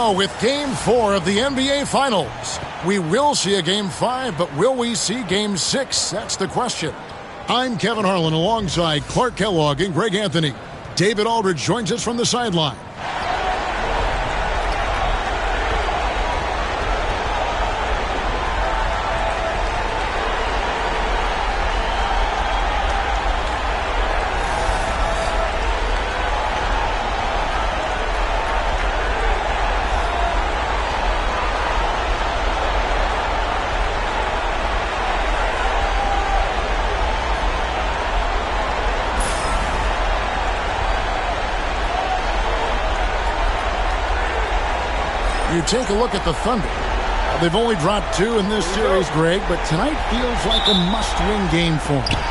go with Game 4 of the NBA Finals. We will see a Game 5, but will we see Game 6? That's the question. I'm Kevin Harlan alongside Clark Kellogg and Greg Anthony. David Aldridge joins us from the sideline. You take a look at the Thunder. They've only dropped 2 in this series, Greg, but tonight feels like a must-win game for them.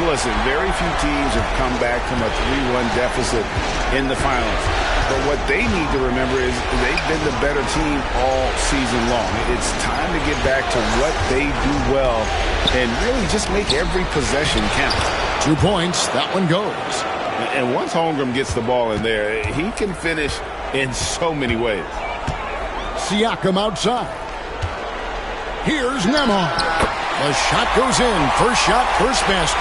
Listen, very few teams have come back from a 3-1 deficit in the finals. But what they need to remember is they've been the better team all season long. It's time to get back to what they do well and really just make every possession count. 2 points. That one goes. And once Holmgren gets the ball in there, he can finish in so many ways. Siakam outside. Here's Nembhard. The shot goes in. First shot, first basket.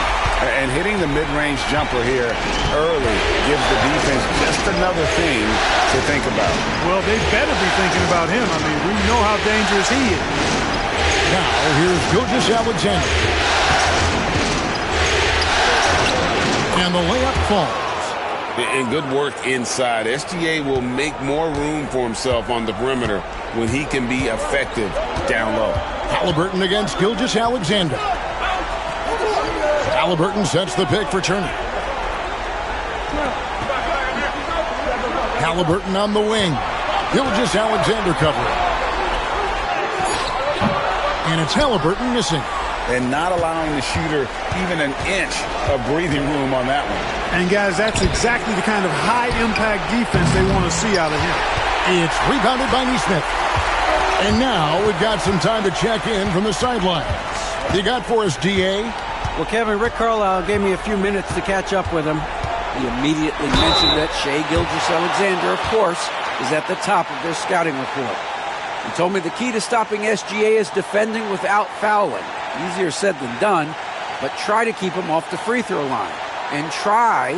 And hitting the mid-range jumper here early gives the defense just another thing to think about. Well, they better be thinking about him. I mean, we know how dangerous he is. Now, here's Gilgeous-Alexander. And the layup falls. And good work inside. SGA will make more room for himself on the perimeter when he can be effective down low. Halliburton against Gilgeous-Alexander. Halliburton sets the pick for Turner. Halliburton on the wing. Gilgeous-Alexander covering. And it's Halliburton missing. And not allowing the shooter even an inch of breathing room on that one. And, guys, that's exactly the kind of high-impact defense they want to see out of him. It's rebounded by Nesmith. And now we've got some time to check in from the sidelines. You got for us, D.A.? Well, Kevin, Rick Carlisle gave me a few minutes to catch up with him. He immediately mentioned that Shai Gilgeous-Alexander, of course, is at the top of their scouting report. He told me the key to stopping SGA is defending without fouling. Easier said than done, but try to keep him off the free throw line. And try,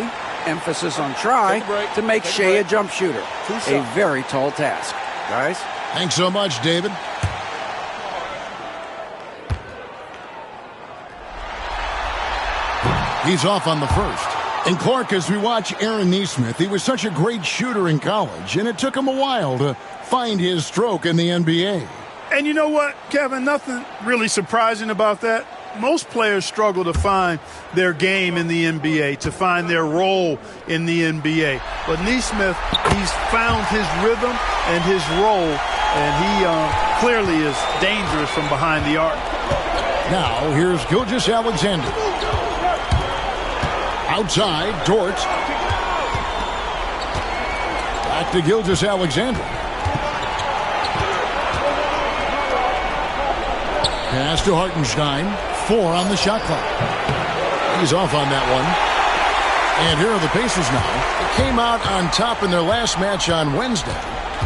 emphasis on try, to make Shai a jump shooter. A very tall task. Guys? Thanks so much, David. He's off on the first. And Clark, as we watch Aaron Nesmith, he was such a great shooter in college, and it took him a while to find his stroke in the NBA. And you know what, Kevin? Nothing really surprising about that. Most players struggle to find their game in the NBA, to find their role in the NBA. But Nesmith, he's found his rhythm and his role, and he clearly is dangerous from behind the arc. Now, here's Gilgeous-Alexander. Outside, Dort. Back to Gilgeous-Alexander. Pass to Hartenstein. 4 on the shot clock. He's off on that one. And here are the Pacers now. They came out on top in their last match on Wednesday.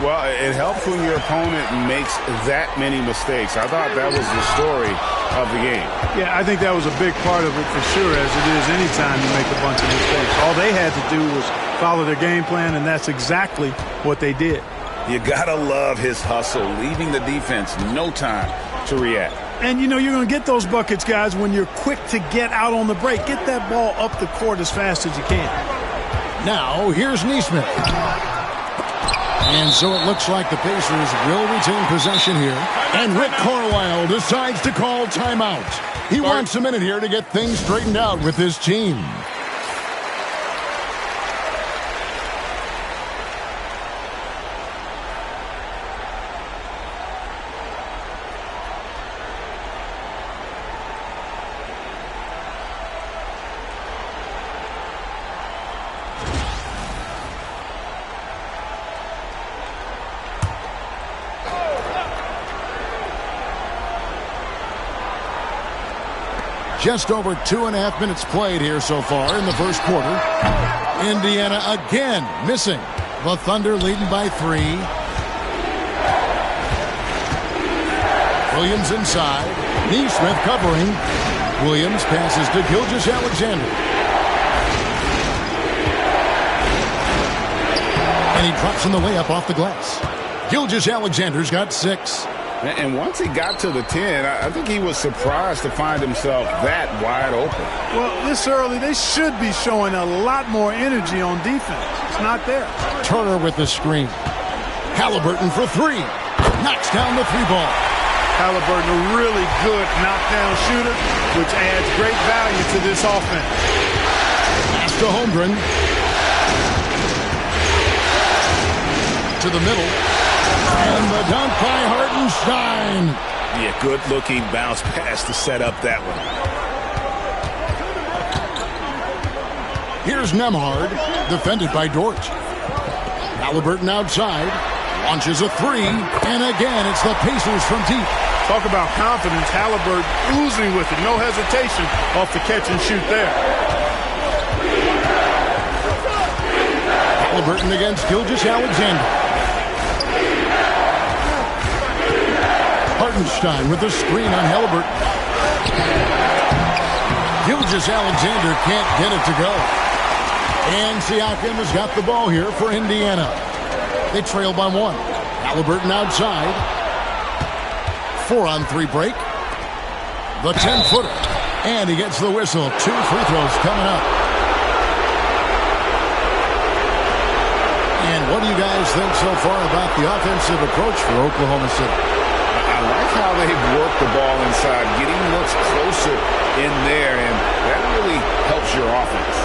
Well, it helps when your opponent makes that many mistakes. I thought that was the story of the game. Yeah, I think that was a big part of it for sure, as it is anytime you make a bunch of mistakes. All they had to do was follow their game plan, and that's exactly what they did. You got to love his hustle, leaving the defense no time to react. And, you know, you're going to get those buckets, guys, when you're quick to get out on the break. Get that ball up the court as fast as you can. Now, here's Nesmith. And so it looks like the Pacers will retain possession here. And Rick Carlisle decides to call timeout. He wants a minute here to get things straightened out with his team. Just over 2.5 minutes played here so far in the first quarter. Indiana again missing. The Thunder leading by 3. Williams inside. Neesmith covering. Williams passes to Gilgeous-Alexander. And he drops in the layup off the glass. Gilgeous-Alexander's got 6. And once he got to the 10, I think he was surprised to find himself that wide open. Well, this early, they should be showing a lot more energy on defense. It's not there. Turner with the screen. Halliburton for 3. Knocks down the 3 ball. Halliburton, a really good knockdown shooter, which adds great value to this offense. Pass to Holmgren. To the middle. And the dunk by Hartenstein. Yeah, good-looking bounce pass to set up that one. Here's Nembhard, defended by Dort. Halliburton outside. Launches a 3. And again, it's the Pacers from deep. Talk about confidence. Halliburton oozing with it. No hesitation off the catch and shoot there. Halliburton against Gilgeous-Alexander. Hartenstein with the screen on Halliburton. Gilgeous-Alexander can't get it to go. And Siakam has got the ball here for Indiana. They trail by 1. Halliburton outside. 4-on-3 break. The 10-footer. And he gets the whistle. 2 free throws coming up. And what do you guys think so far about the offensive approach for Oklahoma City? I like how they've worked the ball inside, getting looks closer in there, and that really helps your offense.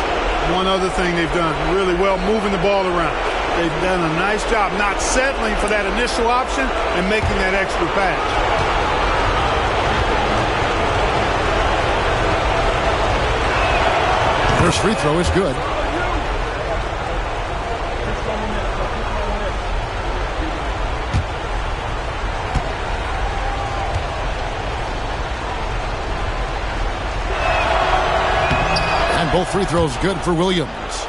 One other thing they've done really well, moving the ball around. They've done a nice job not settling for that initial option and making that extra pass. First free throw is good. Both free throws good for Williams.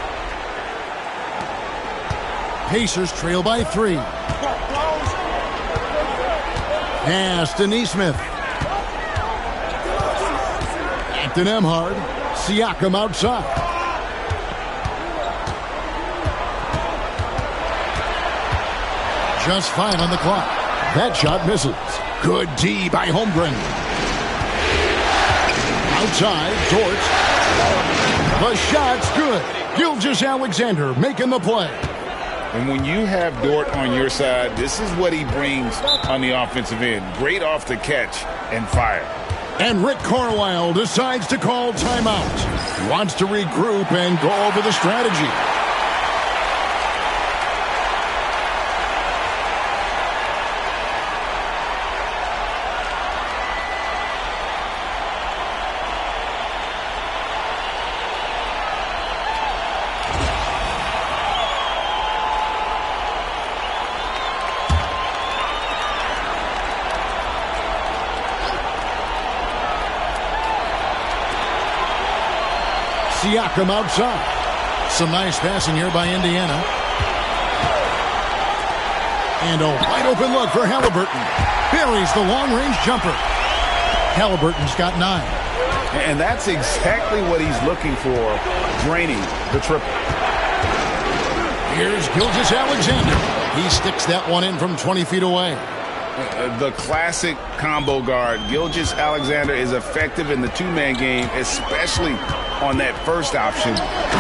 Pacers trail by 3. Pass to Neesmith. Back to Nembhard. Siakam outside. Just 5 on the clock. That shot misses. Good D by Holmgren. Outside, Dort. The shot's good. Gilgeous-Alexander making the play. And when you have Dort on your side, this is what he brings on the offensive end. Great off the catch and fire. And Rick Carlisle decides to call timeout. He wants to regroup and go over the strategy. Siakam outside. Some nice passing here by Indiana. And a wide open look for Halliburton. Buries the long-range jumper. Halliburton's got 9. And that's exactly what he's looking for, draining the triple. Here's Gilgeous-Alexander. He sticks that one in from 20 feet away. The classic combo guard. Gilgeous-Alexander is effective in the two-man game, especially on that first option,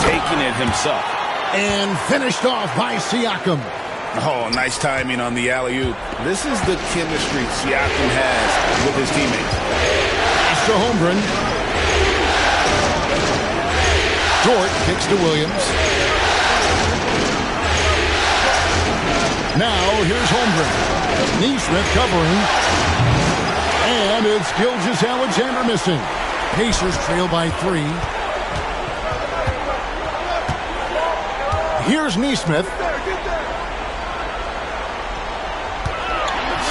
taking it himself. And finished off by Siakam. Oh, nice timing on the alley-oop. This is the chemistry Siakam has with his teammates. Pass to Holmgren. Dort kicks to Williams. Now here's Holmgren. Neesmith covering. And it's Gilgeous-Alexander missing. Pacers trail by 3. Here's Neesmith.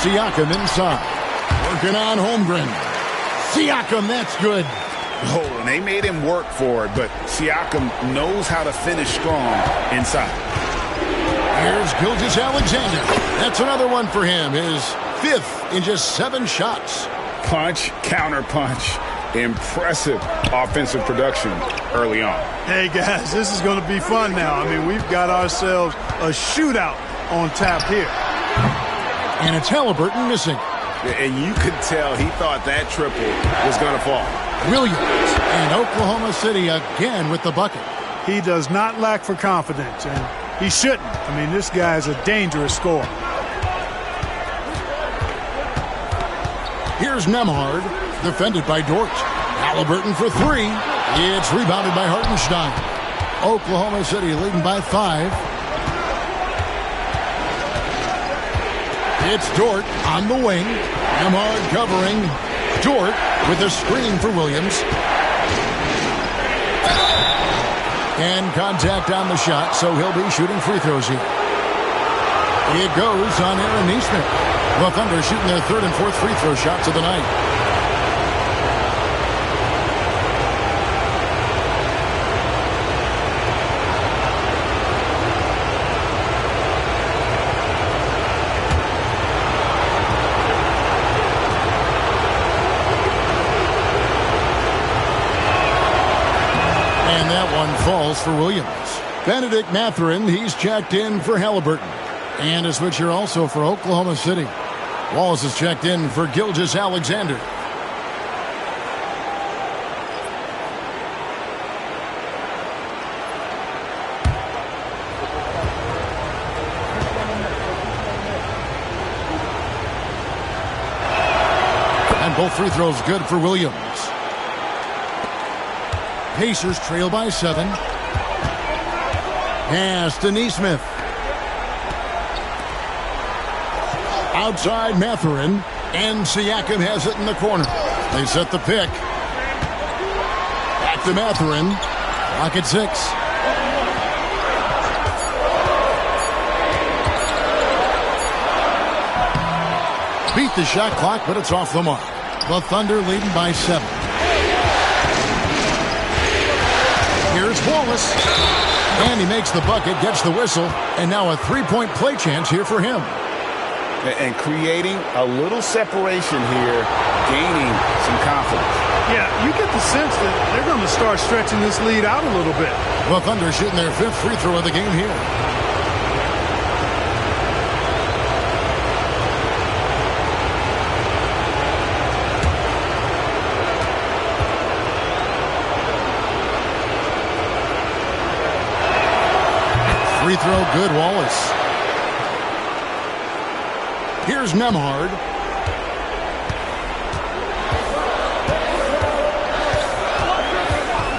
Siakam inside. Working on Holmgren. Siakam, that's good. Oh, and they made him work for it, but Siakam knows how to finish strong inside. Here's Gilgeous-Alexander. That's another one for him. His 5th in just 7 shots. Punch, counter punch. Impressive offensive production early on. Hey, guys, this is going to be fun now. I mean, we've got ourselves a shootout on tap here. And it's Halliburton missing. And you could tell he thought that triple was going to fall. Williams and Oklahoma City again with the bucket. He does not lack for confidence, and he shouldn't. I mean, this guy's a dangerous scorer. Here's Nembhard, defended by Dort. Halliburton for 3. It's rebounded by Hartenstein. Oklahoma City leading by 5. It's Dort on the wing. Nembhard covering. Dort with a screen for Williams. And contact on the shot, so he'll be shooting free throws here. It goes on Aaron Nesmith. The Thunder shooting their 3rd and 4th free throw shots of the night. And that one falls for Williams. Benedict Mathurin, he's checked in for Halliburton. And a switch here also for Oklahoma City. Wallace is checked in for Gilgeous-Alexander. And both free throws good for Williams. Pacers trail by 7. Pass to Nesmith. Outside Mathurin, and Siakam has it in the corner. They set the pick. Back to Mathurin. Clock at 6. Beat the shot clock, but it's off the mark. The Thunder leading by 7. Here's Wallace. And he makes the bucket, gets the whistle, and now a 3-point play chance here for him. And creating a little separation here, gaining some confidence. Yeah, you get the sense that they're going to start stretching this lead out a little bit. Well, Thunder shooting their 5th free throw of the game here. Free throw good, Wallace. Here's Nembhard.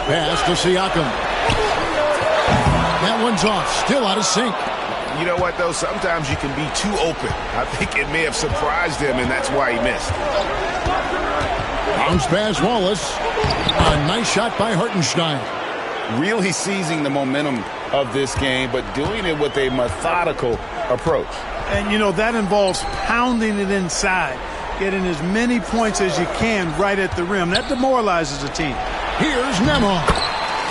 Pass to Siakam. That one's off. Still out of sync. You know what, though? Sometimes you can be too open. I think it may have surprised him, and that's why he missed. Bounce pass, Wallace. A nice shot by Hartenstein. Really seizing the momentum of this game, but doing it with a methodical approach. And, you know, that involves pounding it inside, getting as many points as you can right at the rim. That demoralizes a team. Here's Nembhard.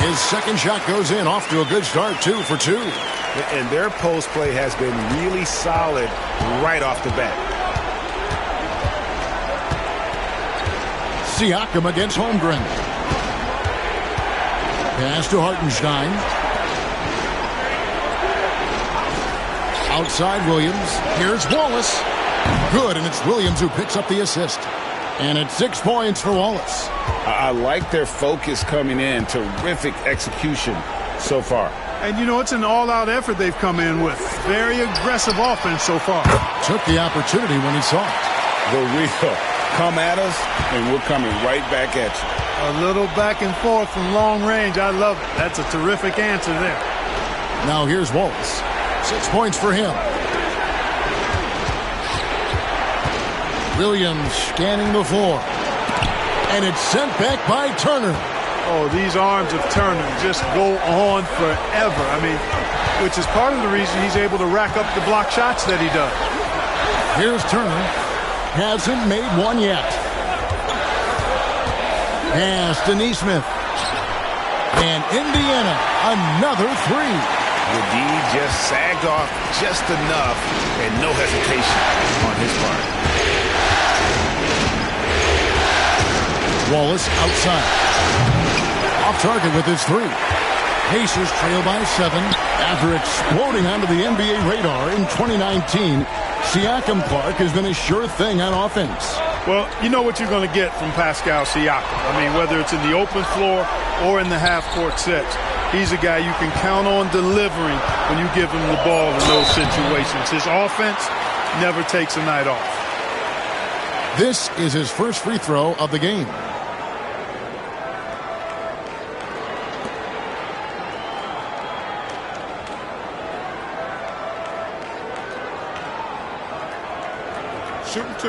His 2nd shot goes in, off to a good start, 2 for 2. And their post play has been really solid right off the bat. Siakam against Holmgren. Pass to Hartenstein. Outside Williams. Here's Wallace. Good, and it's Williams who picks up the assist. And it's 6 points for Wallace. I like their focus coming in. Terrific execution so far. And, you know, it's an all-out effort they've come in with. Very aggressive offense so far. Took the opportunity when he saw it. The real come at us, and we're coming right back at you. A little back and forth from long range. I love it. That's a terrific answer there. Now here's Wallace. 6 points for him. Williams scanning the floor. And it's sent back by Turner. Oh, these arms of Turner just go on forever. I mean, which is part of the reason he's able to rack up the block shots that he does. Here's Turner. Hasn't made one yet. Pass to Nesmith. And Indiana, another 3. The D just sagged off just enough and no hesitation on his part. Wallace outside. Off target with his three. Pacers trail by 7 after exploding onto the NBA radar in 2019. Siakam Clark has been a sure thing on offense. Well, you know what you're going to get from Pascal Siakam. I mean, whether it's in the open floor or in the half-court sets, he's a guy you can count on delivering when you give him the ball in those situations. His offense never takes a night off. This is his first free throw of the game. Shooting 2.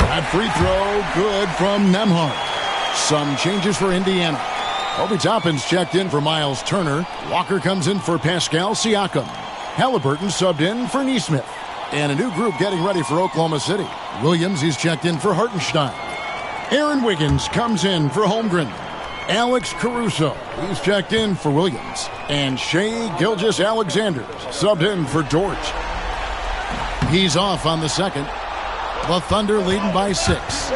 That free throw good from Nembhard. Some changes for Indiana. Obi Toppin's checked in for Miles Turner. Walker comes in for Pascal Siakam. Halliburton subbed in for Nesmith. And a new group getting ready for Oklahoma City. Williams, he's checked in for Hartenstein. Aaron Wiggins comes in for Holmgren. Alex Caruso, he's checked in for Williams. And Shai Gilgeous-Alexander subbed in for George. He's off on the second. The Thunder leading by 6.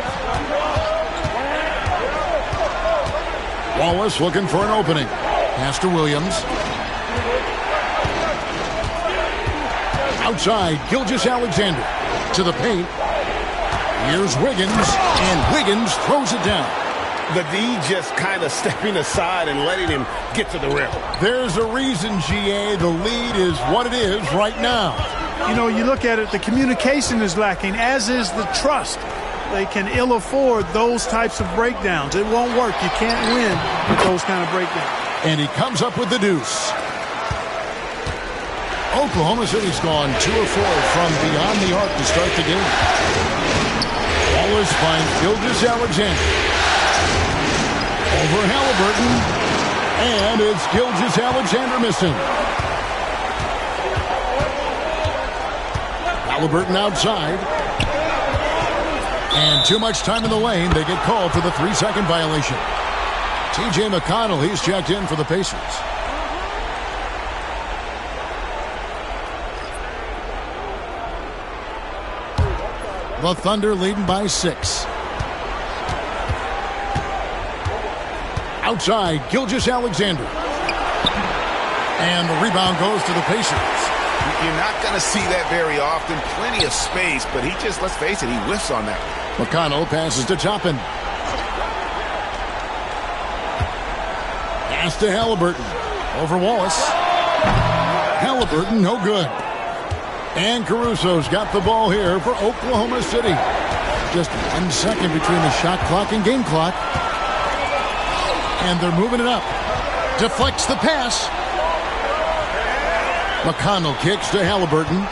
Wallace looking for an opening. Pass to Williams. Outside, Gilgeous-Alexander to the paint. Here's Wiggins, and Wiggins throws it down. The D just kind of stepping aside and letting him get to the rim. There's a reason, GA. The lead is what it is right now. You know, you look at it, the communication is lacking, as is the trust. They can ill afford those types of breakdowns. It won't work. You can't win with those kind of breakdowns. And he comes up with the deuce. Oklahoma City's gone 2 of 4 from beyond the arc to start the game. Wallace finds Gilgeous-Alexander. Over Halliburton. And it's Gilgeous-Alexander missing. Halliburton outside. And too much time in the lane. They get called for the 3-second violation. T.J. McConnell, he's checked in for the Pacers. The Thunder leading by 6. Outside, Gilgeous-Alexander. And the rebound goes to the Pacers. You're not going to see that very often. Plenty of space, but he just, let's face it, he whiffs on that. McConnell passes to Toppin. Pass to Halliburton. Over Wallace. Halliburton, no good. And Caruso's got the ball here for Oklahoma City. Just 1 second between the shot clock and game clock. And they're moving it up. Deflects the pass. McConnell kicks to Halliburton.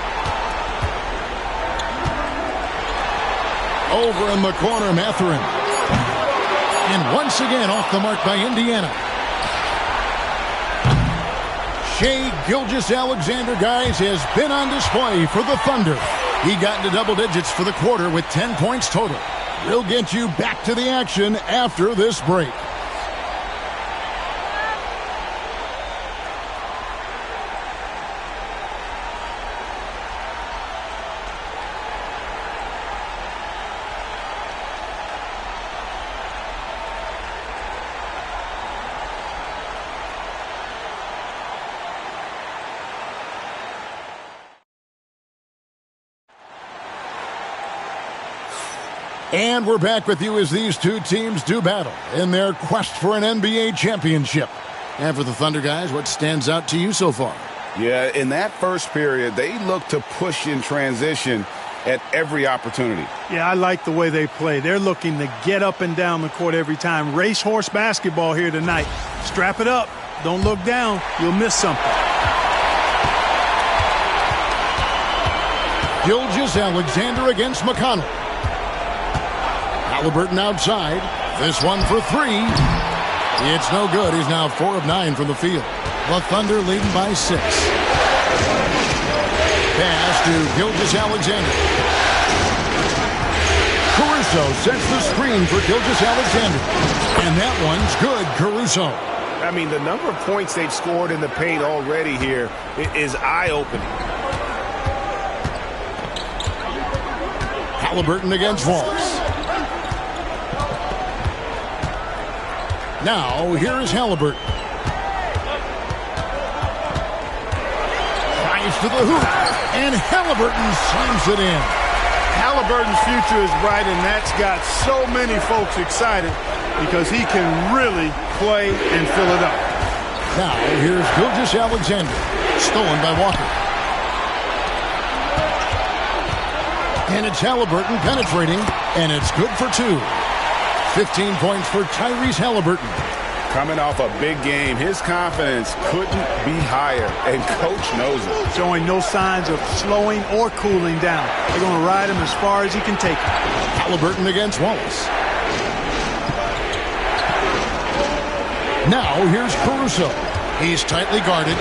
Over in the corner, Mathurin. And once again off the mark by Indiana. Shai Gilgeous-Alexander, guys, has been on display for the Thunder. He got into double digits for the quarter with 10 points total. We'll get you back to the action after this break. And we're back with you as these two teams do battle in their quest for an NBA championship. And for the Thunder guys, what stands out to you so far? Yeah, in that first period, they looked to push in transition at every opportunity. Yeah, I like the way they play. They're looking to get up and down the court every time. Racehorse basketball here tonight. Strap it up. Don't look down. You'll miss something. Gilgeous-Alexander against McConnell. Halliburton outside. This one for 3. It's no good. He's now 4 of 9 from the field. The Thunder leading by 6. pass to Gilgeous-Alexander. Caruso sets the screen for Gilgeous-Alexander. And that one's good, Caruso. I mean, the number of points they've scored in the paint already here is eye-opening. Halliburton against Wallace. Now, here is Halliburton. Drives to the hoop, and Halliburton slams it in. Halliburton's future is bright, and that's got so many folks excited because he can really play and fill it up. Now, here's Gilgeous-Alexander. Stolen by Walker. And it's Halliburton penetrating, and it's good for 2. 15 points for Tyrese Halliburton. Coming off a big game, his confidence couldn't be higher, and Coach knows it. Showing no signs of slowing or cooling down. They're going to ride him as far as he can take him. Halliburton against Wallace. Now, here's Caruso. He's tightly guarded.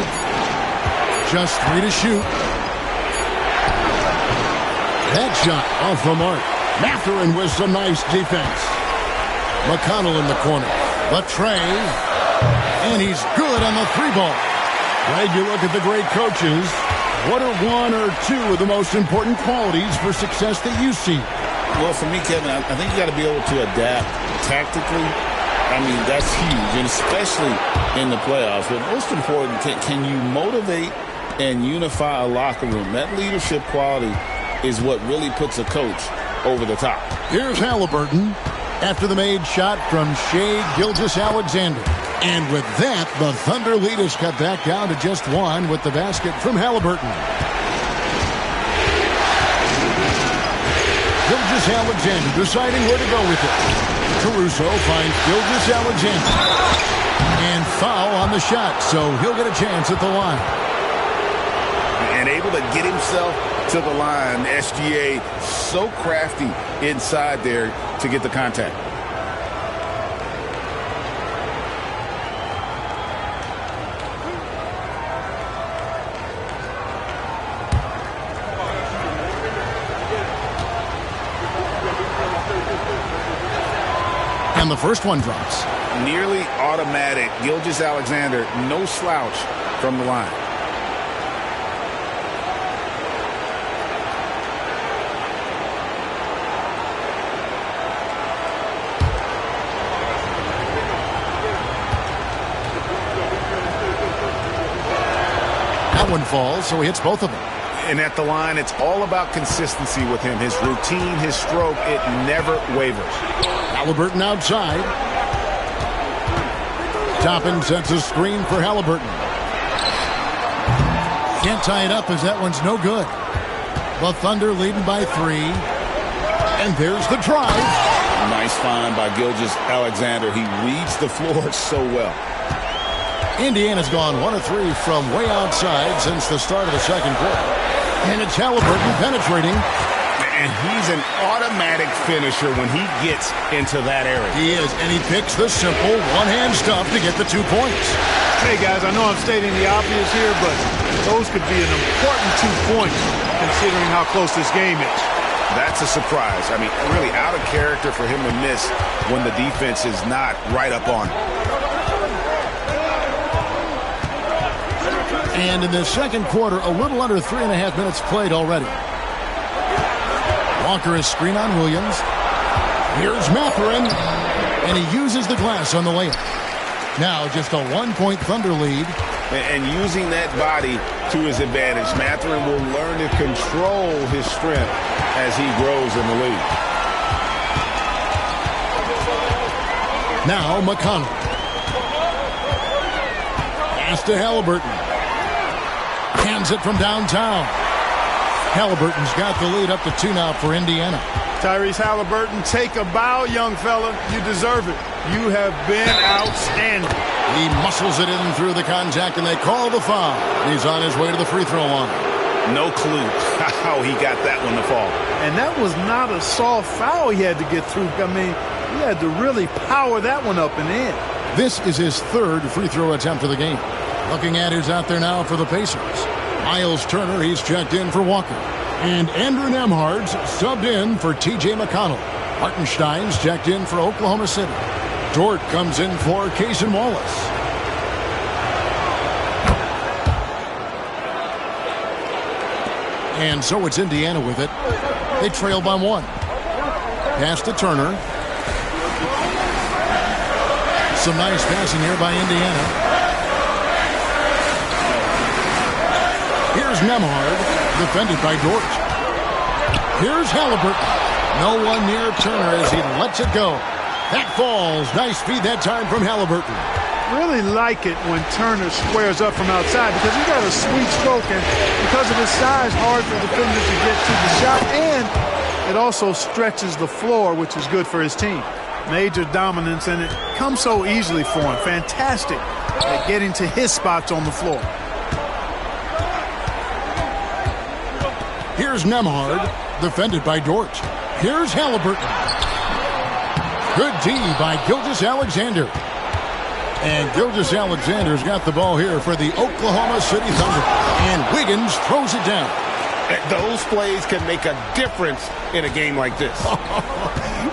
Just 3 to shoot. That shot off the mark. Mathurin with some nice defense. McConnell in the corner. Latray. And he's good on the 3-ball. Greg, you look at the great coaches. What are 1 or 2 of the most important qualities for success that you see? Well, for me, Kevin, I think you got to be able to adapt tactically. I mean, that's huge, and especially in the playoffs. But most important, can you motivate and unify a locker room? That leadership quality is what really puts a coach over the top. Here's Halliburton after the made shot from Shai Gilgeous-Alexander. And with that, the Thunder lead is cut back down to just 1 with the basket from Halliburton. Gilgeous-Alexander deciding where to go with it. Caruso finds Gilgeous-Alexander. And foul on the shot, so he'll get a chance at the line. And able to get himself to the line. SGA so crafty inside there to get the contact. And the first one drops. Nearly automatic. Gilgeous-Alexander, no slouch from the line. That one falls, so he hits both of them. And at the line, it's all about consistency with him. His routine, his stroke, it never wavers. Halliburton outside. Toppin sets a screen for Halliburton. Can't tie it up as that one's no good. The Thunder leading by 3. And there's the drive. Nice find by Gilgeous-Alexander. He reads the floor so well. Indiana's gone 1 of 3 from way outside since the start of the second quarter. And it's Halliburton penetrating. And he's an automatic finisher when he gets into that area. He is, and he picks the simple one-hand stuff to get the 2 points. Hey, guys, I know I'm stating the obvious here, but those could be an important 2 points considering how close this game is. That's a surprise. I mean, really out of character for him to miss when the defense is not right up on him. And in the second quarter, a little under 3.5 minutes played already. Walker is screen on Williams. Here's Mathurin. And he uses the glass on the layup. Now just a 1-point Thunder lead. And using that body to his advantage, Mathurin will learn to control his strength as he grows in the league. Now McConnell. Pass to Halliburton. Hands it from downtown. Halliburton's got the lead up to 2 now for Indiana. Tyrese Halliburton, take a bow, young fella. You deserve it. You have been outstanding. He muscles it in through the contact, and they call the foul. He's on his way to the free throw line. No clue how he got that one to fall. And that was not a soft foul he had to get through. I mean, he had to really power that one up and in. This is his 3rd free throw attempt of the game. Looking at who's out there now for the Pacers. Miles Turner, he's checked in for Walker. And Andrew Nemhard's subbed in for T.J. McConnell. Hartenstein's checked in for Oklahoma City. Dort comes in for Cason Wallace. And so it's Indiana with it. They trail by 1. Pass to Turner. Some nice passing here by Indiana. Here's Nemhard, defended by Dort. Here's Halliburton. No one near Turner as he lets it go. That falls. Nice feed that time from Halliburton. Really like it when Turner squares up from outside because he's got a sweet stroke, and because of his size, hard for defenders to get to the shot, and it also stretches the floor, which is good for his team. Major dominance, and it comes so easily for him. Fantastic at getting to his spots on the floor. Here's Nemhard, defended by Dort. Here's Halliburton. Good D by Gilgeous-Alexander. And Gilgeous-Alexander's got the ball here for the Oklahoma City Thunder. And Wiggins throws it down. Those plays can make a difference in a game like this.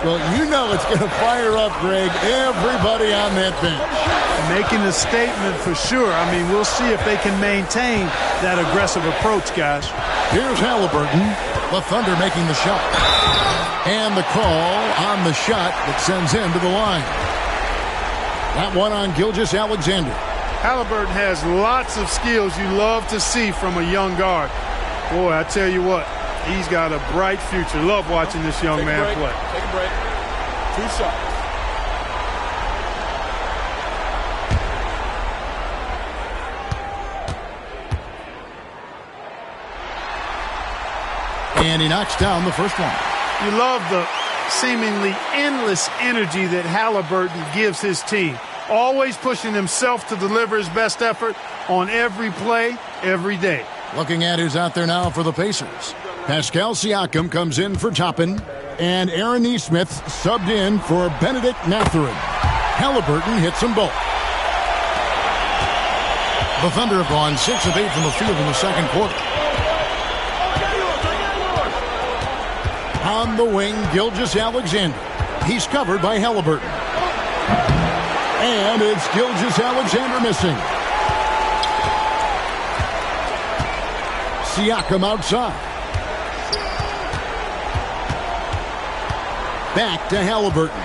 Well, you know it's going to fire up, Greg, everybody on that bench. Making a statement for sure. I mean, we'll see if they can maintain that aggressive approach, guys. Here's Halliburton. The Thunder making the shot. And the call on the shot that sends him to the line. That one on Gilgeous-Alexander. Halliburton has lots of skills you love to see from a young guard. Boy, I tell you what, he's got a bright future. Love watching this young man play. Take a break. 2 shots. And he knocks down the first one. You love the seemingly endless energy that Halliburton gives his team. Always pushing himself to deliver his best effort on every play, every day. Looking at who's out there now for the Pacers. Pascal Siakam comes in for Toppin. And Aaron Nesmith subbed in for Benedict Mathurin. Halliburton hits them both. The Thunder have gone 6 of 8 from the field in the second quarter. On the wing, Gilgeous-Alexander. He's covered by Halliburton. And it's Gilgeous-Alexander missing. Siakam outside. Back to Halliburton.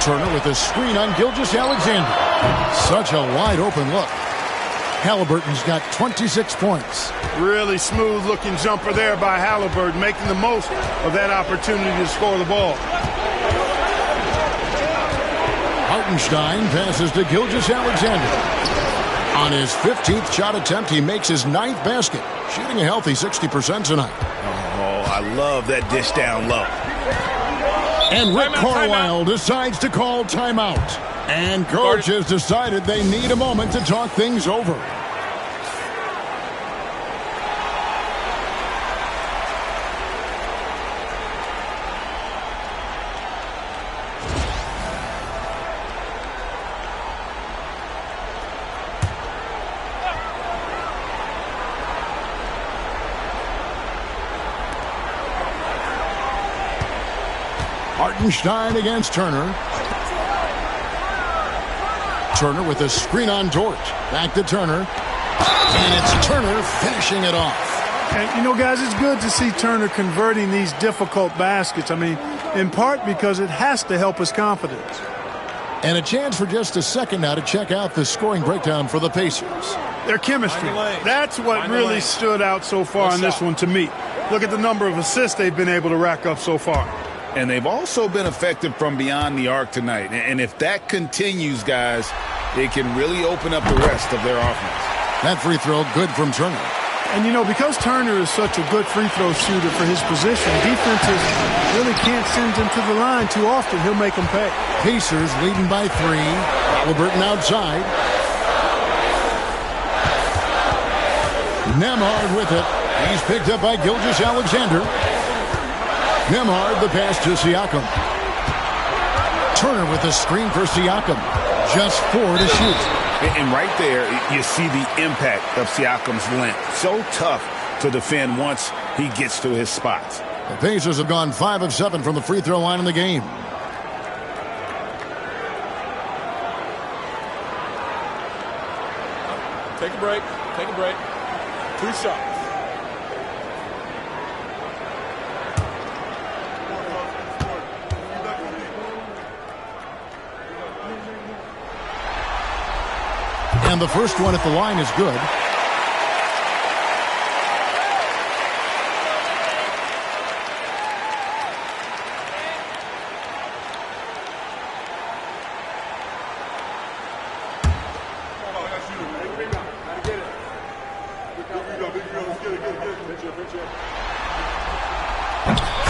Turner with a screen on Gilgeous-Alexander. Such a wide open look. Halliburton's got 26 points. Really smooth looking jumper there by Halliburton, making the most of that opportunity to score the ball. Hartenstein passes to Gilgeous-Alexander. On his 15th shot attempt, he makes his 9th basket, shooting a healthy 60% tonight. Oh, I love that dish down low. And Rick Carlisle decides to call timeout. And coach has decided they need a moment to talk things over. Hartenstein against Turner. Turner with a screen on Dort. Back to Turner. And it's Turner finishing it off. And, you know, guys, it's good to see Turner converting these difficult baskets. I mean, in part because it has to help his confidence. And a chance for just a second now to check out the scoring breakdown for the Pacers. Their chemistry. That's what really stood out so far in this one to me. Look at the number of assists they've been able to rack up so far. And they've also been effective from beyond the arc tonight. And if that continues, guys, it can really open up the rest of their offense. That free throw good from Turner. And, you know, because Turner is such a good free throw shooter for his position, defenses really can't send him to the line too often. He'll make them pay. Pacers leading by 3. Halliburton outside. Nemhard with it. He's picked up by Gilgeous-Alexander. Nemhard the pass to Siakam. Turner with the screen for Siakam. Just 4 to shoot. And right there, you see the impact of Siakam's length. So tough to defend once he gets to his spots. The Pacers have gone 5 of 7 from the free throw line in the game. Take a break. Take a break. 2 shots. And the first one at the line is good.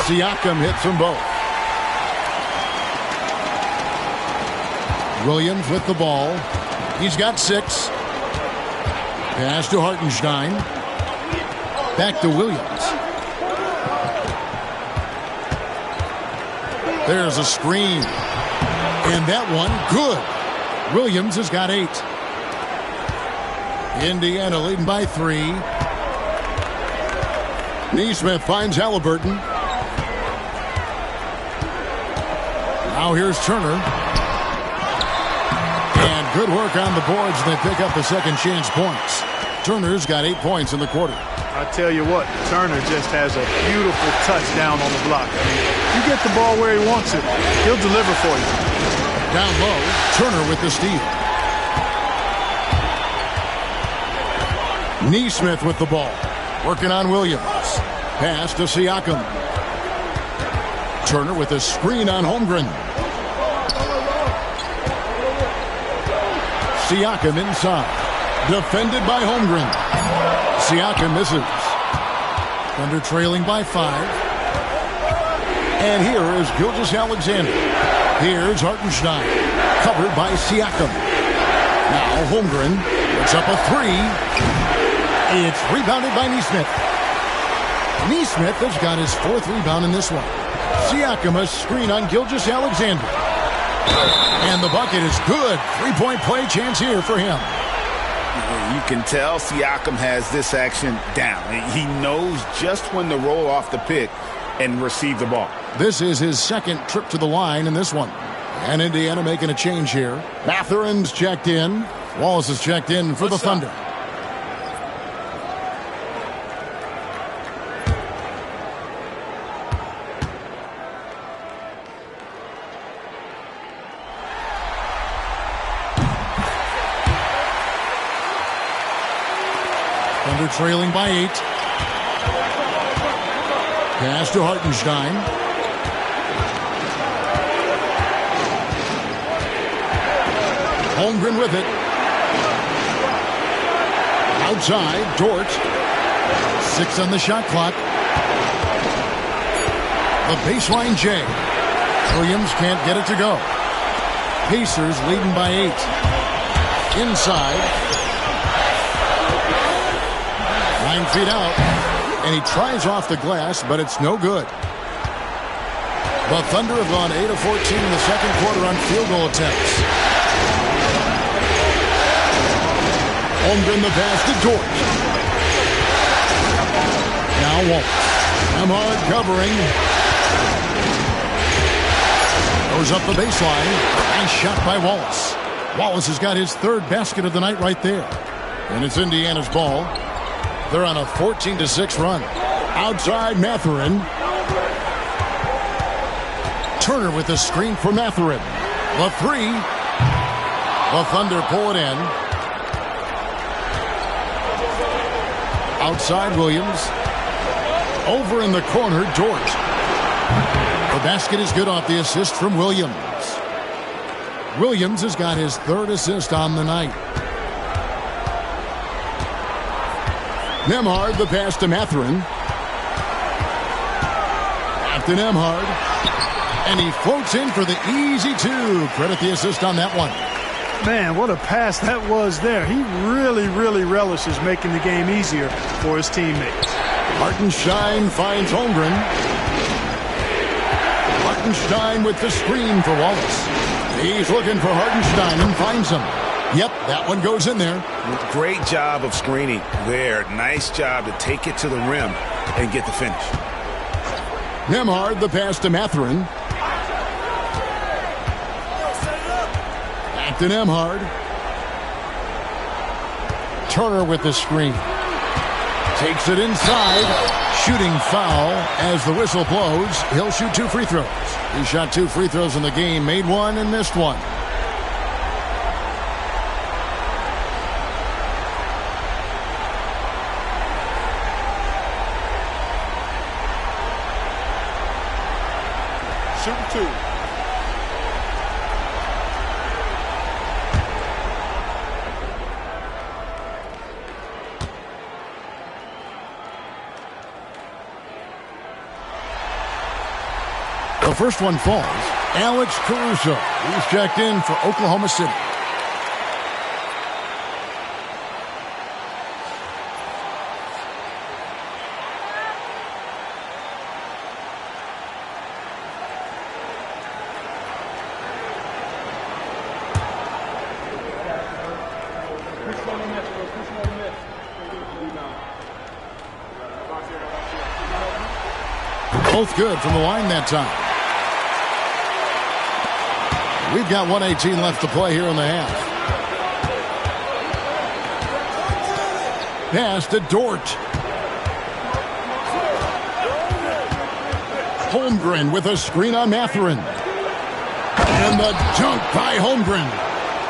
Siakam hits them both. Williams with the ball. He's got 6. Pass to Hartenstein. Back to Williams. There's a screen. And that one, good. Williams has got 8. Indiana leading by 3. Neesmith finds Halliburton. Now here's Turner. And good work on the boards. They pick up the second chance points. Turner's got 8 points in the quarter. I tell you what, Turner just has a beautiful touchdown on the block. I mean, you get the ball where he wants it, he'll deliver for you. Down low, Turner with the steal. Neesmith with the ball. Working on Williams. Pass to Siakam. Turner with a screen on Holmgren. Siakam inside. Defended by Holmgren. Siakam misses. Thunder trailing by 5. And here is Gilgeous-Alexander. Here's Hartenstein. Covered by Siakam. Now Holmgren puts up a 3. It's rebounded by Neesmith. Neesmith has got his 4th rebound in this one. Siakam a screen on Gilgeous-Alexander. And the bucket is good. 3-point play chance here for him. You can tell Siakam has this action down. He knows just when to roll off the pick and receive the ball. This is his 2nd trip to the line in this one. And Indiana making a change here. Mathurin's checked in. Wallace is checked in for the Thunder. Thunder trailing by 8. Pass to Hartenstein. Holmgren with it. Outside, Dort. 6 on the shot clock. The baseline J. Williams can't get it to go. Pacers leading by 8. Inside. 9 feet out, and he tries off the glass, but it's no good. The Thunder have gone 8 of 14 in the second quarter on field goal attempts. Holmgren the pass to Dort. Now Wallace. Nemhard covering. Goes up the baseline. Nice shot by Wallace. Wallace has got his 3rd basket of the night right there. And it's Indiana's ball. They're on a 14-6 run. Outside Mathurin. Turner with the screen for Mathurin. The 3. The Thunder pull it in. Outside Williams. Over in the corner, Dort. The basket is good off the assist from Williams. Williams has got his 3rd assist on the night. Nemhard, the pass to Mathurin. Back to Nemhard. And he floats in for the easy 2. Credit the assist on that one. Man, what a pass that was there. He really, really relishes making the game easier for his teammates. Hartenstein finds Holmgren. Hartenstein with the screen for Wallace. He's looking for Hartenstein and finds him. Yep, that one goes in there. Great job of screening there. Nice job to take it to the rim and get the finish. Nembhard, the pass to Mathurin. Back to Nembhard. Turner with the screen. Takes it inside. Shooting foul as the whistle blows. He'll shoot 2 free throws. He shot 2 free throws in the game, made one and missed one. Shooting 2. The first one falls. Alex Caruso. He's checked in for Oklahoma City. Both good from the line that time. We've got 1:18 left to play here in the half. Pass to Dort. Holmgren with a screen on Mathurin. And the dunk by Holmgren.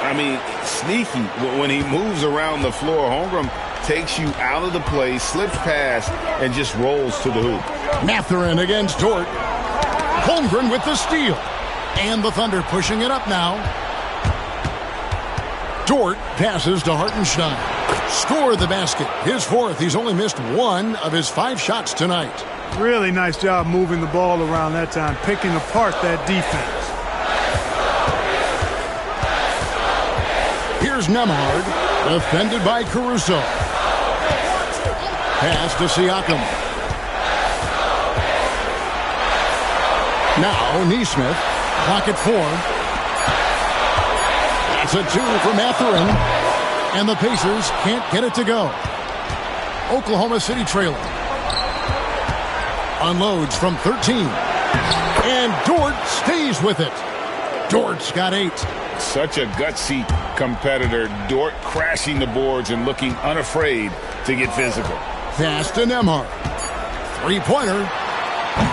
I mean, sneaky. When he moves around the floor, Holmgren takes you out of the play, slips past, and just rolls to the hoop. Mathurin against Dort. Holmgren with the steal. And the Thunder pushing it up now. Dort passes to Hartenstein. Scored the basket. His 4th. He's only missed 1 of his 5 shots tonight. Really nice job moving the ball around that time, picking apart that defense. Here's Nembhard, defended by Caruso. Pass to Siakam. Now Nesmith. Clock at 4. That's a 2 for Mathurin. And the Pacers can't get it to go. Oklahoma City trailing. Unloads from 13. And Dort stays with it. Dort's got 8. Such a gutsy competitor. Dort crashing the boards and looking unafraid to get physical. Pass to Nembhard. 3-pointer.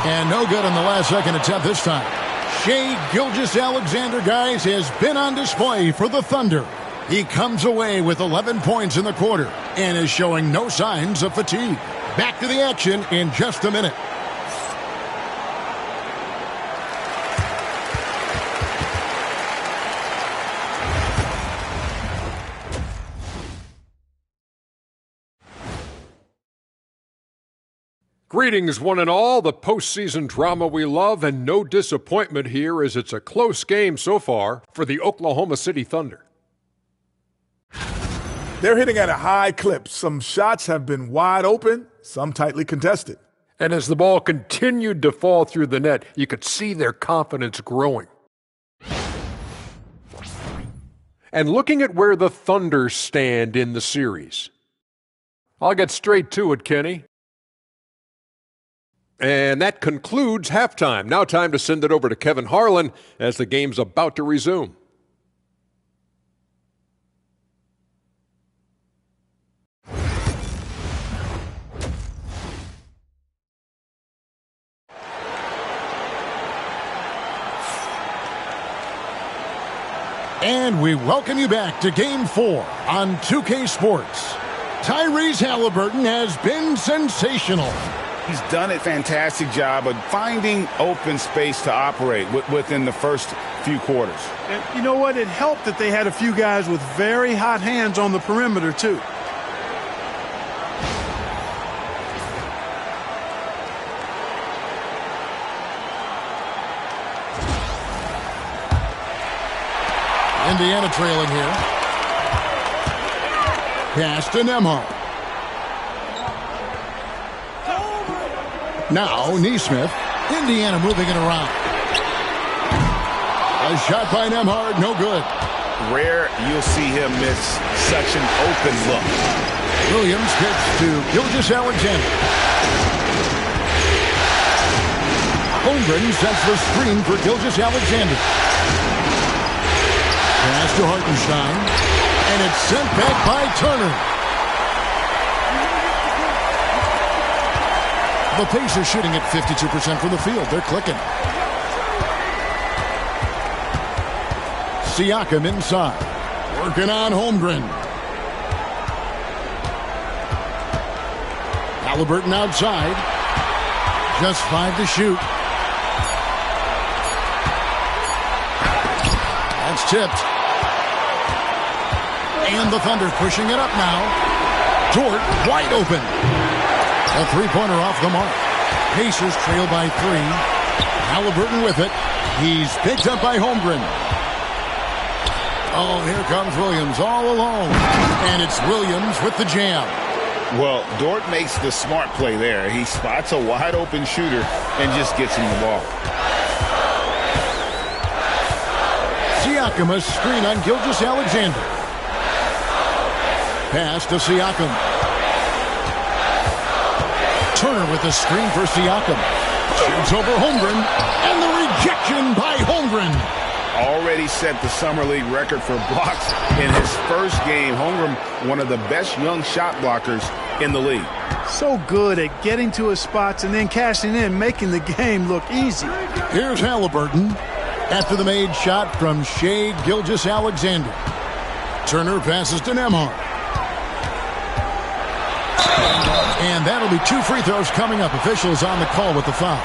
And no good on the last second attempt this time. Shai Gilgeous-Alexander, guys, has been on display for the Thunder. He comes away with 11 points in the quarter and is showing no signs of fatigue. Back to the action in just a minute. Greetings, one and all. The postseason drama we love, and no disappointment here as it's a close game so far for the Oklahoma City Thunder. They're hitting at a high clip. Some shots have been wide open, some tightly contested. And as the ball continued to fall through the net, you could see their confidence growing. And looking at where the Thunder stand in the series, I'll get straight to it, Kenny. And that concludes halftime. Now time to send it over to Kevin Harlan as the game's about to resume. And we welcome you back to Game 4 on 2K Sports. Tyrese Halliburton has been sensational. He's done a fantastic job of finding open space to operate within the first few quarters. And you know what? It helped that they had a few guys with very hot hands on the perimeter, too. Indiana trailing here. Pass to Nembhard. Now Nesmith. Indiana moving it around. A shot by Nembhard, no good. rare you'll see him miss such an open look. Williams pitch to Gilgeous-Alexander. Holmgren sets the screen for Gilgeous-Alexander. Pass to Hartenstein. And it's sent back by Turner. The Pacers shooting at 52% from the field. They're clicking. Siakam inside. Working on Holmgren. Halliburton outside. Just 5 to shoot. That's tipped. And the Thunder pushing it up now. Dort wide open. A three-pointer off the mark. Pacers trail by 3. Halliburton with it. He's picked up by Holmgren. Oh, here comes Williams all alone. And it's Williams with the jam. Well, Dort makes the smart play there. He spots a wide-open shooter and just gets him the ball. Siakam a screen on Gilgeous-Alexander. Pass to Siakam. Turner with a screen for Siakam. Shoots over Holmgren. And the rejection by Holmgren. Already set the Summer League record for blocks in his first game. Holmgren, one of the best young shot blockers in the league. So good at getting to his spots and then cashing in, making the game look easy. Here's Halliburton after the made shot from Shai Gilgeous-Alexander. Turner passes to Nembhard. And that'll be 2 free throws coming up. Officials on the call with the foul.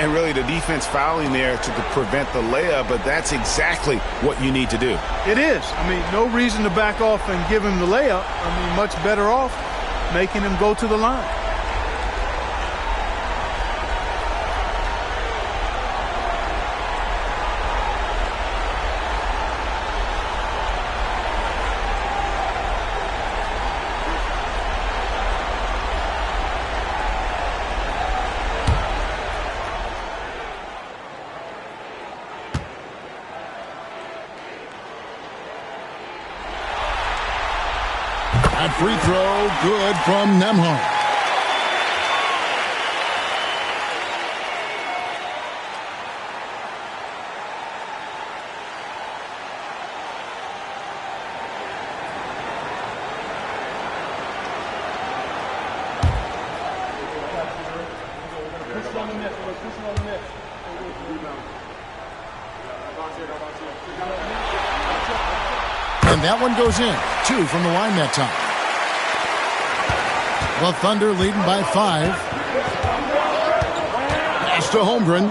And really the defense fouling there to prevent the layup, but that's exactly what you need to do. It is. I mean, no reason to back off and give him the layup. I mean, much better off making him go to the line. That free throw good from Nembhard. And that one goes in. 2 from the line that time. The Thunder leading by 5. Pass to Holmgren.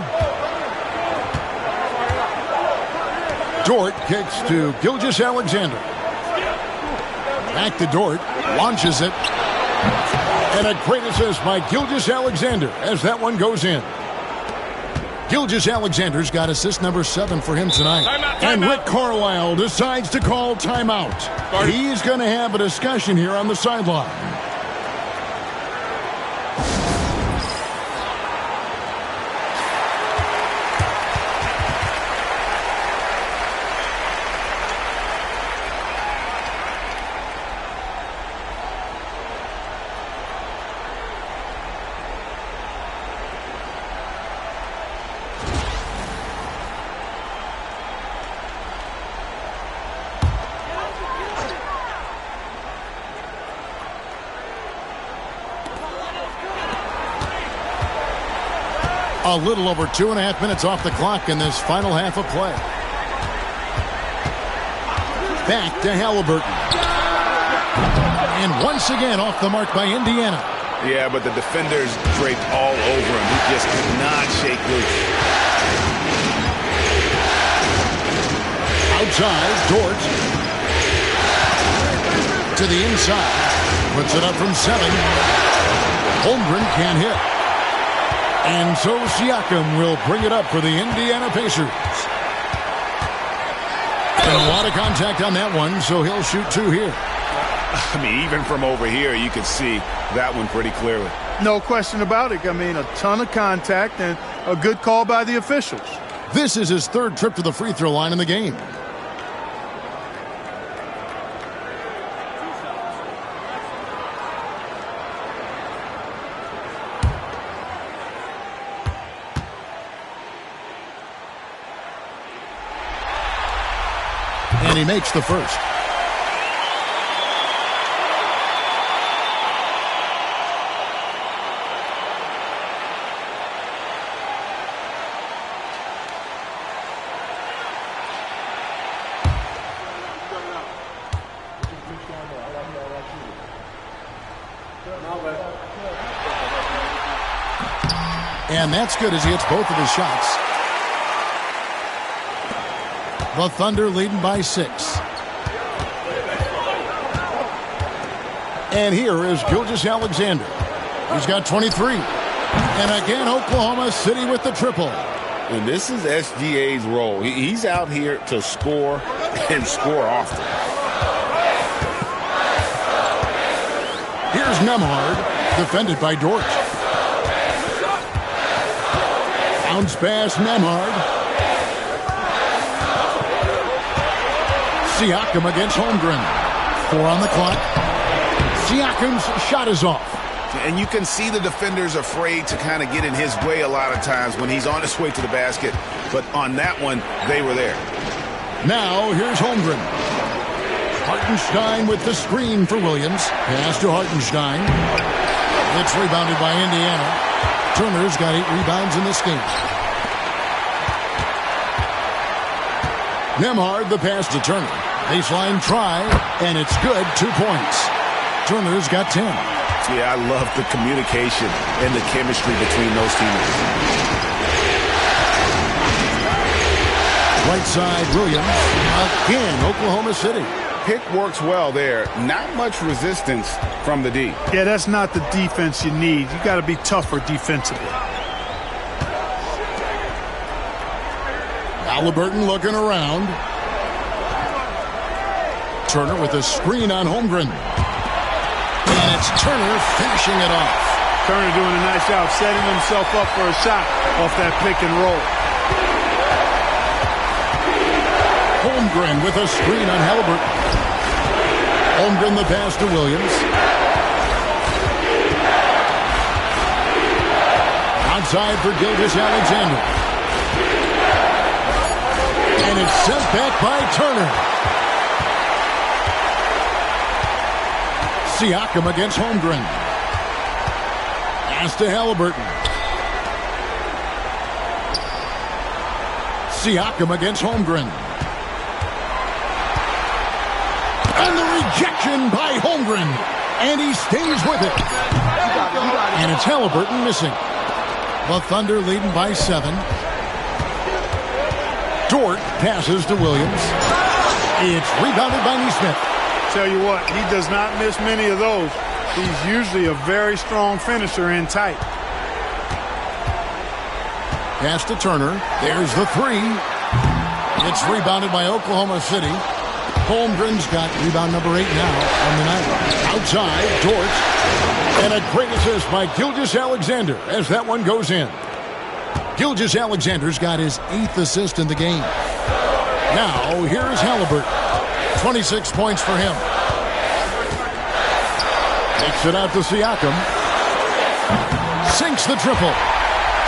Dort kicks to Gilgeous-Alexander. Back to Dort. Launches it. And a great assist by Gilgeous-Alexander as that one goes in. Gilgeous-Alexander's got assist number 7 for him tonight. And Rick Carlisle decides to call timeout. He's going to have a discussion here on the sideline. A little over 2.5 minutes off the clock in this final half of play. Back to Halliburton. And once again off the mark by Indiana. Yeah, but the defenders draped all over him. He just could not shake loose. Outside, Dort. To the inside. Puts it up from 7. Holmgren can't hit. And so Siakam will bring it up for the Indiana Pacers. And a lot of contact on that one, so he'll shoot 2 here. I mean, even from over here, you can see that one pretty clearly. No question about it. I mean, a ton of contact and a good call by the officials. This is his 3rd trip to the free throw line in the game. And he makes the first. And that's good as he hits both of his shots. The Thunder leading by 6. And here is Gilgeous-Alexander. He's got 23. And again, Oklahoma City with the triple. And this is SGA's role. He's out here to score and score often. Here's Nembhard, defended by Dort. Bounce pass, Nembhard. Siakam against Holmgren. 4 on the clock. Siakam's shot is off. And you can see the defenders afraid to kind of get in his way a lot of times when he's on his way to the basket. But on that one, they were there. Now, here's Holmgren. Hartenstein with the screen for Williams. Pass to Hartenstein. It's rebounded by Indiana. Turner's got 8 rebounds in this game. Nembhard, the pass to Turner. Baseline try, and it's good. 2 points. Turner's got 10. Yeah, I love the communication and the chemistry between those teammates. Right side, Williams. Again, Oklahoma City. Pick works well there. Not much resistance from the D. Yeah, that's not the defense you need. You got to be tougher defensively. Halliburton looking around. Turner with a screen on Holmgren. And it's Turner finishing it off. Turner doing a nice job setting himself up for a shot off that pick and roll. Holmgren with a screen on Halliburton. Holmgren the pass to Williams. Outside for Gilgeous-Alexander. And it's sent back by Turner. Siakam against Holmgren. Pass to Halliburton. Siakam against Holmgren. And the rejection by Holmgren. And he stays with it. And it's Halliburton missing. The Thunder leading by 7. Dort passes to Williams. It's rebounded by Nesmith. Tell you what, he does not miss many of those. He's usually a very strong finisher in tight. Pass to Turner. There's the 3. It's rebounded by Oklahoma City. Holmgren's got rebound number 8 now on the night. Outside, Dort. And a great assist by Gilgeous-Alexander as that one goes in. Gilgeous-Alexander's got his 8th assist in the game. Now, here's Halliburton. 26 points for him. Takes it out to Siakam. Sinks the triple.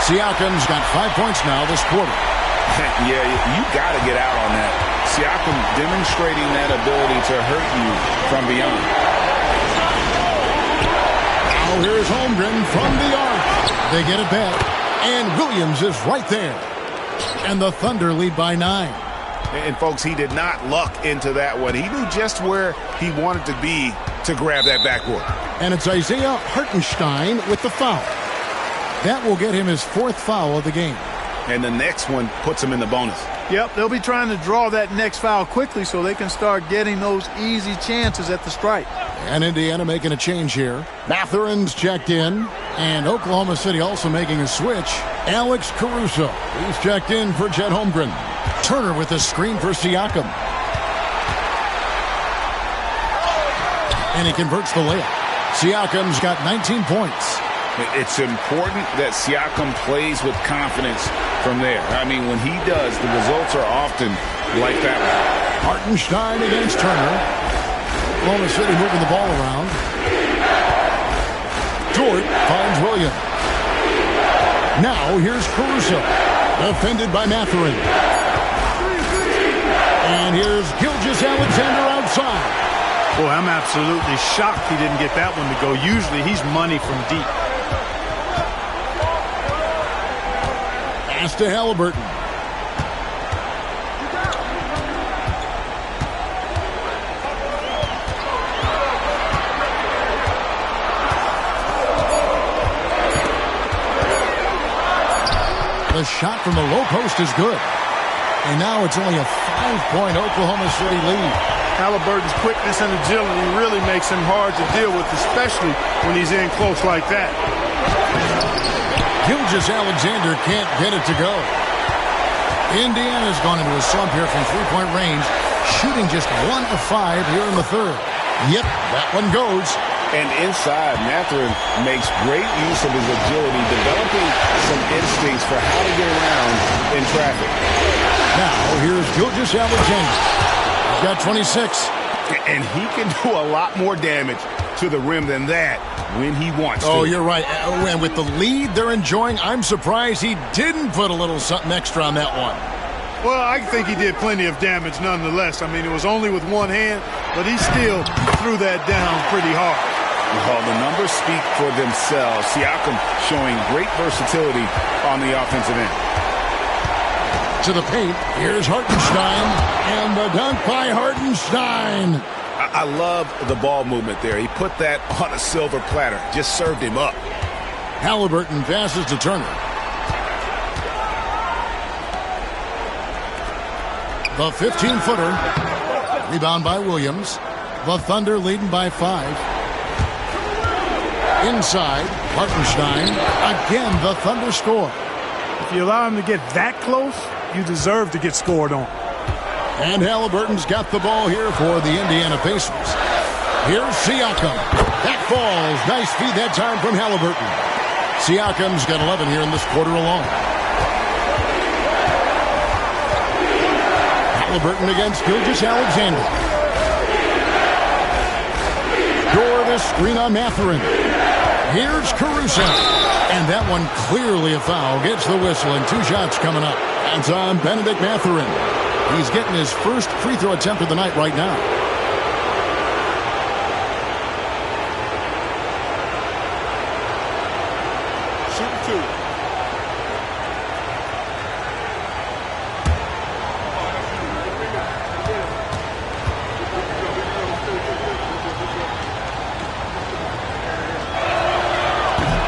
Siakam's got 5 points now this quarter. Yeah, you got to get out on that. Siakam demonstrating that ability to hurt you from beyond. Now here's Holmgren from the arc. They get it back. And Williams is right there. And the Thunder lead by 9. And, folks, he did not luck into that one. He knew just where he wanted to be to grab that backboard. And it's Isaiah Hartenstein with the foul. That will get him his 4th foul of the game. And the next one puts him in the bonus. Yep, they'll be trying to draw that next foul quickly so they can start getting those easy chances at the stripe. And Indiana making a change here. Mathurin's checked in. And Oklahoma City also making a switch. Alex Caruso. He's checked in for Chet Holmgren. Turner with a screen for Siakam. And he converts the layup. Siakam's got 19 points. It's important that Siakam plays with confidence from there. I mean, when he does, the results are often like that one. Hartenstein against Turner. Oklahoma City moving the ball around. Dort finds Williams. Now here's Caruso. Defended by Mathurin. And here's Gilgeous-Alexander outside. Boy, I'm absolutely shocked he didn't get that one to go. Usually he's money from deep. Pass to Halliburton. The shot from the low post is good. And now it's only a 5-point Oklahoma City lead. Halliburton's quickness and agility really makes him hard to deal with, especially when he's in close like that. Gilgeous-Alexander can't get it to go. Indiana's gone into a slump here from three-point range, shooting just 1 of 5 here in the third. Yep, that one goes. And inside, Mathurin makes great use of his agility, developing some instincts for how to get around in traffic. Now, here's Gilgeous-Alexander. He's got 26. And he can do a lot more damage to the rim than that when he wants to. Oh, you're right. And with the lead they're enjoying, I'm surprised he didn't put a little something extra on that one. Well, I think he did plenty of damage nonetheless. I mean, it was only with one hand, but he still threw that down pretty hard. Well, the numbers speak for themselves. Siakam showing great versatility on the offensive end. To the paint, here's Hartenstein, and the dunk by Hartenstein. I love the ball movement there. He put that on a silver platter, just served him up. Halliburton passes to Turner. The 15-footer, rebound by Williams. The Thunder leading by 5. Inside, Hartenstein. Again, the Thunder score. If you allow him to get that close, you deserve to get scored on. And Halliburton's got the ball here for the Indiana Pacers. Here's Siakam. That falls. Nice feed that time from Halliburton. Siakam's got 11 here in this quarter alone. Halliburton against Gilgeous-Alexander. The screen on Mathurin. Here's Caruso. And that one clearly a foul. Gets the whistle and 2 shots coming up. That's on Benedict Mathurin. He's getting his first free throw attempt of the night right now. Shoot 2.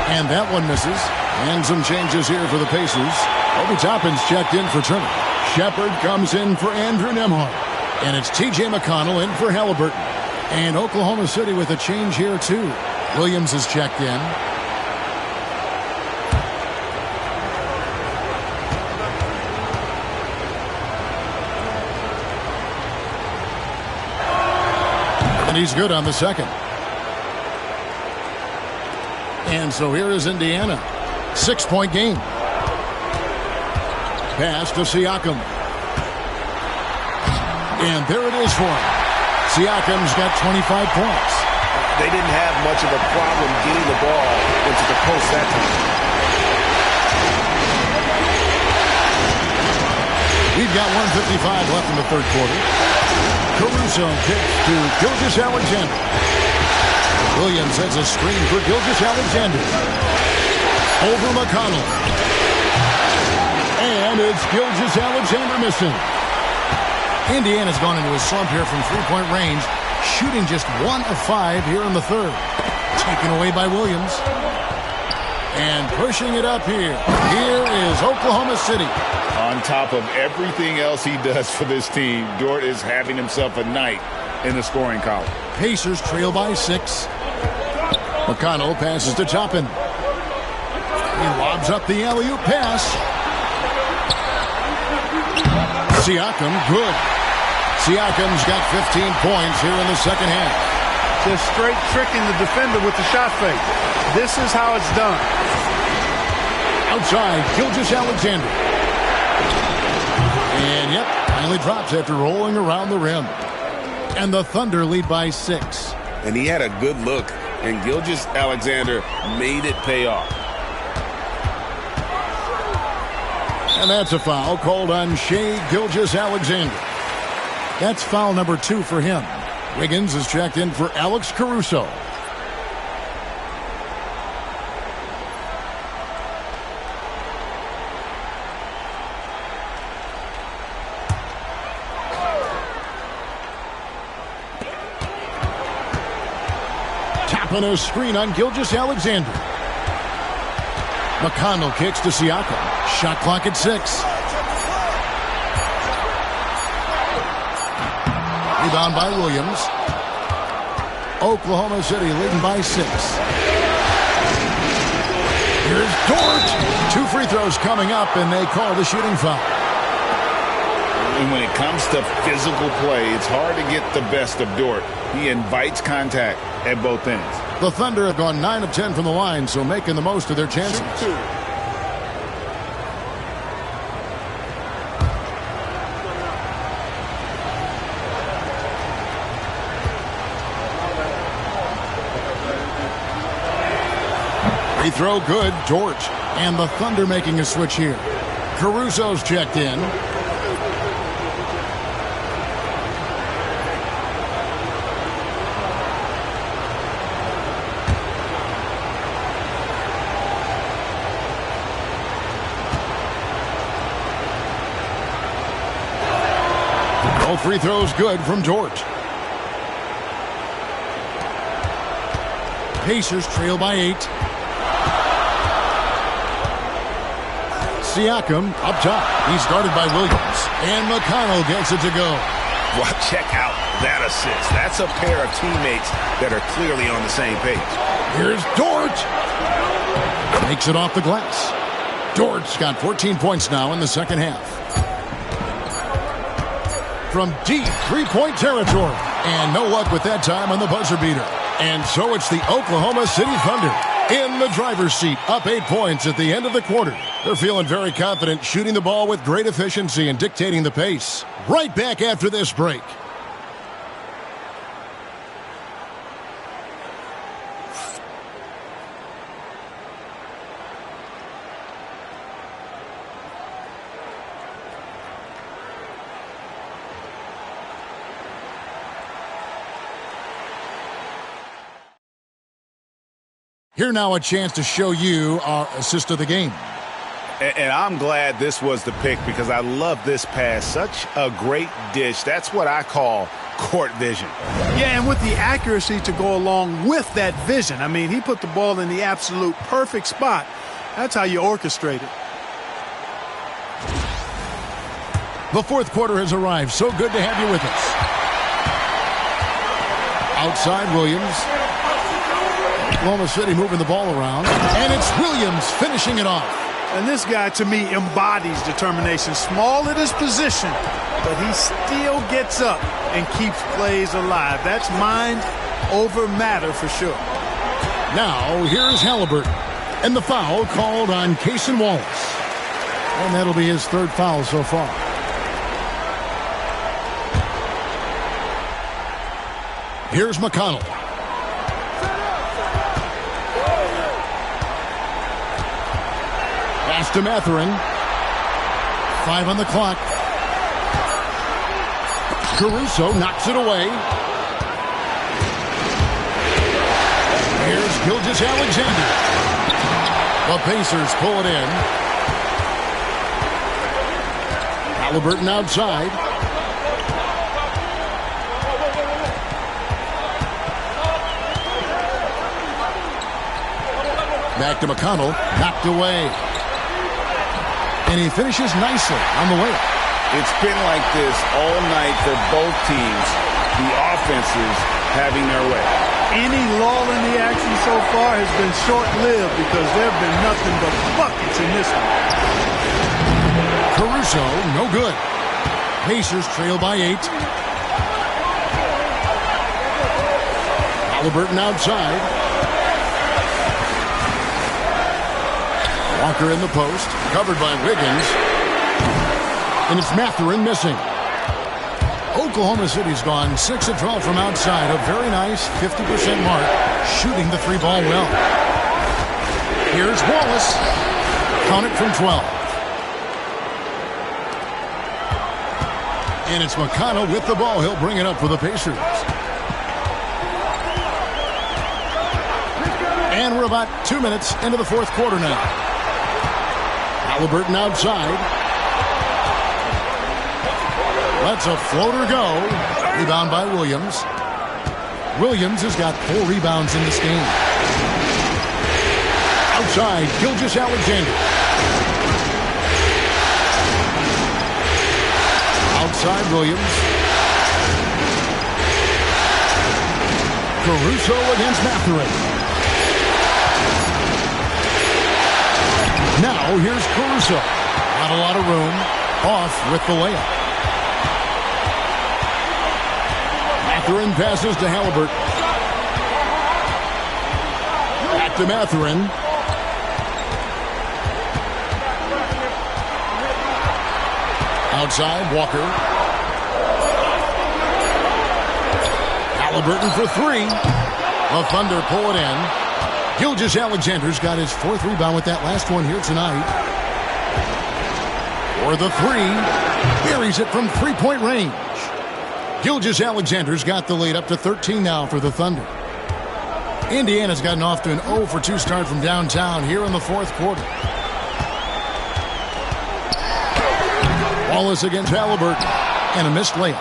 And that one misses. And some changes here for the Pacers. Obi Toppin's checked in for Turner. Shepard comes in for Andrew Nembhard. And it's T.J. McConnell in for Halliburton. And Oklahoma City with a change here, too. Williams is checked in. And he's good on the second. And so here is Indiana. 6-point game. Pass to Siakam. And there it is for him. Siakam's got 25 points. They didn't have much of a problem getting the ball into the post that time. We've got 1:55 left in the third quarter. Caruso kicks to Gilgeous-Alexander. Williams has a screen for Gilgeous-Alexander. Over McConnell. And it's Gilgeous-Alexander missing. Indiana's gone into a slump here from three-point range, shooting just 1 of 5 here in the third. Taken away by Williams. And pushing it up here. Here is Oklahoma City. On top of everything else he does for this team, Dort is having himself a night in the scoring column. Pacers trail by 6. McConnell passes to Toppin. He lobs up the alley-oop pass. Siakam, good. Siakam's got 15 points here in the second half. Just straight tricking the defender with the shot fake. This is how it's done. Outside, Gilgeous-Alexander. And yep, finally drops after rolling around the rim. And the Thunder lead by 6. And he had a good look, and Gilgeous-Alexander made it pay off. And that's a foul called on Shai Gilgeous-Alexander. That's foul number 2 for him. Wiggins is checked in for Alex Caruso. Tapping a screen on Gilgeous-Alexander. McConnell kicks to Siakam. Shot clock at 6. Rebound by Williams. Oklahoma City leading by 6. Here's Dort. 2 free throws coming up, and they call the shooting foul. And when it comes to physical play, it's hard to get the best of Dort. He invites contact at both ends. The Thunder have gone 9 of 10 from the line, so making the most of their chances. Free throw good, Dort. And the Thunder making a switch here. Caruso's checked in. Both free throws good from Dort. Pacers trail by 8. Siakam up top. He's guarded by Williams. And McConnell gets it to go. Well, check out that assist. That's a pair of teammates that are clearly on the same page. Here's Dort. Makes it off the glass. Dort's got 14 points now in the second half. From deep three-point territory. And no luck with that time on the buzzer beater. And so it's the Oklahoma City Thunder in the driver's seat, up 8 points at the end of the quarter. They're feeling very confident, shooting the ball with great efficiency and dictating the pace. Right back after this break. Here now a chance to show you our assist of the game. And I'm glad this was the pick because I love this pass. Such a great dish. That's what I call court vision. Yeah, and with the accuracy to go along with that vision. I mean, he put the ball in the absolute perfect spot. That's how you orchestrate it. The fourth quarter has arrived. So good to have you with us. Outside Williams. Oklahoma City moving the ball around. And it's Williams finishing it off. And this guy, to me, embodies determination. Small at his position, but he still gets up and keeps plays alive. That's mind over matter for sure. Now, here's Halliburton. And the foul called on Cason Wallace. And that'll be his third foul so far. Here's McConnell. Pass to Mathurin. 5 on the clock. Caruso knocks it away. Here's Gilgeous-Alexander. The Pacers pull it in. Halliburton outside. Back to McConnell. Knocked away. And he finishes nicely on the way. It's been like this all night for both teams. The offenses having their way. Any lull in the action so far has been short-lived because there have been nothing but buckets in this one. Caruso, no good. Pacers trail by 8. Halliburton outside. Walker in the post, covered by Wiggins. And it's Mathurin missing. Oklahoma City's gone 6 of 12 from outside. A very nice 50% mark, shooting the 3-ball well. Here's Wallace. Count it from 12. And it's McConnell with the ball. He'll bring it up for the Pacers. And we're about 2 minutes into the fourth quarter now. Halliburton outside. Lets a floater go. Rebound by Williams. Williams has got 4 rebounds in this game. Outside, Gilgeous-Alexander. Outside, Williams. Caruso against Mathurin. Now, here's Caruso. Not a lot of room. Off with the layup. Mathurin passes to Halliburton. Back to Mathurin. Outside, Walker. Halliburton for 3. The Thunder pull it in. Gilgeous-Alexander's got his 4th rebound with that last one here tonight. For the 3. Buries it from 3-point range. Gilgeous-Alexander's got the lead up to 13 now for the Thunder. Indiana's gotten off to an 0 for 2 start from downtown here in the fourth quarter. Wallace against Halliburton. And a missed layup.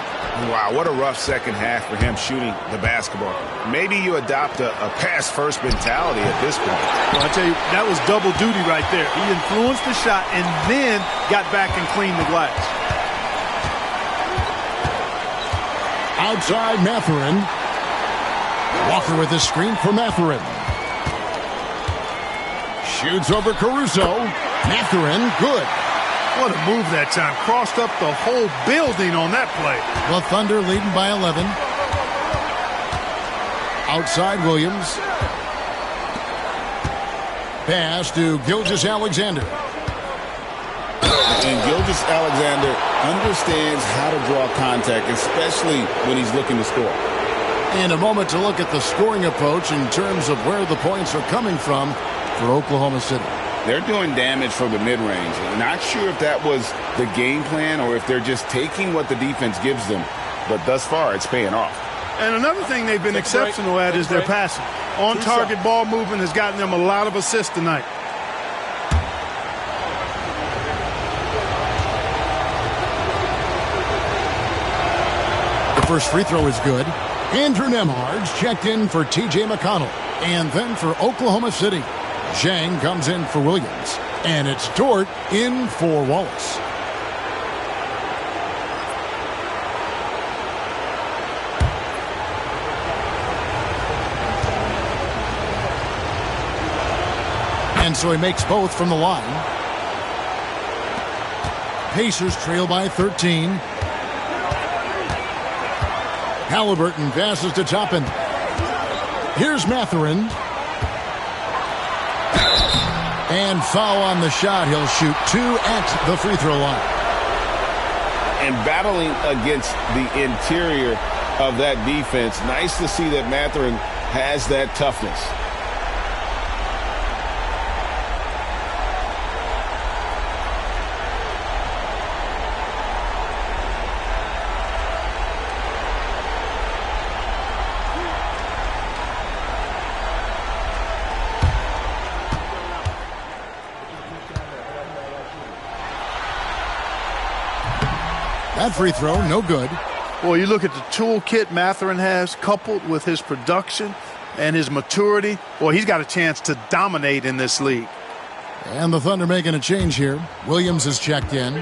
Wow, what a rough second half for him shooting the basketball. Maybe you adopt a pass-first mentality at this point. Well, I tell you, that was double duty right there. He influenced the shot and then got back and cleaned the glass. Outside, Mathurin. Walker with a screen for Mathurin. Shoots over Caruso. Mathurin, good. What a move that time. Crossed up the whole building on that play. The Thunder leading by 11. Outside, Williams. Pass to Gilgeous-Alexander. And Gilgeous-Alexander understands how to draw contact, especially when he's looking to score. And a moment to look at the scoring approach in terms of where the points are coming from for Oklahoma City. They're doing damage from the mid-range. Not sure if that was the game plan or if they're just taking what the defense gives them. But thus far, it's paying off. And another thing they've been exceptional at is their passing. On-target ball movement has gotten them a lot of assists tonight. The first free throw is good. Andrew Nembhard's checked in for T.J. McConnell. And then for Oklahoma City, Zhang comes in for Williams. And it's Dort in for Wallace. And so he makes both from the line. Pacers trail by 13. Halliburton passes to Toppin. Here's Mathurin. And foul on the shot. He'll shoot 2 at the free throw line. And battling against the interior of that defense, nice to see that Mathurin has that toughness. That free throw, no good. Well, you look at the toolkit Mathurin has, coupled with his production and his maturity. Well, he's got a chance to dominate in this league. And the Thunder making a change here. Williams is checked in.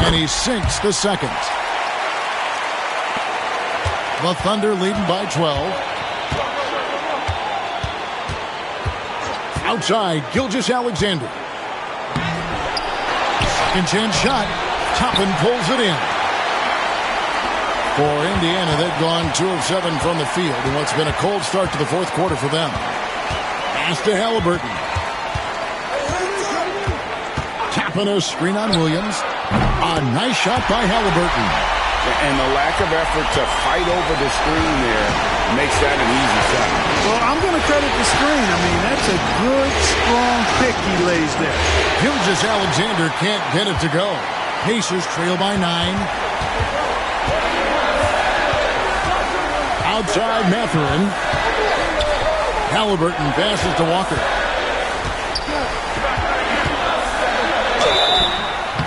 And he sinks the second. The Thunder leading by 12. Outside, Gilgeous-Alexander. Second chance shot. Toppin pulls it in. For Indiana, they've gone 2 of 7 from the field in what's been a cold start to the fourth quarter for them. Pass to Halliburton. Toppin a screen on Williams. A nice shot by Halliburton. And the lack of effort to fight over the screen there makes that an easy shot. Well, I'm going to credit the screen. I mean, that's a good, strong pick he lays there. Gilgeous-Alexander can't get it to go. Pacers trail by 9. Outside Mathurin. Halliburton passes to Walker.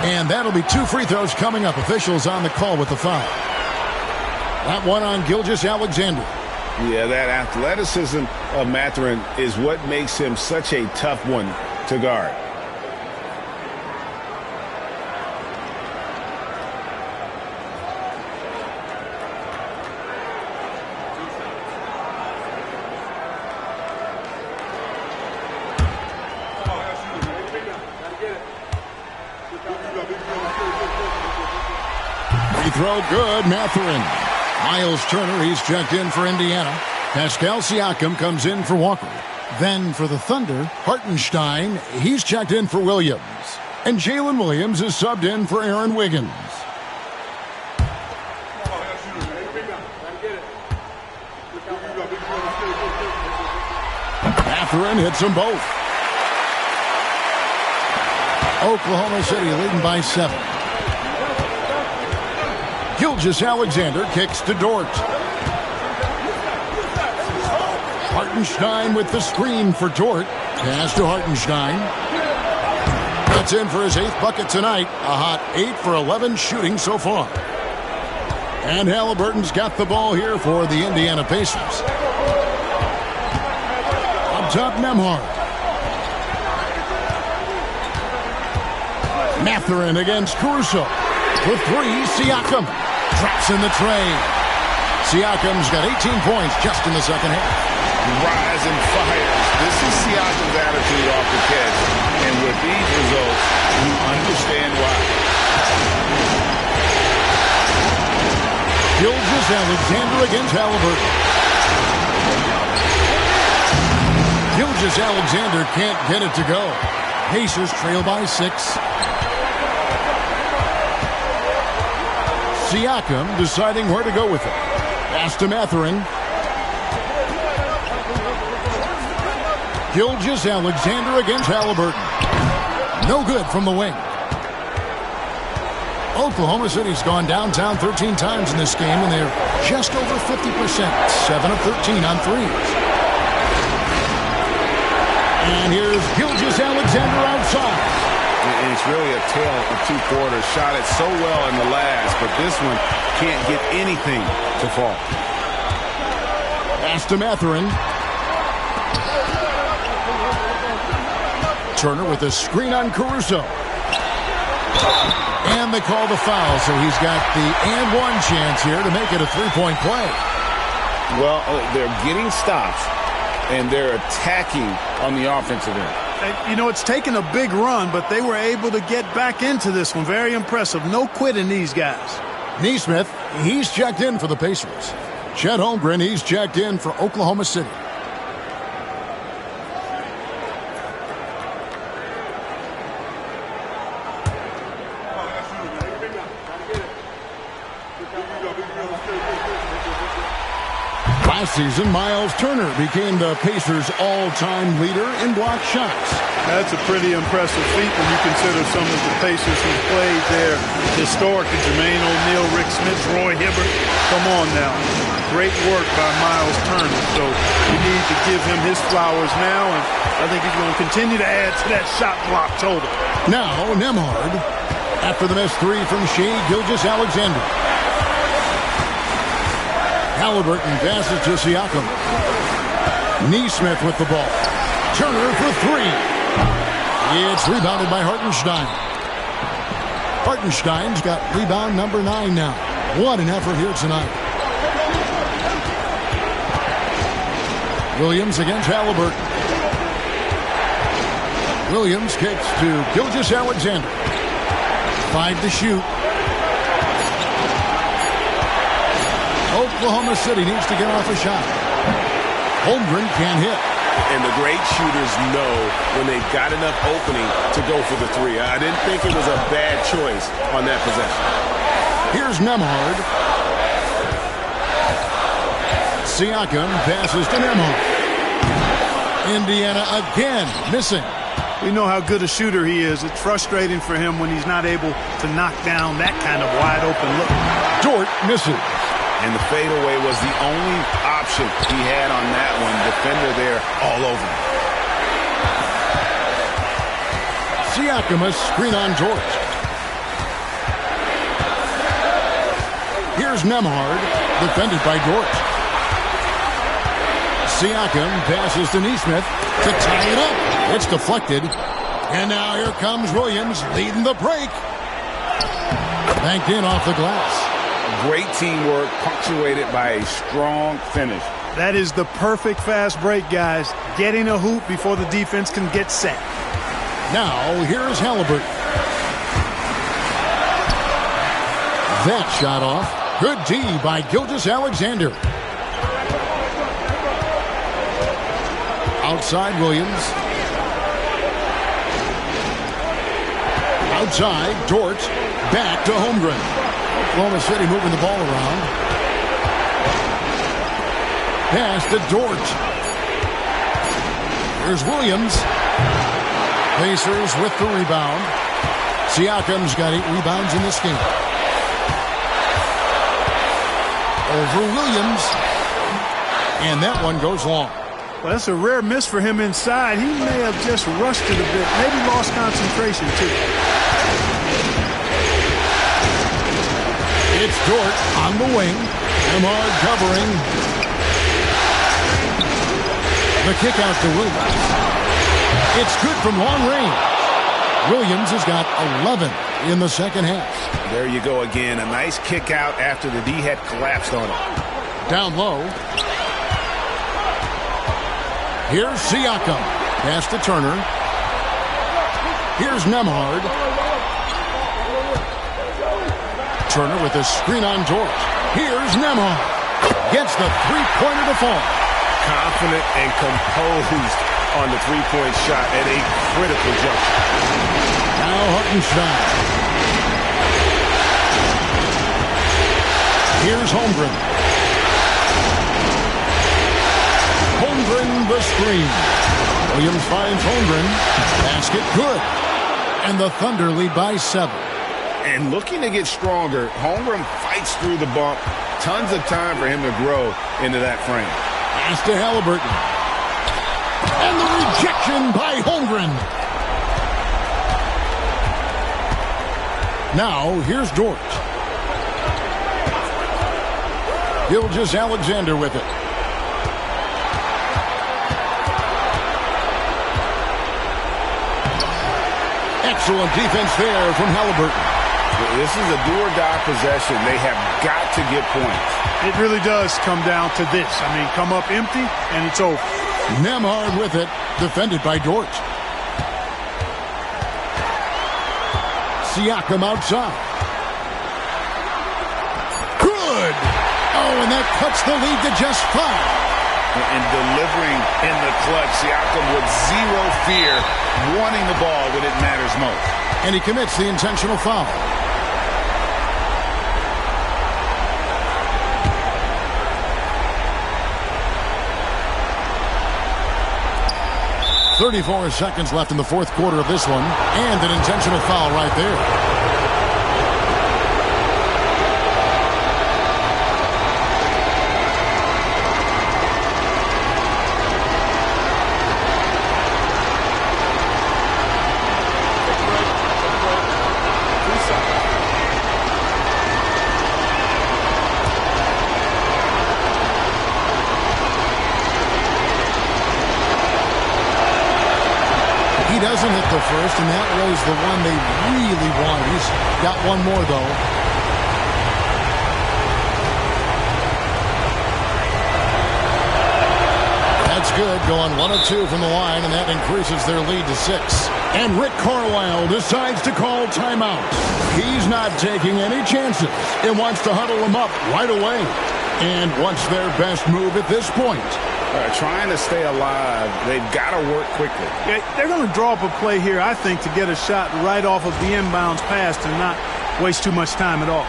And that'll be 2 free throws coming up. Officials on the call with the foul. That one on Gilgeous-Alexander. Yeah, that athleticism of Mathurin is what makes him such a tough one to guard. Free throw good, Mathurin. Miles Turner, he's checked in for Indiana. Pascal Siakam comes in for Walker. Then for the Thunder, Hartenstein, he's checked in for Williams. And Jalen Williams is subbed in for Aaron Wiggins. Mathurin hits them both. Oklahoma City leading by 7. Gilgeous-Alexander kicks to Dort. Hartenstein with the screen for Dort. Pass to Hartenstein. That's in for his 8th bucket tonight. A hot 8 for 11 shooting so far. And Halliburton's got the ball here for the Indiana Pacers. Up top, Nembhard. Mathurin against Caruso. For 3, Siakam. Drops in the tray. Siakam's got 18 points just in the second half. Rise and fires. This is Siakam's attitude off the catch. And with these results, you understand why. Gilgeous-Alexander against Halliburton. Gilgeous-Alexander can't get it to go. Pacers trail by 6. Siakam deciding where to go with it. Pass to Mathurin. Gilgeous-Alexander against Halliburton. No good from the wing. Oklahoma City's gone downtown 13 times in this game, and they're just over 50%. 7 of 13 on threes. And here's Gilgeous-Alexander outside. And it's really a tale of 2 quarters. Shot it so well in the last, but this one can't get anything to fall. Pass to Mathurin. Turner with a screen on Caruso. And they call the foul, so he's got the and 1 chance here to make it a 3-point play. Well, they're getting stops, and they're attacking on the offensive end. You know, it's taken a big run, but they were able to get back into this one. Very impressive. No quitting these guys. Nesmith, he's checked in for the Pacers. Chet Holmgren, he's checked in for Oklahoma City. Last season, Miles Turner became the Pacers' all-time leader in block shots. That's a pretty impressive feat when you consider some of the Pacers who played there historically. Jermaine O'Neal, Rick Smith, Roy Hibbert. Come on now. Great work by Miles Turner. So you need to give him his flowers now, and I think he's going to continue to add to that shot block total. Now, Nembhard, after the missed 3 from Shai Gilgeous-Alexander. Halliburton passes to Siakam. Nesmith with the ball. Turner for 3. It's rebounded by Hartenstein. Hartenstein's got rebound number 9 now. What an effort here tonight. Williams against Halliburton. Williams kicks to Gilgeous-Alexander. 5 to shoot. Oklahoma City needs to get off a shot. Holmgren can't hit. And the great shooters know when they've got enough opening to go for the 3. I didn't think it was a bad choice on that possession. Here's Nemhard. Siakam passes to Nemhard. Indiana again missing. We know how good a shooter he is. It's frustrating for him when he's not able to knock down that kind of wide open look. Dort misses. And the fadeaway was the only option he had on that one. Defender there all over him. Siakam a screen on Dort. Here's Nemhard, defended by Dort. Siakam passes to Nesmith to tie it up. It's deflected. And now here comes Williams leading the break. Banked in off the glass. Great teamwork punctuated by a strong finish. That is the perfect fast break, guys. Getting a hoop before the defense can get set. Now here's Halliburton. That shot off. Good D by Gilgeous-Alexander. Outside Williams. Outside Dort. Back to Holmgren. Oklahoma City moving the ball around. Pass to Dort. Here's Williams. Pacers with the rebound. Siakam's got 8 rebounds in this game. Over Williams. And that one goes long. Well, that's a rare miss for him inside. He may have just rushed it a bit. Maybe lost concentration, too. It's Dort on the wing. Nemhard covering. The kick out to Williams. It's good from long range. Williams has got 11 in the second half. There you go again. A nice kick out after the D had collapsed on it. Down low. Here's Siakam. Pass to Turner. Here's Nemhard. Turner with a screen on Dort. Here's Nemhard. Gets the three-pointer to fall. Confident and composed on the three-point shot at a critical juncture. Now Hartenstein. Here's Holmgren. Holmgren the screen. Williams finds Holmgren. Basket good. And the Thunder lead by 7. And looking to get stronger, Holmgren fights through the bump. Tons of time for him to grow into that frame. Pass to Halliburton. And the rejection by Holmgren. Now, here's Dort. Gilgeous-Alexander with it. Excellent defense there from Halliburton. This is a do-or-die possession. They have got to get points. It really does come down to this. I mean, come up empty, and it's over. Nemhard with it, defended by Dort. Siakam outside. Good! Oh, and that cuts the lead to just 5. And delivering in the clutch, Siakam with zero fear, wanting the ball when it matters most. And he commits the intentional foul. .34 seconds left in the fourth quarter of this one, and an intentional foul right there. He doesn't hit the first, and that was the one they really wanted. He's got one more, though. That's good, going 1 of 2 from the line, and that increases their lead to 6. And Rick Carlisle decides to call timeout. He's not taking any chances and wants to huddle them up right away. And what's their best move at this point? Trying to stay alive, they've got to work quickly. Yeah, they're going to draw up a play here, I think, to get a shot right off of the inbounds pass and not waste too much time at all.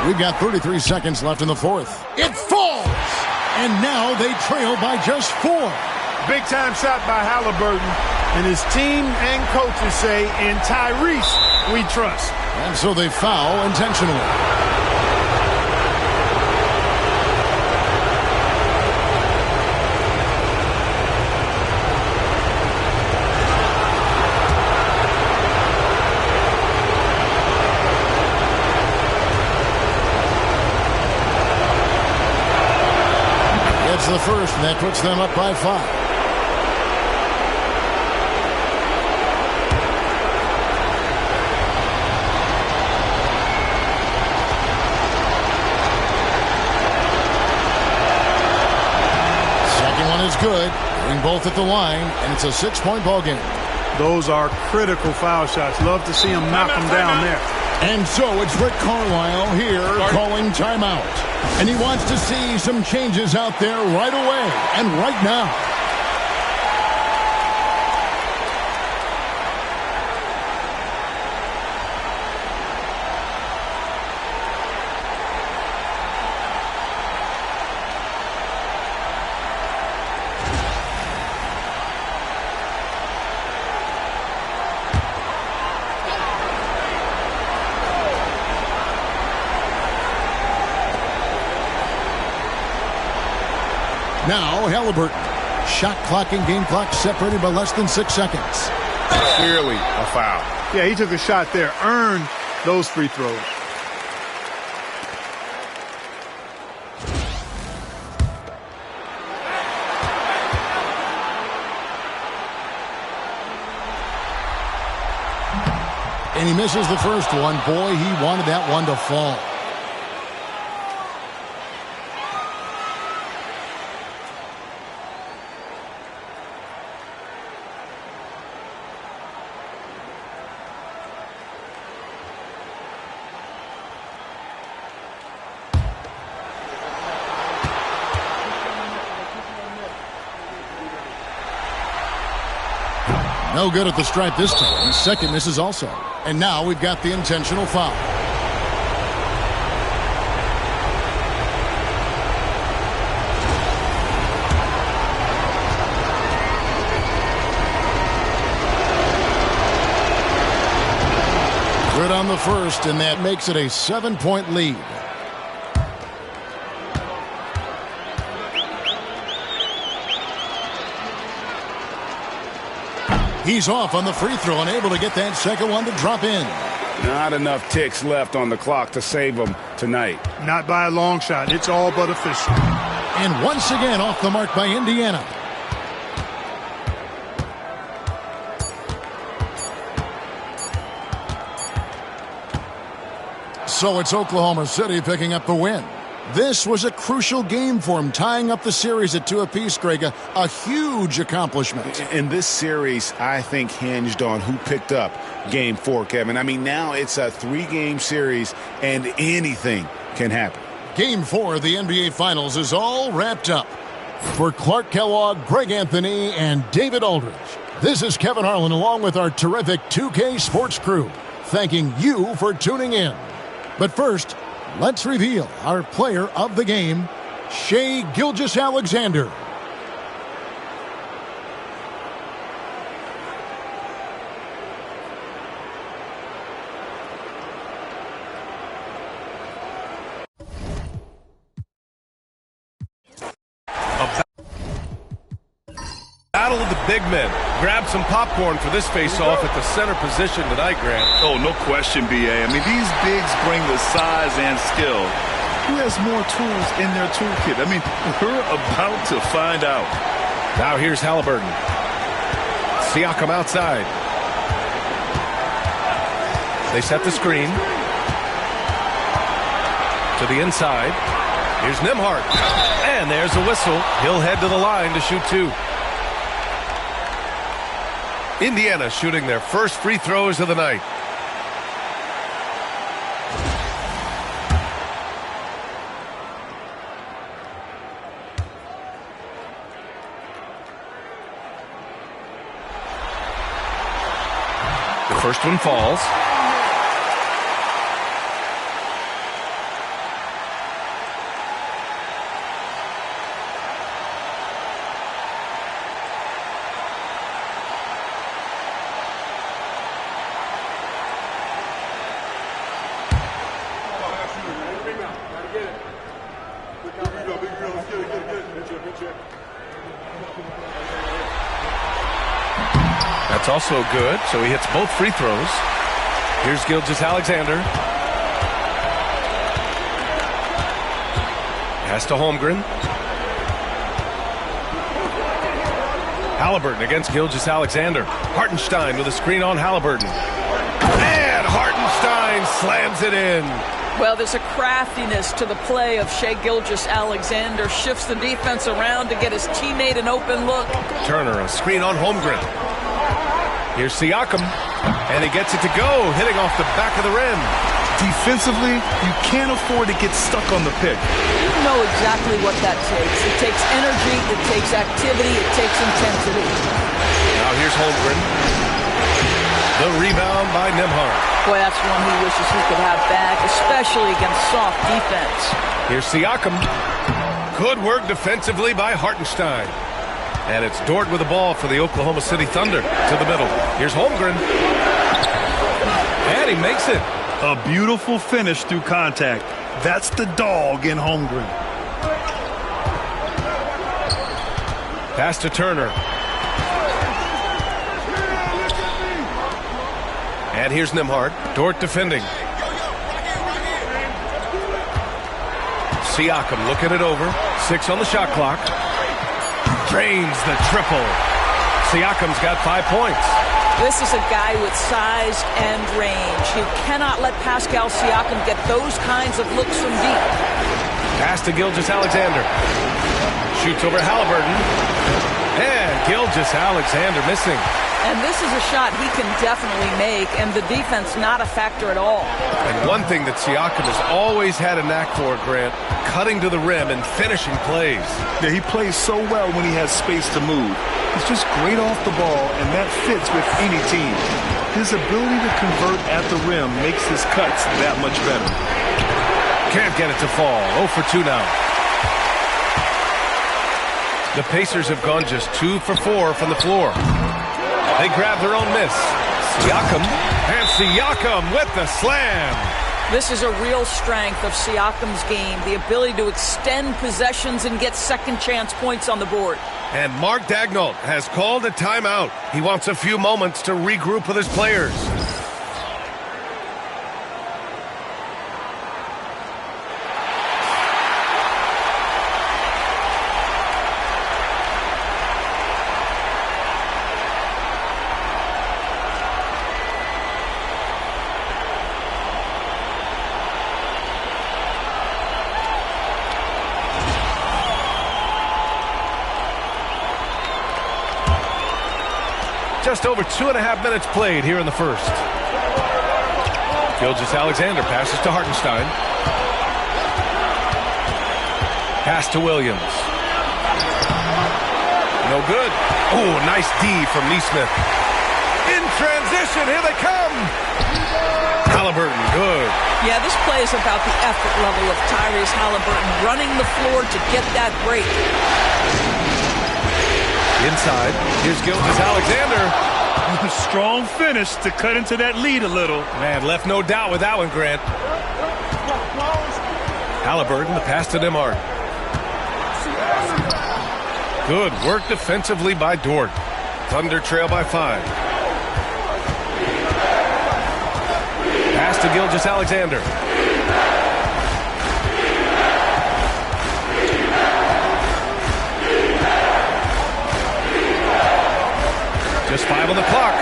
We've got 33 seconds left in the fourth. It falls! And now they trail by just 4. Big-time shot by Halliburton. And his team and coaches say, in Tyrese, we trust. And so they foul intentionally. The first, and that puts them up by 5. Second one is good. Getting both at the line, and it's a 6-point ball game. Those are critical foul shots. Love to see him knock them down there. And so it's Rick Carlisle here calling timeout. And he wants to see some changes out there right away and right now. Now, Halliburton. Shot clock and game clock separated by less than 6 seconds. Clearly a foul. Yeah, he took a shot there. Earned those free throws. And he misses the first one. Boy, he wanted that one to fall. No good at the stripe this time. His second misses also. And now we've got the intentional foul. Good on the first, and that makes it a 7-point lead. He's off on the free throw and able to get that second one to drop in. Not enough ticks left on the clock to save them tonight. Not by a long shot. It's all but official. And once again off the mark by Indiana. So it's Oklahoma City picking up the win. This was a crucial game for him, tying up the series at 2 apiece, Greg. A huge accomplishment. And this series, I think, hinged on who picked up Game 4, Kevin. I mean, now it's a 3-game series, and anything can happen. Game 4 of the NBA Finals is all wrapped up. For Clark Kellogg, Greg Anthony, and David Aldridge, this is Kevin Harlan along with our terrific 2K Sports crew, thanking you for tuning in. But first, let's reveal our player of the game, Shai Gilgeous-Alexander. Battle of the big men. Grab some popcorn for this face-off at the center position tonight, Grant. Oh, no question, B.A. I mean, these bigs bring the size and skill. Who has more tools in their toolkit? I mean, we're about to find out. Now here's Halliburton. Siakam outside. They set the screen. To the inside. Here's Nembhard. And there's the whistle. He'll head to the line to shoot 2. Indiana shooting their first free throws of the night. The first one falls. That's also good, so he hits both free throws. Here's Gilgeous-Alexander. Pass to Holmgren. Halliburton against Gilgeous-Alexander. Hartenstein with a screen on Halliburton. And Hartenstein slams it in. Well, there's a craftiness to the play of Shai Gilgeous-Alexander. Shifts the defense around to get his teammate an open look. Turner, a screen on Holmgren. Here's Siakam, and he gets it to go, hitting off the back of the rim. Defensively, you can't afford to get stuck on the pick. You know exactly what that takes. It takes energy, it takes activity, it takes intensity. Now here's Holmgren. The rebound by Nembhard. Boy, that's one he wishes he could have back, especially against soft defense. Here's Siakam. Good work defensively by Hartenstein. And it's Dort with the ball for the Oklahoma City Thunder to the middle. Here's Holmgren. And he makes it. A beautiful finish through contact. That's the dog in Holmgren. Pass to Turner. And here's Nembhard. Dort defending. Siakam looking it over. 6 on the shot clock. Drains the triple. Siakam's got 5 points. This is a guy with size and range. You cannot let Pascal Siakam get those kinds of looks from deep. Pass to Gilgeous-Alexander. Shoots over Halliburton. And Gilgeous-Alexander missing. And this is a shot he can definitely make, and the defense not a factor at all. And one thing that Siakam has always had a knack for, Grant, cutting to the rim and finishing plays. Yeah, he plays so well when he has space to move. He's just great off the ball, and that fits with any team. His ability to convert at the rim makes his cuts that much better. Can't get it to fall. 0 for 2 now. The Pacers have gone just 2 for 4 from the floor. They grab their own miss. Siakam, and Siakam with the slam. This is a real strength of Siakam's game, the ability to extend possessions and get second chance points on the board. And Mark Daigneault has called a timeout. He wants a few moments to regroup with his players. Just over 2.5 minutes played here in the first. Gilgeous-Alexander passes to Hartenstein. Pass to Williams. No good. Oh, nice D from Nesmith. In transition, here they come. Halliburton, good. Yeah, this play is about the effort level of Tyrese Halliburton running the floor to get that break. Inside, here's Gilgeous-Alexander. Strong finish to cut into that lead a little. Man, left no doubt with that one, Grant. Halliburton, the pass to Nembhard. Good work defensively by Dort. Thunder trail by 5. Pass to Gilgeous-Alexander. Just 5 on the clock.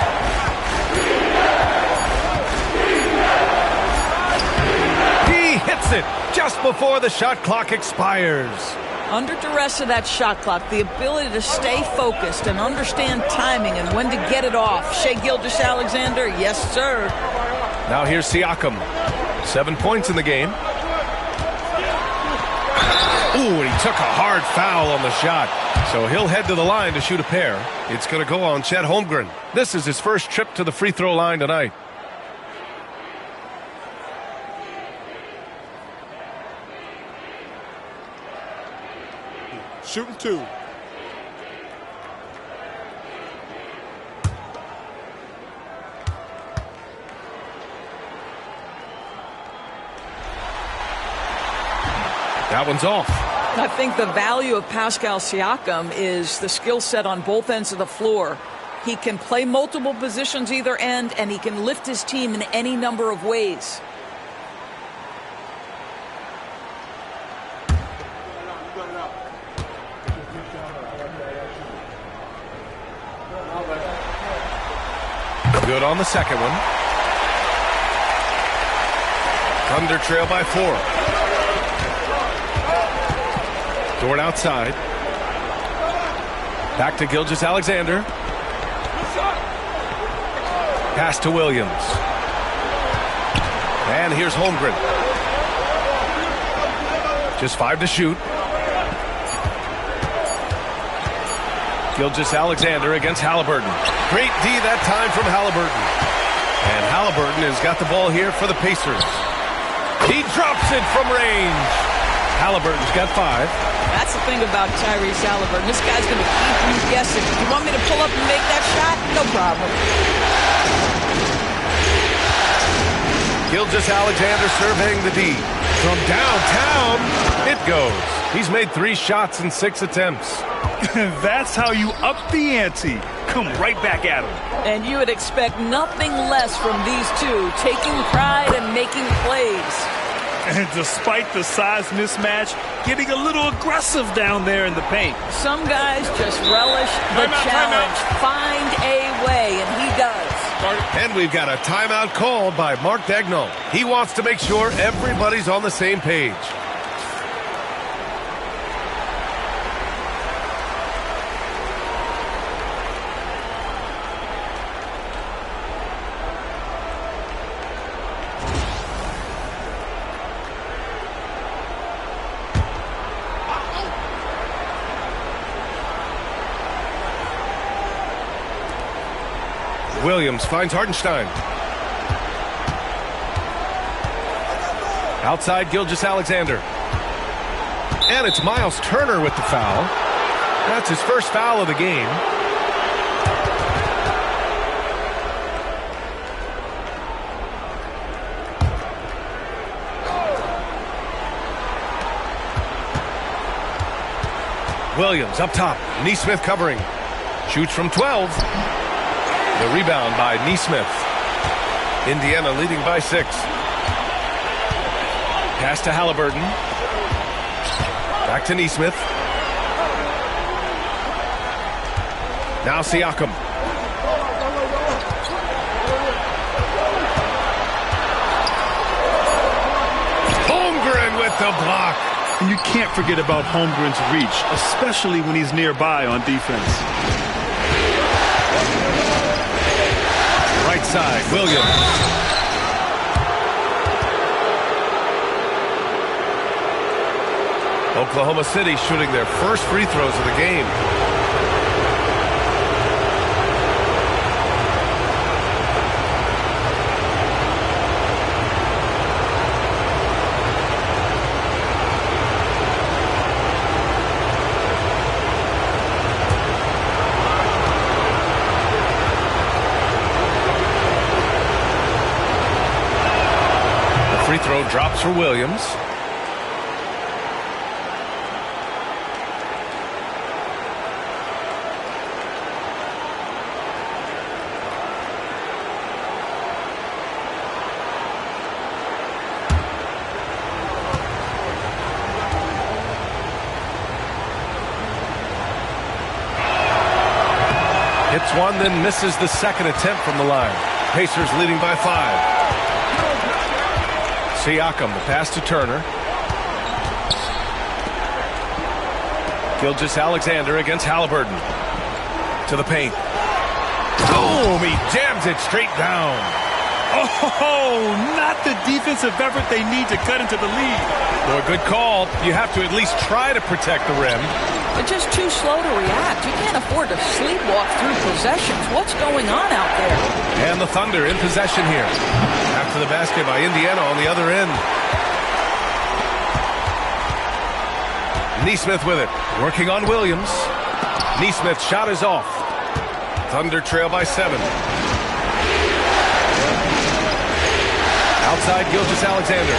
He hits it just before the shot clock expires. Under duress of that shot clock, the ability to stay focused and understand timing and when to get it off. Shai Gilgeous-Alexander, yes, sir. Now here's Siakam. 7 points in the game. Ooh, and he took a hard foul on the shot. So he'll head to the line to shoot a pair. It's going to go on Chet Holmgren. This is his first trip to the free throw line tonight. Shooting 2. That one's off. I think the value of Pascal Siakam is the skill set on both ends of the floor. He can play multiple positions either end, and he can lift his team in any number of ways. Good on the second one. Thunder trail by 4. Dort outside. Back to Gilgeous-Alexander. Pass to Williams. And here's Holmgren. Just 5 to shoot. Gilgeous-Alexander against Halliburton. Great D that time from Halliburton. And Halliburton has got the ball here for the Pacers. He drops it from range. Halliburton's got 5. That's the thing about Tyrese Halliburton. This guy's going to keep you guessing. You want me to pull up and make that shot? No problem. Gilgeous-Alexander surveying the D. From downtown, it goes. He's made 3 shots in 6 attempts. That's how you up the ante. Come right back at him. And you would expect nothing less from these two, taking pride and making plays. And despite the size mismatch, getting a little aggressive down there in the paint. Some guys just relish the challenge. Find a way, and he does. And we've got a timeout called by Mark Daigneault. He wants to make sure everybody's on the same page. Williams finds Hartenstein. Outside Gilgeous-Alexander. And it's Miles Turner with the foul. That's his first foul of the game. Williams up top. Nesmith covering. Shoots from 12. The rebound by Nesmith. Indiana leading by 6. Pass to Halliburton. Back to Nesmith. Now Siakam. Holmgren with the block. And you can't forget about Holmgren's reach, especially when he's nearby on defense. Right side, Williams. Oklahoma City shooting their first free throws of the game. Free throw drops for Williams. Hits one, then misses the second attempt from the line. Pacers leading by 5. Siakam, the pass to Turner. Gilgeous-Alexander against Halliburton. To the paint. Boom! He jams it straight down. Oh, not the defensive effort they need to cut into the lead. Well, good call. You have to at least try to protect the rim. They're just too slow to react. You can't afford to sleepwalk through possessions. What's going on out there? And the Thunder in possession here. After the basket by Indiana on the other end. Nesmith with it. Working on Williams. Nesmith's shot is off. Thunder trail by 7. Outside Gilgeous-Alexander.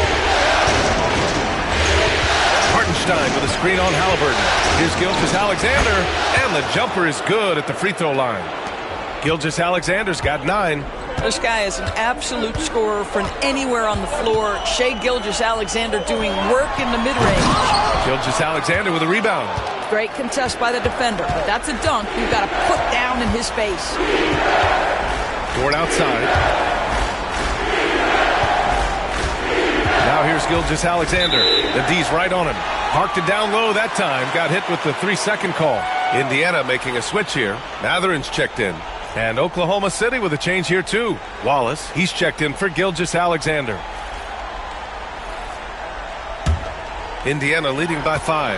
Hartenstein with a screen on Halliburton. Here's Gilgeous-Alexander, and the jumper is good at the free throw line. Gilgeous-Alexander's got 9. This guy is an absolute scorer from anywhere on the floor. Shai Gilgeous-Alexander doing work in the mid-range. Gilgeous-Alexander with a rebound. Great contest by the defender, but that's a dunk you've got to put down in his face. Dort outside. Now here's Gilgeous-Alexander. The D's right on him. Parked it down low that time. Got hit with the 3-second call. Indiana making a switch here. Matherin's checked in. And Oklahoma City with a change here too. Wallace, he's checked in for Gilgeous-Alexander. Indiana leading by 5.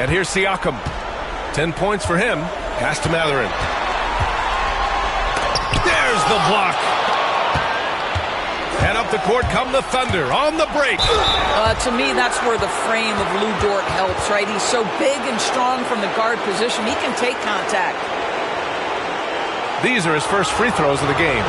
And here's Siakam. 10 points for him. Pass to Matherin. There's the block. And up the court come the Thunder on the break. To me, that's where the frame of Lou Dort helps, right? He's so big and strong from the guard position. He can take contact. These are his first free throws of the game.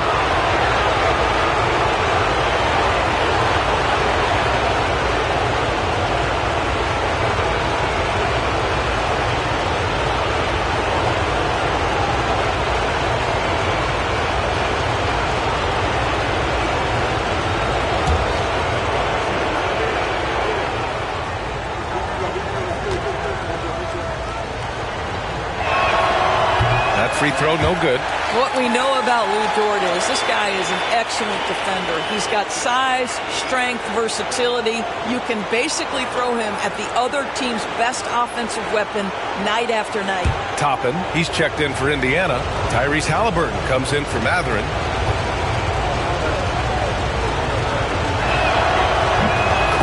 Free throw, no good. What we know about Lou Dort is this guy is an excellent defender. He's got size, strength, versatility. You can basically throw him at the other team's best offensive weapon night after night. Toppin, he's checked in for Indiana. Tyrese Halliburton comes in for Matherin.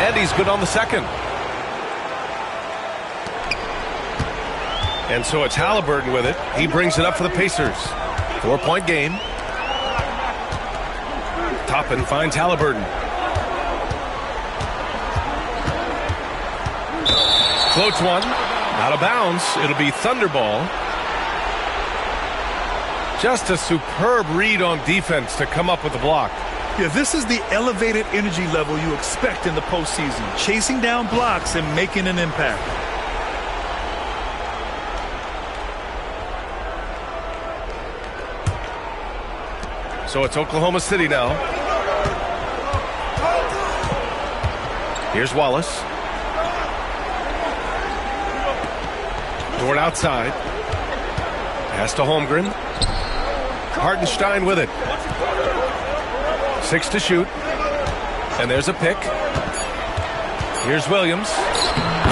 And he's good on the second. And so it's Halliburton with it. He brings it up for the Pacers. 4-point game. Toppin finds Halliburton. Floats one. Out of bounds. It'll be Thunder ball. Just a superb read on defense to come up with the block. Yeah, this is the elevated energy level you expect in the postseason. Chasing down blocks and making an impact. So it's Oklahoma City now. Here's Wallace. Dort outside. Pass to Holmgren. Hartenstein with it. 6 to shoot. And there's a pick. Here's Williams.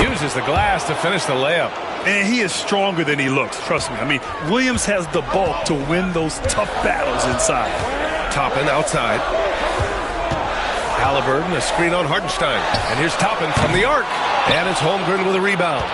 Uses the glass to finish the layup. And he is stronger than he looks, trust me. I mean, Williams has the bulk to win those tough battles inside. Toppin outside. Halliburton, a screen on Hartenstein. And here's Toppin from the arc. And it's Holmgren with a rebound.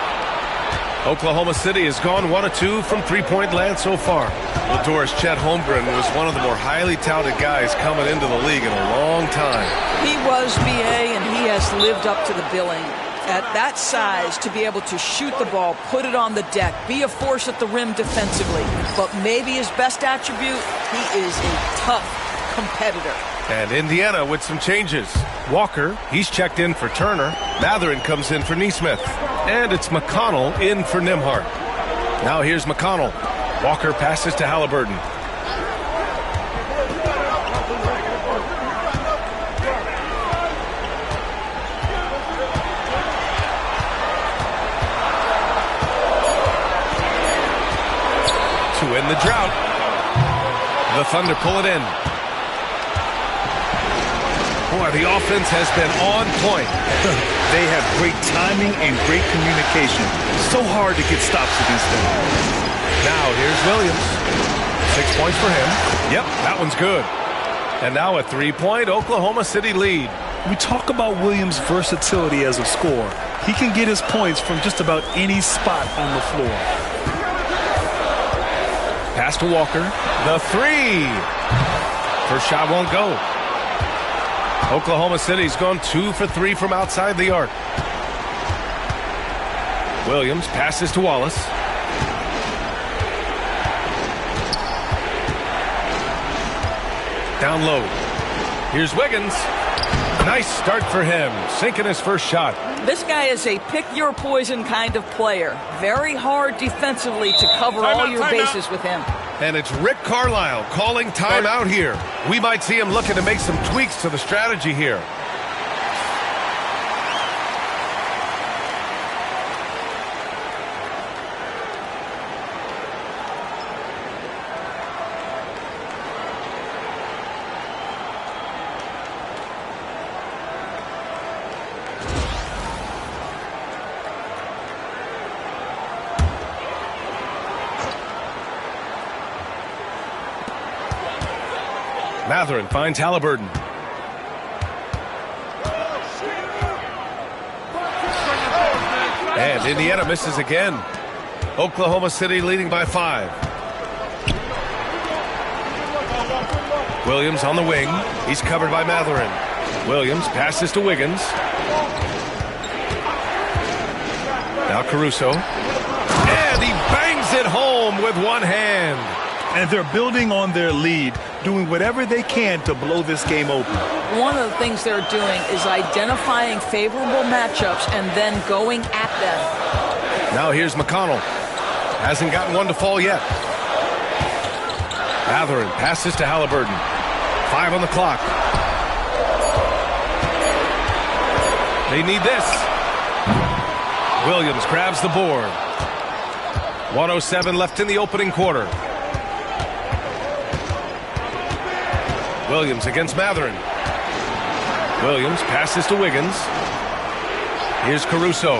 Oklahoma City has gone 1 of 2 from three-point land so far. Well, Doris, Chet Holmgren was one of the more highly touted guys coming into the league in a long time. He was BA, and he has lived up to the billing. At that size, to be able to shoot the ball, put it on the deck, be a force at the rim defensively. But maybe his best attribute, he is a tough competitor. And Indiana with some changes. Walker, he's checked in for Turner. Matherin comes in for Nesmith. And it's McConnell in for Nembhard. Now here's McConnell. Walker passes to Halliburton. To end the drought. The Thunder pull it in. Boy, the offense has been on point. They have great timing and great communication. So hard to get stops against them. Now here's Williams. 6 points for him. Yep, that one's good. And now a 3-point Oklahoma City lead. We talk about Williams' versatility as a scorer. He can get his points from just about any spot on the floor. Pass to Walker. The 3. First shot won't go. Oklahoma City's gone 2 for 3 from outside the arc. Williams passes to Wallace. Down low. Here's Wiggins. Nice start for him, sinking his first shot. This guy is a pick-your-poison kind of player. Very hard defensively to cover all your bases with him. And it's Rick Carlisle calling timeout here. We might see him looking to make some tweaks to the strategy here. Matherin finds Halliburton. And Indiana misses again. Oklahoma City leading by 5. Williams on the wing. He's covered by Matherin. Williams passes to Wiggins. Now Caruso. And he bangs it home with one hand. And they're building on their lead, doing whatever they can to blow this game open. One of the things they're doing is identifying favorable matchups and then going at them. Now here's McConnell. Hasn't gotten one to fall yet. Matherin passes to Halliburton. 5 on the clock. They need this. Williams grabs the board. 1:07 left in the opening quarter. Williams against Matherin. Williams passes to Wiggins. Here's Caruso.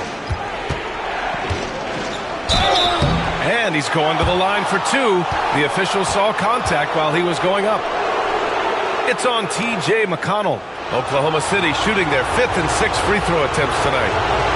And he's going to the line for 2. The official saw contact while he was going up. It's on T.J. McConnell. Oklahoma City shooting their 5th and 6th free throw attempts tonight.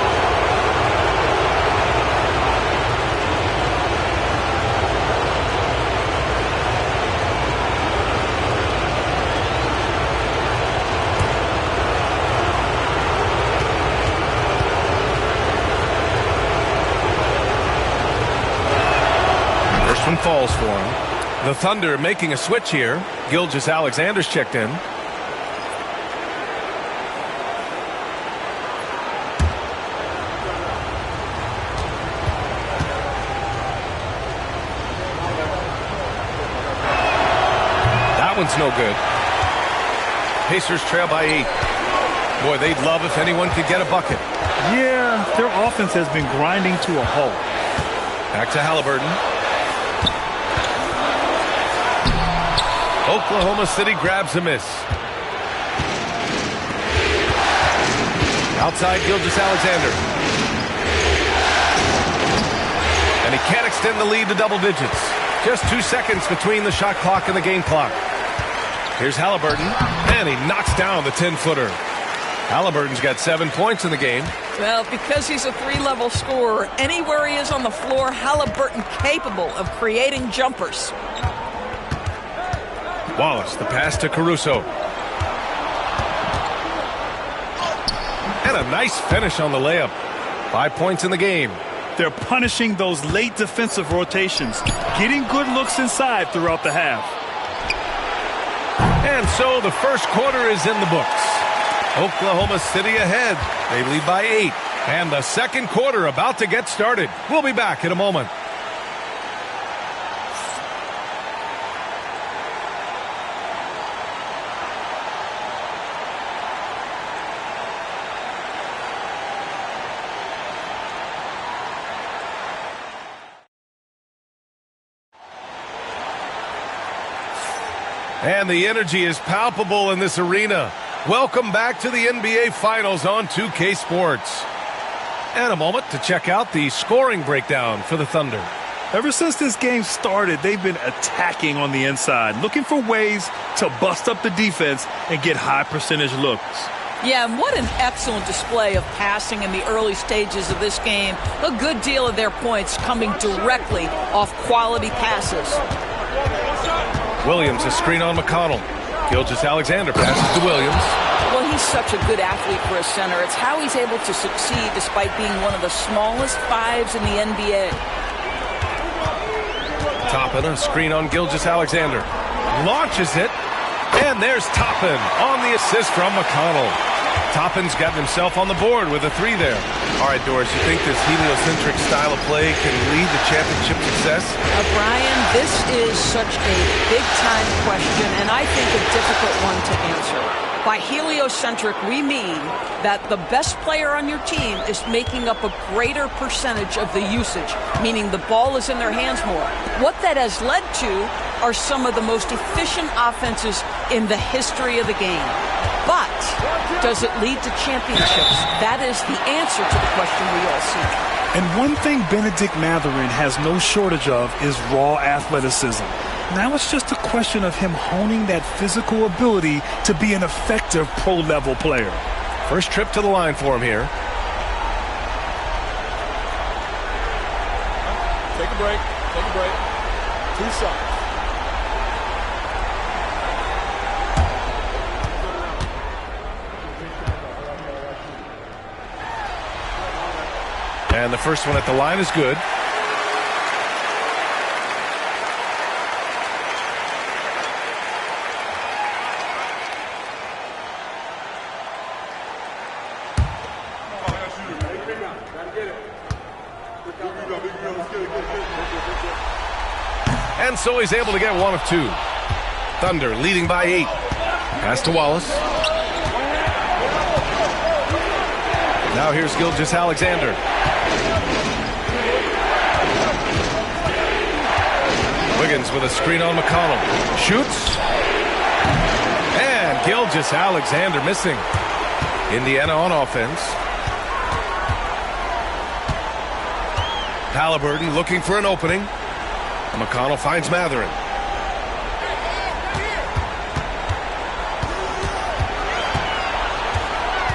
One falls for him. The Thunder making a switch here. Gilgeous-Alexander's checked in. That one's no good. Pacers trail by 8. Boy, they'd love if anyone could get a bucket. Yeah, their offense has been grinding to a halt. Back to Halliburton. Oklahoma City grabs a miss. Outside Gilgeous-Alexander. And he can't extend the lead to double digits. Just 2 seconds between the shot clock and the game clock. Here's Halliburton, and he knocks down the 10-footer. Halliburton's got 7 points in the game. Well, because he's a 3-level scorer, anywhere he is on the floor, Halliburton capable of creating jumpers. Wallace, the pass to Caruso. And a nice finish on the layup. 5 points in the game. They're punishing those late defensive rotations, getting good looks inside throughout the half. And so the first quarter is in the books. Oklahoma City ahead. They lead by 8. And the second quarter about to get started. We'll be back in a moment. And the energy is palpable in this arena. Welcome back to the NBA Finals on 2K Sports. And a moment to check out the scoring breakdown for the Thunder. Ever since this game started, they've been attacking on the inside, looking for ways to bust up the defense and get high percentage looks. Yeah, and what an excellent display of passing in the early stages of this game. A good deal of their points coming directly off quality passes. Williams, a screen on McConnell. Gilgeous-Alexander passes to Williams. Well, he's such a good athlete for a center. It's how he's able to succeed despite being one of the smallest 5s in the NBA. Toppin, a screen on Gilgeous-Alexander. Launches it. And And there's Toppin on the assist from McConnell. Toppin's gotten himself on the board with a 3 there. All right, Doris, you think this heliocentric style of play can lead to championship success? Brian, this is such a big-time question, and I think a difficult one to answer. By heliocentric, we mean that the best player on your team is making up a greater percentage of the usage, meaning the ball is in their hands more. What that has led to are some of the most efficient offenses in the history of the game. But does it lead to championships? That is the answer to the question we all seek. And one thing Benedict Mathurin has no shortage of is raw athleticism. Now it's just a question of him honing that physical ability to be an effective pro-level player. First trip to the line for him here. Take a break. Take a break. 2 shots. And the first one at the line is good. And so he's able to get 1 of 2. Thunder leading by 8. Pass to Wallace. Now here's Gilgeous-Alexander. Wiggins with a screen on McConnell. Shoots. And Gilgeous-Alexander missing. Indiana on offense. Halliburton looking for an opening. McConnell finds Mathurin.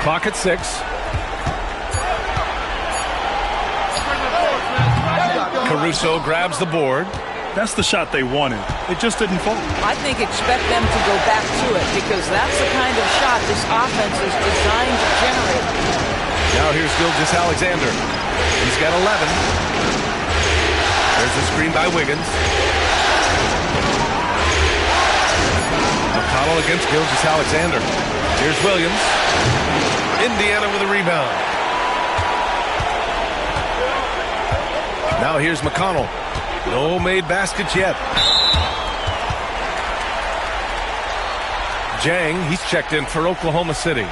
Clock at 6. Caruso grabs the board. That's the shot they wanted. It just didn't fall. I think expect them to go back to it because that's the kind of shot this offense is designed to generate. Now here's Gilgeous-Alexander. He's got 11. There's a screen by Wiggins. McConnell against Gilgeous-Alexander. Here's Williams. Indiana with a rebound. Now here's McConnell. No made baskets yet. Jang, he's checked in for Oklahoma City.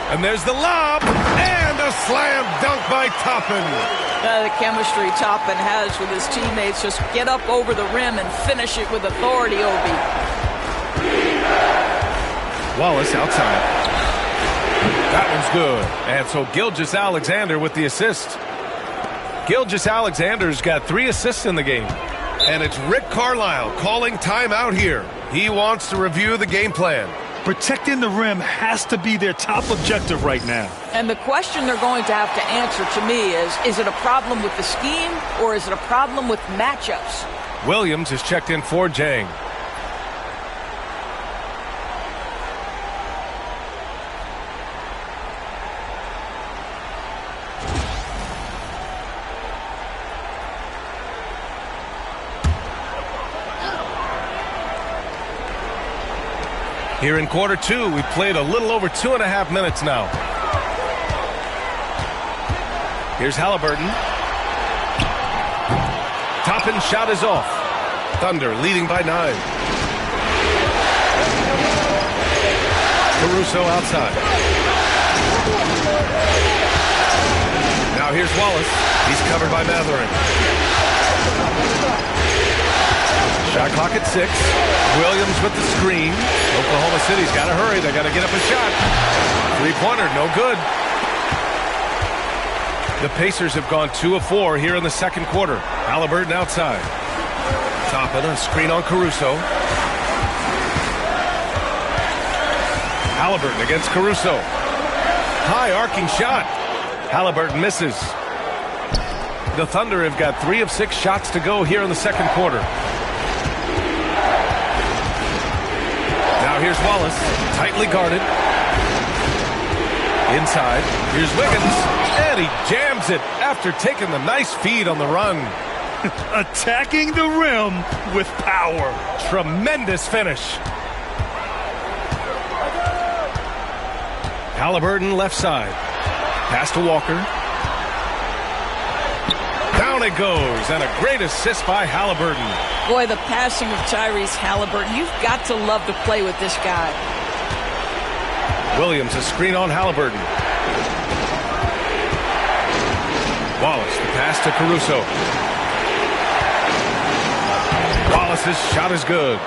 And there's the lob, and a slam dunk by Toppin. The chemistry Toppin has with his teammates. Just get up over the rim and finish it with authority, Obi. Wallace outside. That one's good. And so Gilgeous-Alexander with the assist. Gilgeous-Alexander's got 3 assists in the game. And it's Rick Carlisle calling timeout here. He wants to review the game plan. Protecting the rim has to be their top objective right now. And the question they're going to have to answer to me is it a problem with the scheme or is it a problem with matchups? Williams is checked in for Jang. Here in quarter 2, we've played a little over 2.5 minutes now. Here's Halliburton. Toppin's shot is off. Thunder leading by 9. Caruso outside. Now here's Wallace. He's covered by Mathurin. Shot clock at 6. Williams with the screen. Oklahoma City's got to hurry. They got to get up a shot. 3-pointer, no good. The Pacers have gone 2 of 4 here in the second quarter. Halliburton outside. Toppin, a screen on Caruso. Halliburton against Caruso. High arcing shot. Halliburton misses. The Thunder have got 3 of 6 shots to go here in the second quarter. Now here's Wallace, tightly guarded. Inside, here's Wiggins, and he jams it after taking the nice feed on the run. Attacking the rim with power. Tremendous finish. Halliburton left side. Pass to Walker. Down it goes, and a great assist by Halliburton. Boy, the passing of Tyrese Halliburton. You've got to love to play with this guy. Williams, a screen on Halliburton. Wallace, the pass to Caruso. Wallace's shot is good.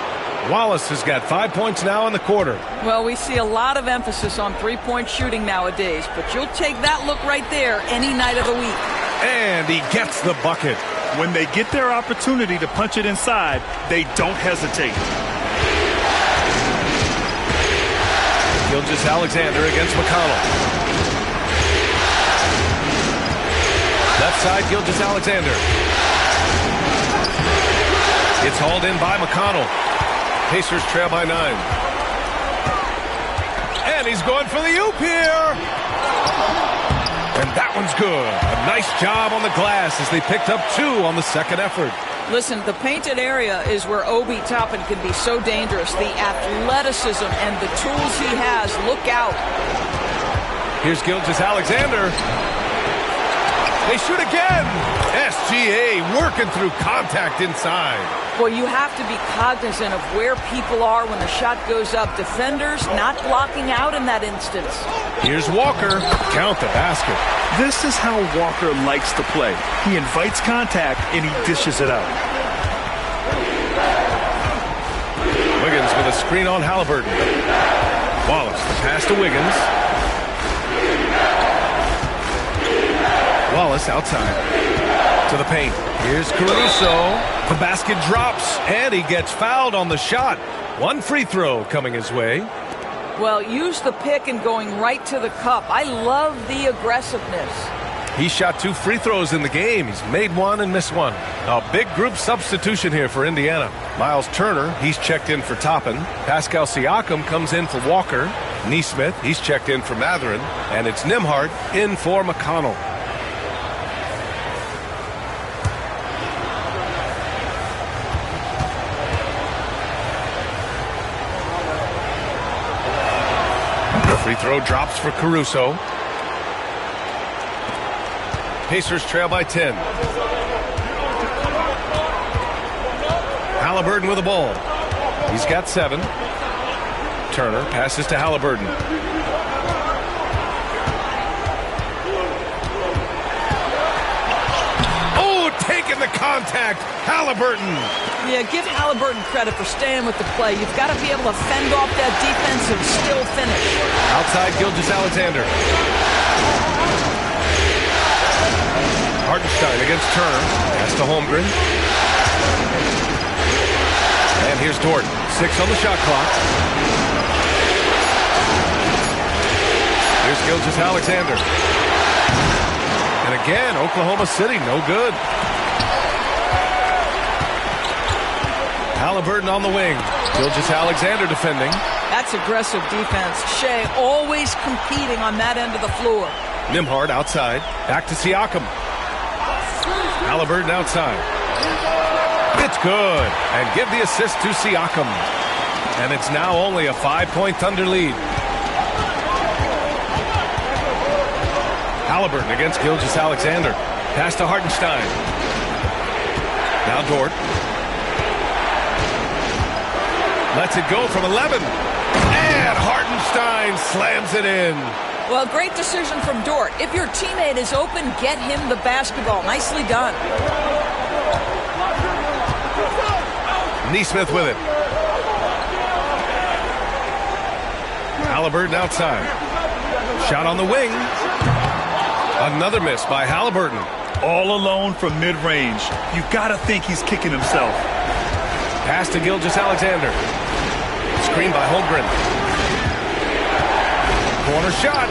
Wallace has got 5 points now in the quarter. Well, we see a lot of emphasis on three-point shooting nowadays, but you'll take that look right there any night of the week. And he gets the bucket. When they get their opportunity to punch it inside, they don't hesitate. Gilgeous-Alexander against McConnell. Left side, Gilgeous-Alexander. It's hauled in by McConnell. Pacers trail by 9. And he's going for the oop here. And that one's good. A nice job on the glass as they picked up 2 on the second effort. Listen, the painted area is where Obi Toppin can be so dangerous. The athleticism and the tools he has. Look out. Here's Gilgeous-Alexander. They shoot again. SGA working through contact inside. Well, you have to be cognizant of where people are when the shot goes up. Defenders not blocking out in that instance. Here's Walker. Count the basket. This is how Walker likes to play. He invites contact and he dishes it out. Wiggins with a screen on Halliburton. Wallace, the pass to Wiggins. Wallace outside to the paint. Here's Caruso. The basket drops, and he gets fouled on the shot. 1 free throw coming his way. Well, use the pick and going right to the cup. I love the aggressiveness. He shot 2 free throws in the game. He's made 1 and missed 1. A big group substitution here for Indiana. Miles Turner, he's checked in for Toppin. Pascal Siakam comes in for Walker. Nesmith, he's checked in for Mathurin. And it's Nembhard in for McConnell. Free throw drops for Caruso. Pacers trail by 10. Halliburton with the ball. He's got 7. Turner passes to Halliburton. Oh, taking the contact. Halliburton. Yeah, give Halliburton credit for staying with the play. You've got to be able to fend off that defense and still finish. Outside, Gilgeous-Alexander. Hartenstein against Turner. Pass to Holmgren. And here's Dort. 6 on the shot clock. Here's Gilgeous-Alexander. And again, Oklahoma City, no good. Halliburton on the wing. Gilgeous-Alexander defending. That's aggressive defense. Shea always competing on that end of the floor. Nembhard outside. Back to Siakam. Halliburton outside. It's good. And give the assist to Siakam. And it's now only a 5-point Thunder lead. Halliburton against Gilgeous-Alexander. Pass to Hartenstein. Now Dort. Lets it go from 11. And Hartenstein slams it in. Well, great decision from Dort. If your teammate is open, get him the basketball. Nicely done. Nesmith with it. Halliburton outside. Shot on the wing. Another miss by Halliburton. All alone from mid-range. You got to think he's kicking himself. Pass to Gilgeous-Alexander. Screen by Holmgren. Corner shot.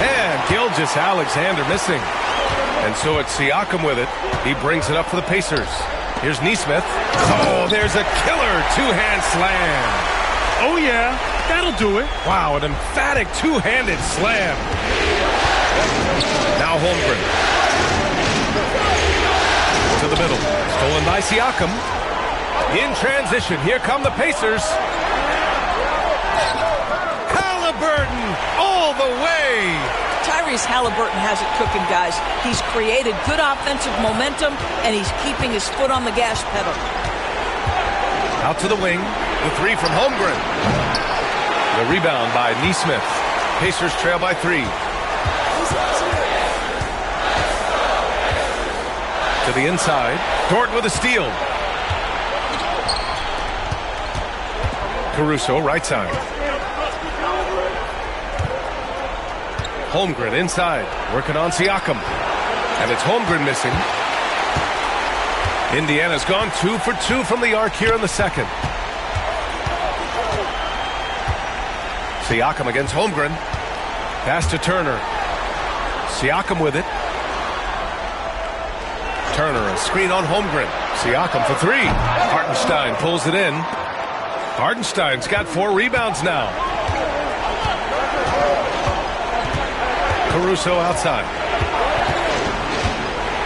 And Gilgeous-Alexander missing. And so it's Siakam with it. He brings it up for the Pacers. Here's Nesmith. Oh, there's a killer two-hand slam. Oh, yeah, that'll do it. Wow, an emphatic two-handed slam. Now Holmgren. To the middle. Stolen by Siakam. In transition, here come the Pacers. Halliburton all the way. Tyrese Halliburton has it cooking, guys. He's created good offensive momentum, and he's keeping his foot on the gas pedal. Out to the wing. The three from Holmgren. The rebound by Nesmith. Pacers trail by 3. To the inside. Dort with a steal. Caruso, right side. Holmgren inside, working on Siakam. And it's Holmgren missing. Indiana's gone 2 for 2 from the arc here in the second. Siakam against Holmgren. Pass to Turner. Siakam with it. Turner, a screen on Holmgren. Siakam for 3. Hartenstein pulls it in. Hartenstein's got 4 rebounds now. Caruso outside.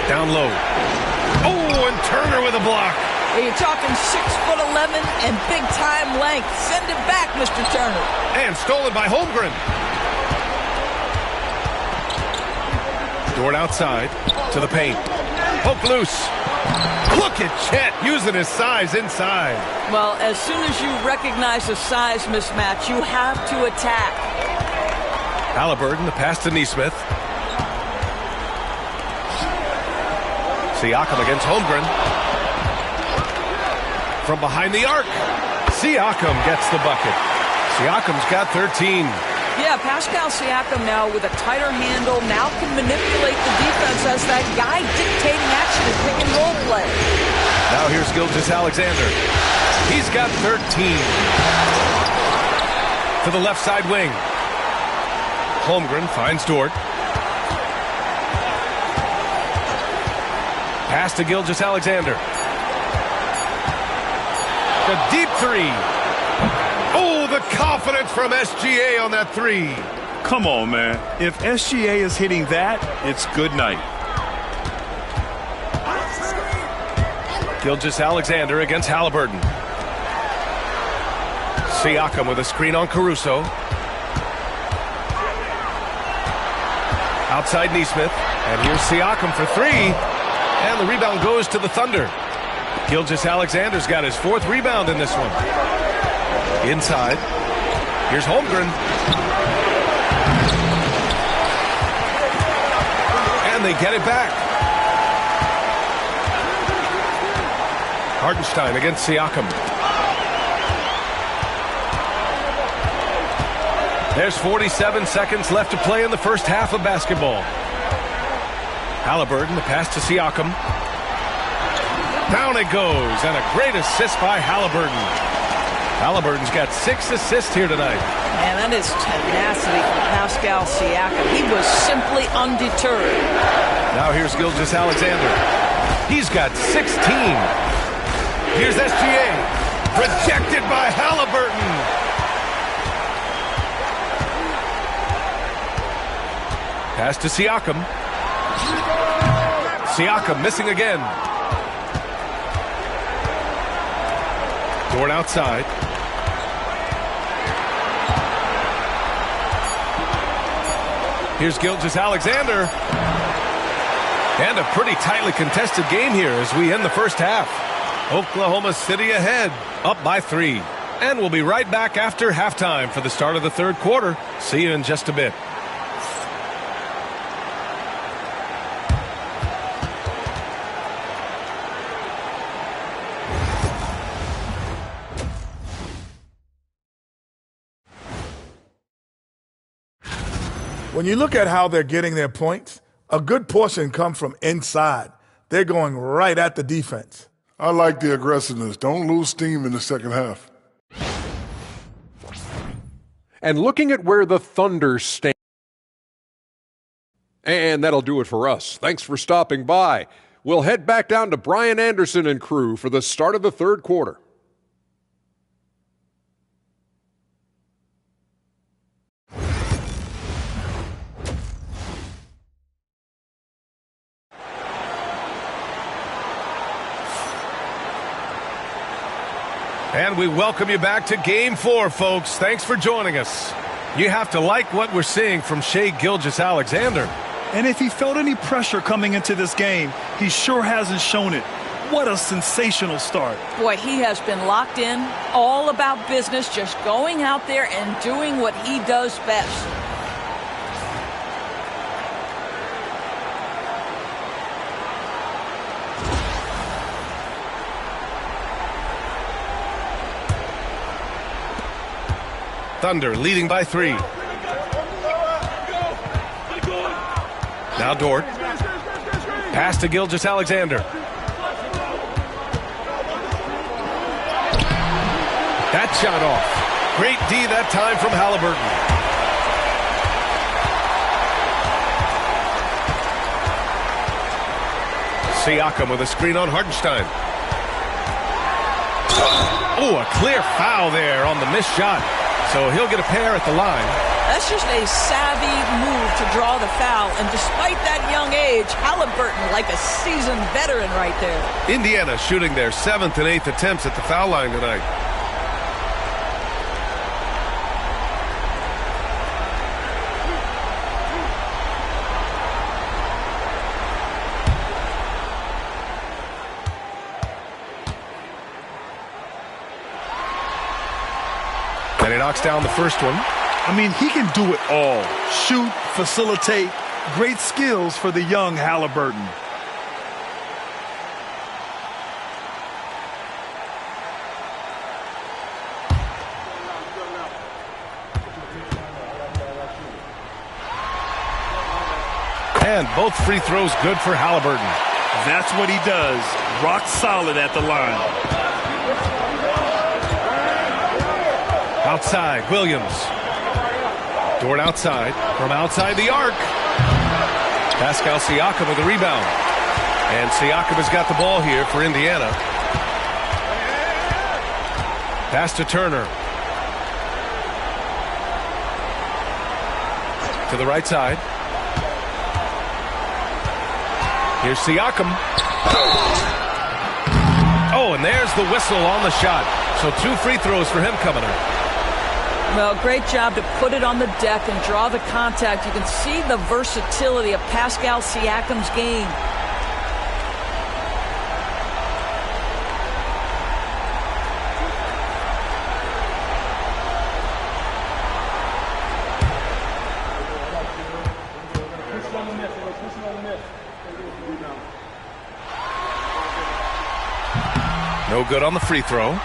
Down low. Oh, and Turner with a block. Well, you're talking 6'11" and big time length. Send it back, Mr. Turner. And stolen by Holmgren. Dort outside to the paint. Poke loose. Look at Chet using his size inside. Well, as soon as you recognize a size mismatch, you have to attack. Halliburton, the pass to Nesmith. Siakam against Holmgren. From behind the arc. Siakam gets the bucket. Siakam's got 13. Yeah, Pascal Siakam now with a tighter handle, now can manipulate the defense as that guy dictating action in pick and roll play. Now here's Gilgeous-Alexander. He's got 13. To the left side wing. Holmgren finds Dort. Pass to Gilgeous-Alexander. The deep 3. Oh, the confidence from SGA on that 3. Come on, man. If SGA is hitting that, it's good night. Gilgeous-Alexander against Halliburton. Siakam with a screen on Caruso. Outside Nesmith. And here's Siakam for 3. And the rebound goes to the Thunder. Gilgeous-Alexander's got his 4th rebound in this one. Inside. Here's Holmgren. And they get it back. Hartenstein against Siakam. There's 47 seconds left to play in the first half of basketball. Halliburton, the pass to Siakam. Down it goes, and a great assist by Halliburton. Halliburton's got 6 assists here tonight. Man, that is tenacity from Pascal Siakam. He was simply undeterred. Now here's Gilgeous-Alexander. He's got 16. Here's SGA. Rejected by Halliburton. Pass to Siakam. Siakam missing again. Dort outside. Here's Gilgeous-Alexander. And a pretty tightly contested game here as we end the first half. Oklahoma City ahead, up by 3. And we'll be right back after halftime for the start of the third quarter. See you in just a bit. When you look at how they're getting their points, a good portion come from inside. They're going right at the defense. I like the aggressiveness. Don't lose steam in the second half. And looking at where the Thunder stand. And that'll do it for us. Thanks for stopping by. We'll head back down to Brian Anderson and crew for the start of the third quarter. And we welcome you back to Game 4, folks. Thanks for joining us. You have to like what we're seeing from Shai Gilgeous-Alexander. And if he felt any pressure coming into this game, he sure hasn't shown it. What a sensational start. Boy, he has been locked in, all about business, just going out there and doing what he does best. Thunder leading by 3. Now Dort. Pass to Gilgeous-Alexander. That shot off. Great D that time from Halliburton. Siakam with a screen on Hartenstein. Oh, a clear foul there on the missed shot. So he'll get a pair at the line. That's just a savvy move to draw the foul. And despite that young age, Halliburton like a seasoned veteran right there. Indiana shooting their 7th and 8th attempts at the foul line tonight. And he knocks down the first one. I mean, he can do it all. Shoot, facilitate. Great skills for the young Halliburton. And both free throws good for Halliburton. That's what he does. Rock solid at the line. Outside, Williams. Dort outside. From outside the arc. Pascal Siakam with the rebound. And Siakam has got the ball here for Indiana. Pass to Turner. To the right side. Here's Siakam. Oh, and there's the whistle on the shot. So 2 free throws for him coming up. Well, great job to put it on the deck and draw the contact. You can see the versatility of Pascal Siakam's game. No good on the free throw.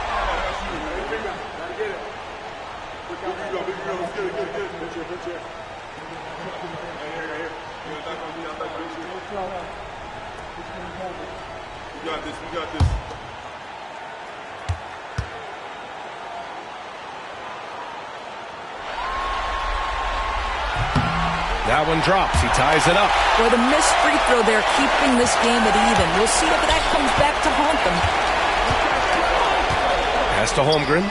That one drops. He ties it up. Well, the missed free throw there keeping this game at even. We'll see if that comes back to haunt them. Pass to Holmgren.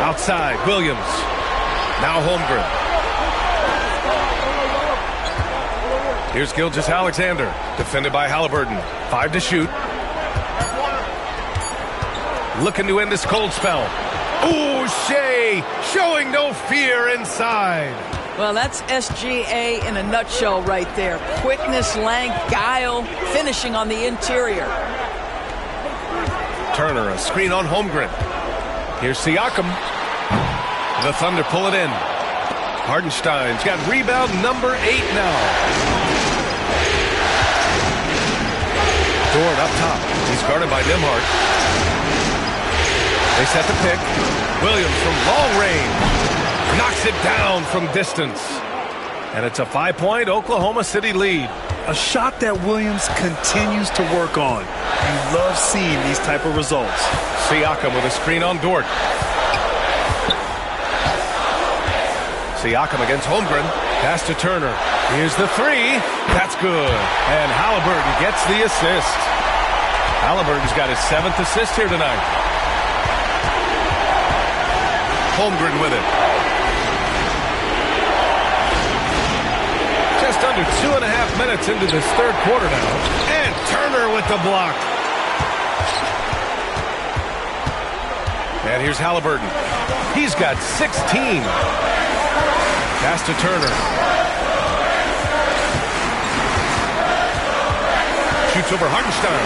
Outside, Williams. Now Holmgren. Here's Gilgeous-Alexander. Defended by Halliburton. 5 to shoot. Looking to end this cold spell. Ooh, Shai showing no fear inside. Well, that's SGA in a nutshell right there. Quickness, length, guile, finishing on the interior. Turner, a screen on Holmgren. Here's Siakam. The Thunder pull it in. Hartenstein's got rebound number 8 now. Dort up top. He's guarded by Nembhard. They set the pick. Williams from long range. Knocks it down from distance. And it's a 5-point Oklahoma City lead. A shot that Williams continues to work on. You love seeing these type of results. Siakam with a screen on Dort. Siakam against Holmgren. Pass to Turner. Here's the three. That's good. And Halliburton gets the assist. Halliburton's got his 7th assist here tonight. Holmgren with it. Just under 2.5 minutes into this third quarter now. And Turner with the block. And here's Halliburton. He's got 16. Pass to Turner. Shoots over Hartenstein.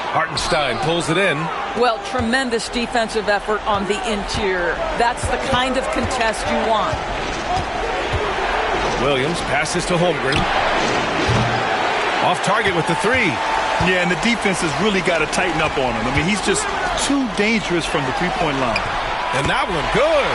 Hartenstein pulls it in. Well, tremendous defensive effort on the interior. That's the kind of contest you want. Williams passes to Holmgren. Off target with the three. Yeah, and the defense has really got to tighten up on him. I mean, he's just too dangerous from the three-point line. And that one, good.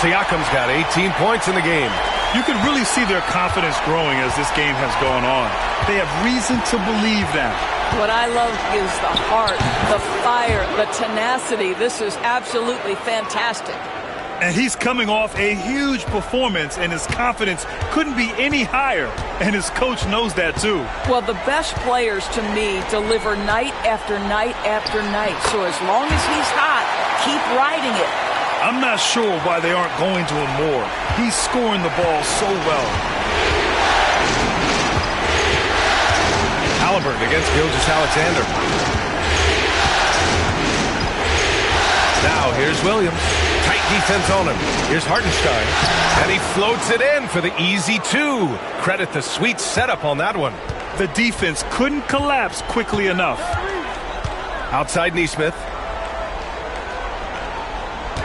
Siakam's got 18 points in the game. You can really see their confidence growing as this game has gone on. They have reason to believe that. What I love is the heart, the fire, the tenacity. This is absolutely fantastic. And he's coming off a huge performance, and his confidence couldn't be any higher. And his coach knows that, too. Well, the best players, to me, deliver night after night after night. So as long as he's hot, keep riding it. I'm not sure why they aren't going to him more. He's scoring the ball so well. Halliburton against Gilgeous-Alexander. Now here's Williams. Tight defense on him. Here's Hartenstein. And he floats it in for the easy two. Credit the sweet setup on that one. The defense couldn't collapse quickly enough. Outside Nesmith.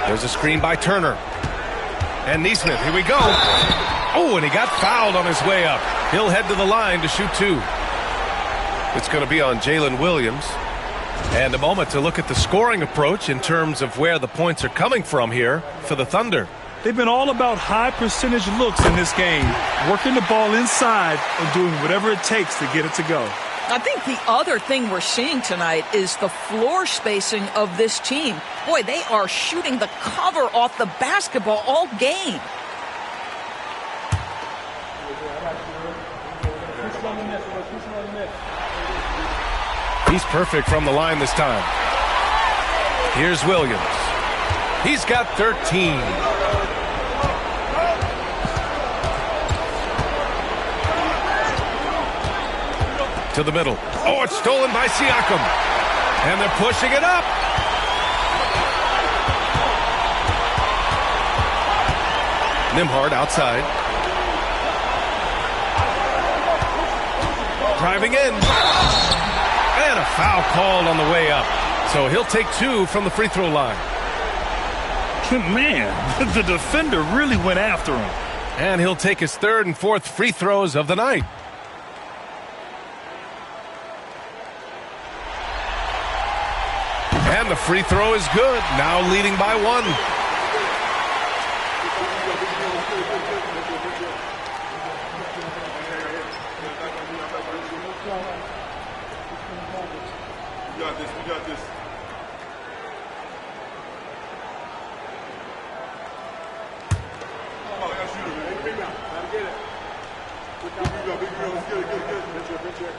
There's a screen by Turner. And Nesmith, here we go. Oh, and he got fouled on his way up. He'll head to the line to shoot two. It's going to be on Jalen Williams. And a moment to look at the scoring approach in terms of where the points are coming from here for the Thunder. They've been all about high percentage looks in this game, working the ball inside and doing whatever it takes to get it to go. I think the other thing we're seeing tonight is the floor spacing of this team. Boy, they are shooting the cover off the basketball all game. He's perfect from the line this time. Here's Williams. He's got 13. To the middle. Oh, it's stolen by Siakam. And they're pushing it up. Nembhard outside. Driving in. And a foul called on the way up. So he'll take two from the free throw line. Man, the defender really went after him. And he'll take his third and fourth free throws of the night. And the free throw is good. Now leading by one. We got this. Oh, I got to shoot it, man. Rebound. Gotta get it. Big girl. Let's get it. Good. Check.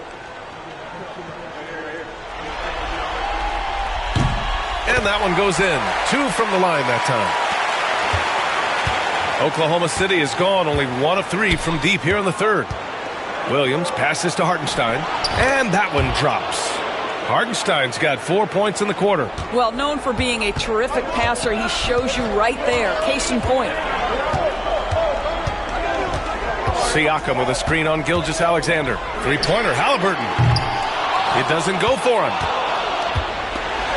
And that one goes in. Two from the line that time. Oklahoma City is gone. Only 1 of 3 from deep here in the third. Williams passes to Hartenstein. And that one drops. Hartenstein's got 4 points in the quarter. Well, known for being a terrific passer, he shows you right there. Case in point. Siakam with a screen on Gilgeous-Alexander. Three-pointer, Halliburton. It doesn't go for him.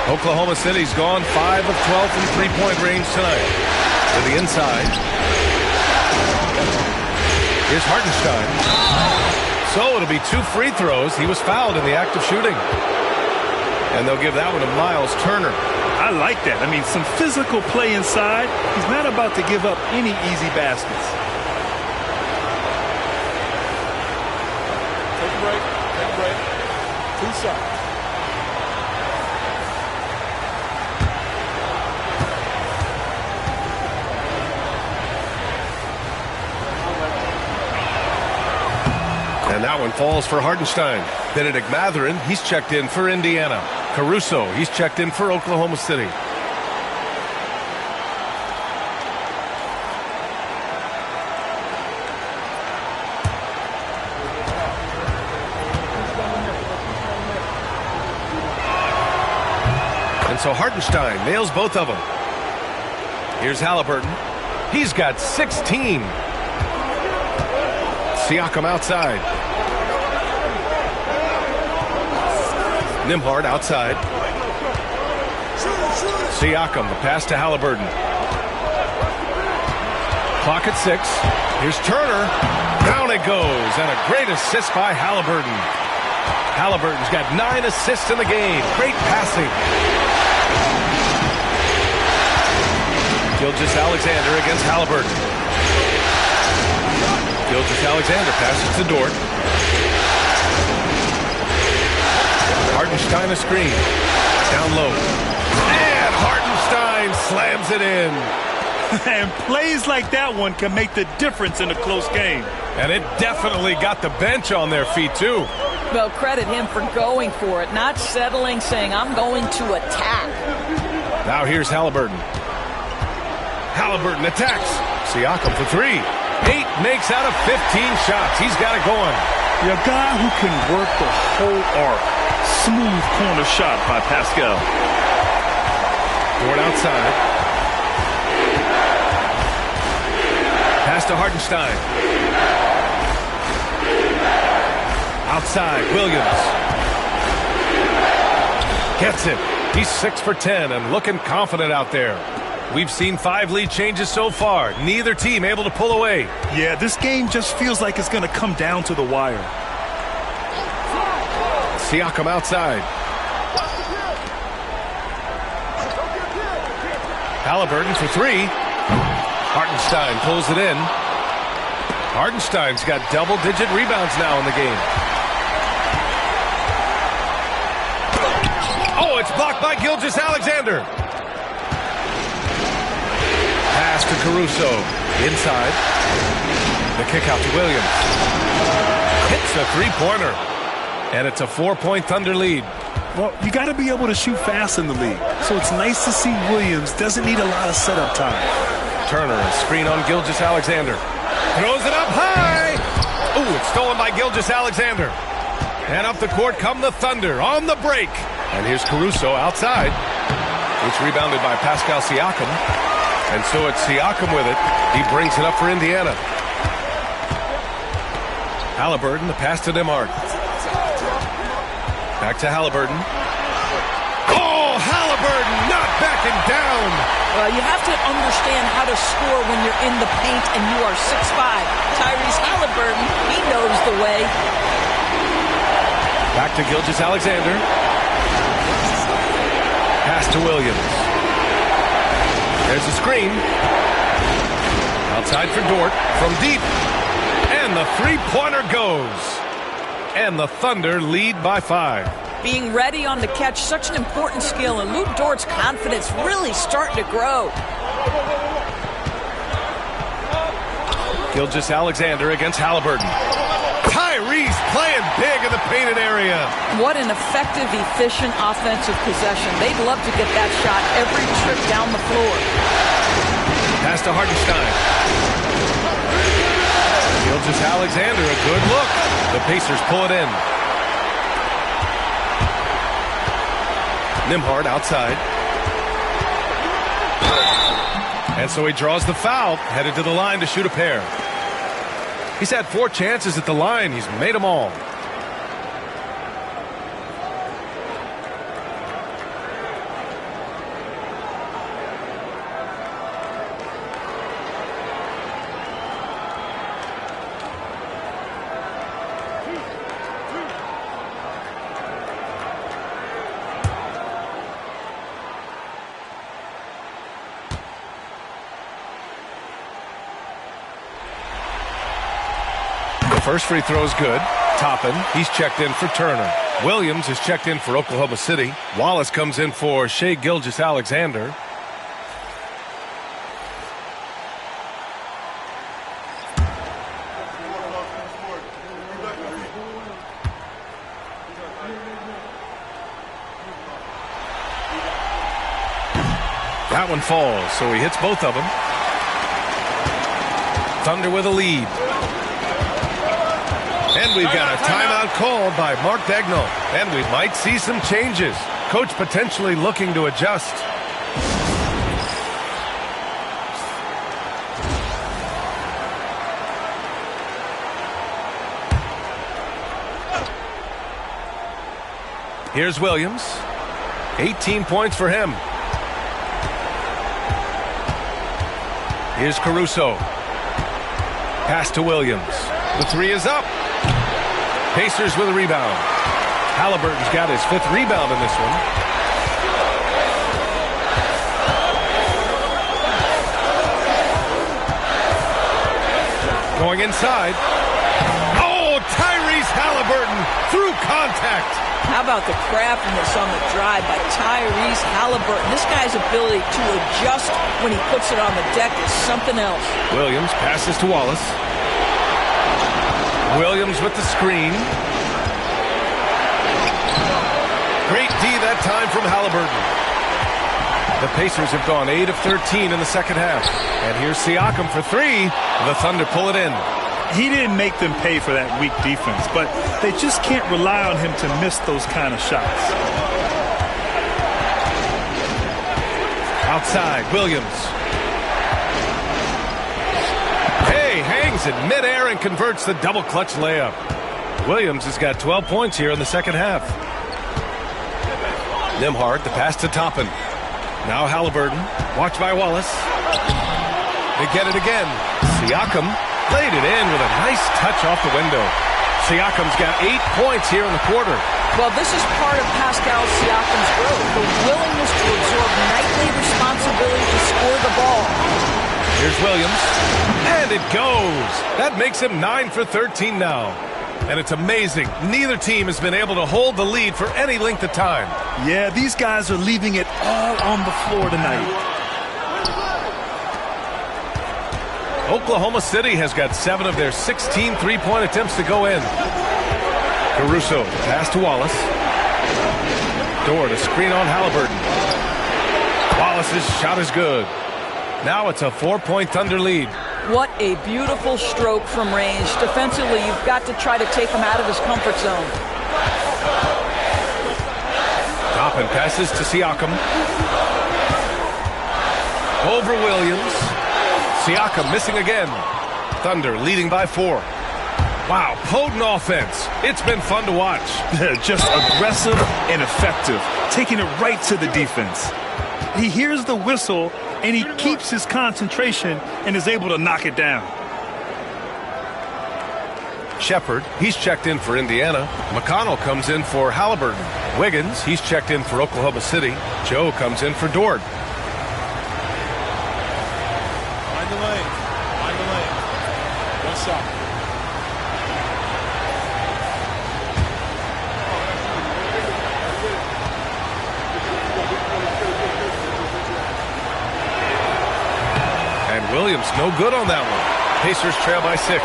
Oklahoma City's gone 5 of 12 from three-point range tonight. To the inside. Here's Hartenstein. So it'll be 2 free throws. He was fouled in the act of shooting. And they'll give that one to Miles Turner. I like that. I mean, some physical play inside. He's not about to give up any easy baskets. Take a break. 2 shots. And that one falls for Hartenstein. Benedict Mathurin, he's checked in for Indiana. Caruso, he's checked in for Oklahoma City. And so Hartenstein nails both of them. Here's Halliburton. He's got 16. Siakam outside. Nembhard outside. Siakam, the pass to Halliburton. Clock at 6. Here's Turner. Down it goes, and a great assist by Halliburton. Halliburton's got 9 assists in the game. Great passing. Gilgeous-Alexander against Halliburton. Gilgeous-Alexander passes to Dort. Hartenstein a screen. Down low. And Hartenstein slams it in. And plays like that one can make the difference in a close game. And it definitely got the bench on their feet, too. Well, credit him for going for it, not settling, saying, I'm going to attack. Now here's Halliburton. Halliburton attacks. Siakam for 3. 8 makes out of 15 shots. He's got it going. A guy who can work the whole arc. Smooth corner shot by Pascal. Dort outside. Pass to Hartenstein. Outside, Williams. Gets it. He's 6 for 10 and looking confident out there. We've seen 5 lead changes so far. Neither team able to pull away. Yeah, this game just feels like it's going to come down to the wire. Siakam outside. Halliburton for 3. Hartenstein pulls it in. Hartenstein's got double-digit rebounds now in the game. Oh, it's blocked by Gilgeous-Alexander. Pass to Caruso. Inside. The kick out to Williams. Hits a three-pointer. And it's a 4-point Thunder lead. Well, you got to be able to shoot fast in the league. So it's nice to see Williams doesn't need a lot of setup time. Turner, a screen on Gilgeous-Alexander. Throws it up high. Ooh, it's stolen by Gilgeous-Alexander. And up the court come the Thunder on the break. And here's Caruso outside. It's rebounded by Pascal Siakam. And so it's Siakam with it. He brings it up for Indiana. Halliburton, the pass to Nembhard. Back to Halliburton. Oh, Halliburton not backing down. Well, you have to understand how to score when you're in the paint and you are 6'5". Tyrese Halliburton, he knows the way. Back to Gilgeous-Alexander. Pass to Williams. There's a screen. Outside for Dort from deep. And the three-pointer goes. And the Thunder lead by 5. Being ready on the catch, such an important skill, and Lou Dort's confidence really starting to grow. Gilgeous-Alexander against Halliburton. Tyrese playing big in the painted area. What an effective, efficient offensive possession. They'd love to get that shot every trip down the floor. Pass to Hartenstein. Gilgeous-Alexander, a good look. The Pacers pull it in. Nembhard outside. And so he draws the foul, headed to the line to shoot a pair. He's had 4 chances at the line. He's made them all. First free throw is good. Toppin, he's checked in for Turner. Williams is checked in for Oklahoma City. Wallace comes in for Shai Gilgeous-Alexander. That one falls, so he hits both of them. Thunder with a lead. And we've got a timeout called by Mark Daigneault. And we might see some changes. Coach potentially looking to adjust. Here's Williams. 18 points for him. Here's Caruso. Pass to Williams. The three is up. Pacers with a rebound. Halliburton's got his 5th rebound in this one. Going inside. Oh, Tyrese Halliburton through contact. How about the craftiness on the drive by Tyrese Halliburton? This guy's ability to adjust when he puts it on the deck is something else. Williams passes to Wallace. Williams with the screen. Great D that time from Halliburton. The Pacers have gone 8 of 13 in the second half. And here's Siakam for 3. The Thunder pull it in. He didn't make them pay for that weak defense, but they just can't rely on him to miss those kind of shots. Outside, Williams. Hey, hangs in midair and converts the double clutch layup. Williams has got 12 points here in the second half. Nembhard, the pass to Toppin. Now Halliburton, watched by Wallace. They get it again. Siakam laid it in with a nice touch off the window. Siakam's got 8 points here in the quarter. Well, this is part of Pascal Siakam's growth, the willingness to absorb nightly responsibility to score the ball. Here's Williams, and it goes. That makes him 9 for 13 now. And it's amazing. Neither team has been able to hold the lead for any length of time. Yeah, these guys are leaving it all on the floor tonight. Oklahoma City has got 7 of their 16 three-point attempts to go in. Caruso, pass to Wallace. Dort, a screen on Halliburton. Wallace's shot is good. Now it's a 4-point Thunder lead. What a beautiful stroke from range. Defensively, you've got to try to take him out of his comfort zone. Toppin passes to Siakam. Over Williams. Siakam missing again. Thunder leading by 4. Wow, potent offense. It's been fun to watch. Just aggressive and effective, taking it right to the defense. He hears the whistle, and he keeps his concentration and is able to knock it down. Shepard, he's checked in for Indiana. McConnell comes in for Halliburton. Wiggins, he's checked in for Oklahoma City. Joe comes in for Dort. Find the lane. Find the lane. What's up? And Williams no good on that one. Pacers trail by 6.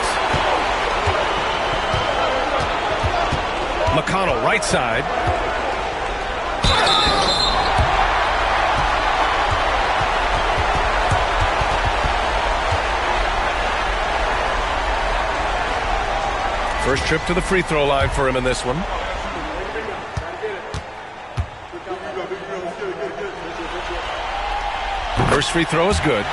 McConnell right side. First trip to the free throw line for him in this one. First free throw is good.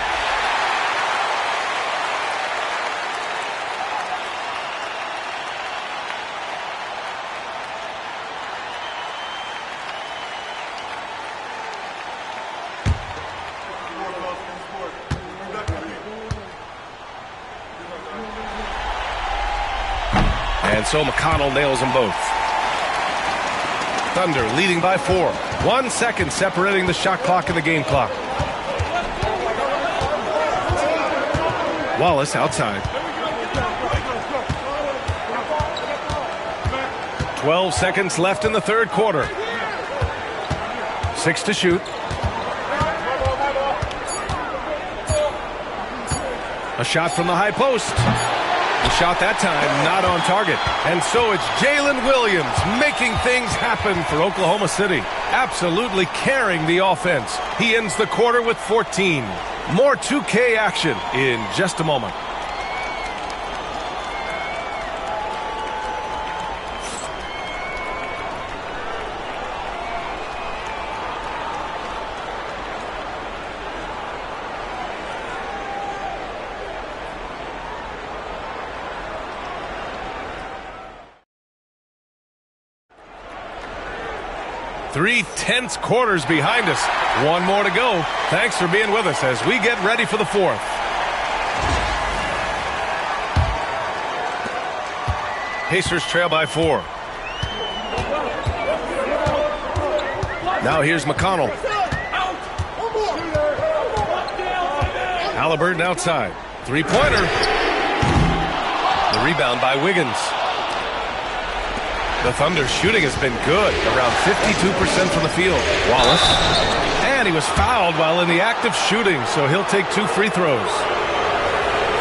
And so McConnell nails them both. Thunder leading by 4. 1 second separating the shot clock and the game clock. Wallace outside. 12 seconds left in the third quarter. 6 to shoot. A shot from the high post. The shot that time, not on target. And so it's Jalen Williams making things happen for Oklahoma City. Absolutely carrying the offense. He ends the quarter with 14. More 2K action in just a moment. Three tense quarters behind us. One more to go. Thanks for being with us as we get ready for the fourth. Pacers trail by 4. Now here's McConnell. Halliburton outside. Three-pointer. The rebound by Wiggins. The Thunder shooting has been good, around 52% from the field. Wallace. And he was fouled while in the act of shooting, so he'll take 2 free throws.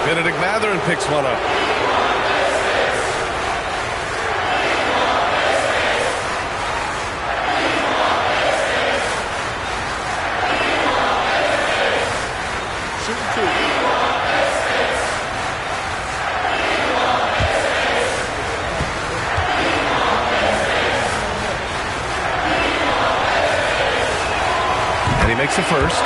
Benedict Mathurin picks one up. Makes a first.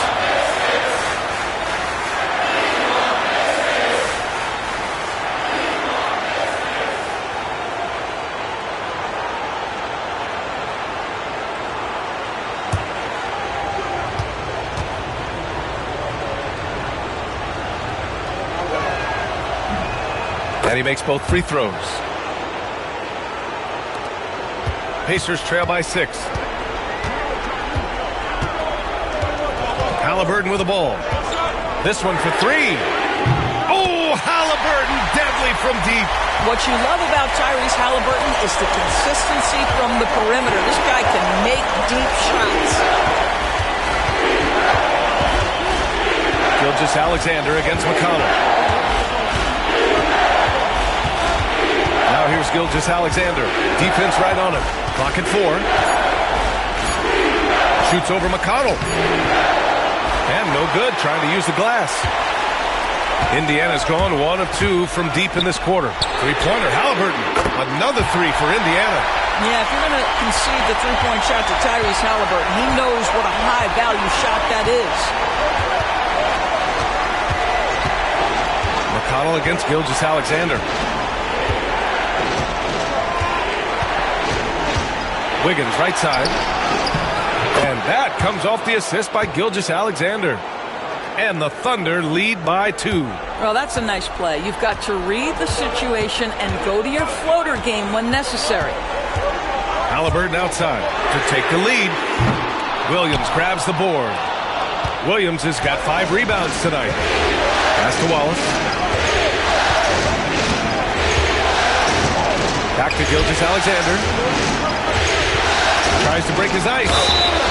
And he makes both free throws. Pacers trail by 6. Halliburton with the ball. This one for 3. Oh, Halliburton deadly from deep. What you love about Tyrese Halliburton is the consistency from the perimeter. This guy can make deep shots. Gilgeous-Alexander against McConnell. Now here's Gilgeous-Alexander. Defense right on him. Clock at 4. Shoots over McConnell. And no good, trying to use the glass. Indiana's gone 1 of 2 from deep in this quarter. Three-pointer, Halliburton. Another 3 for Indiana. Yeah, if you're going to concede the three-point shot to Tyrese Halliburton, he knows what a high-value shot that is. McConnell against Gilgeous-Alexander. Wiggins, right side. And that comes off the assist by Gilgeous-Alexander. And the Thunder lead by 2. Well, that's a nice play. You've got to read the situation and go to your floater game when necessary. Halliburton outside to take the lead. Williams grabs the board. Williams has got 5 rebounds tonight. Pass to Wallace. Back to Gilgeous-Alexander. Tries to break his ice.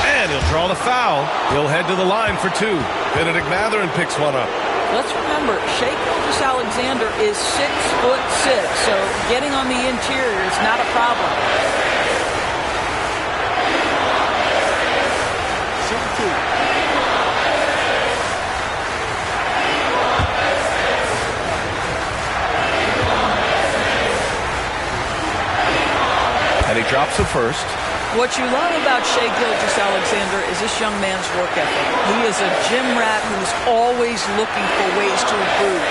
And he'll draw the foul. He'll head to the line for 2. Benedict Mathurin picks one up. Let's remember, Shai Gilgeous-Alexander is 6'6", so getting on the interior is not a problem. And he drops the first. What you love about Shai Gilgeous-Alexander is this young man's work ethic. He is a gym rat who's always looking for ways to improve.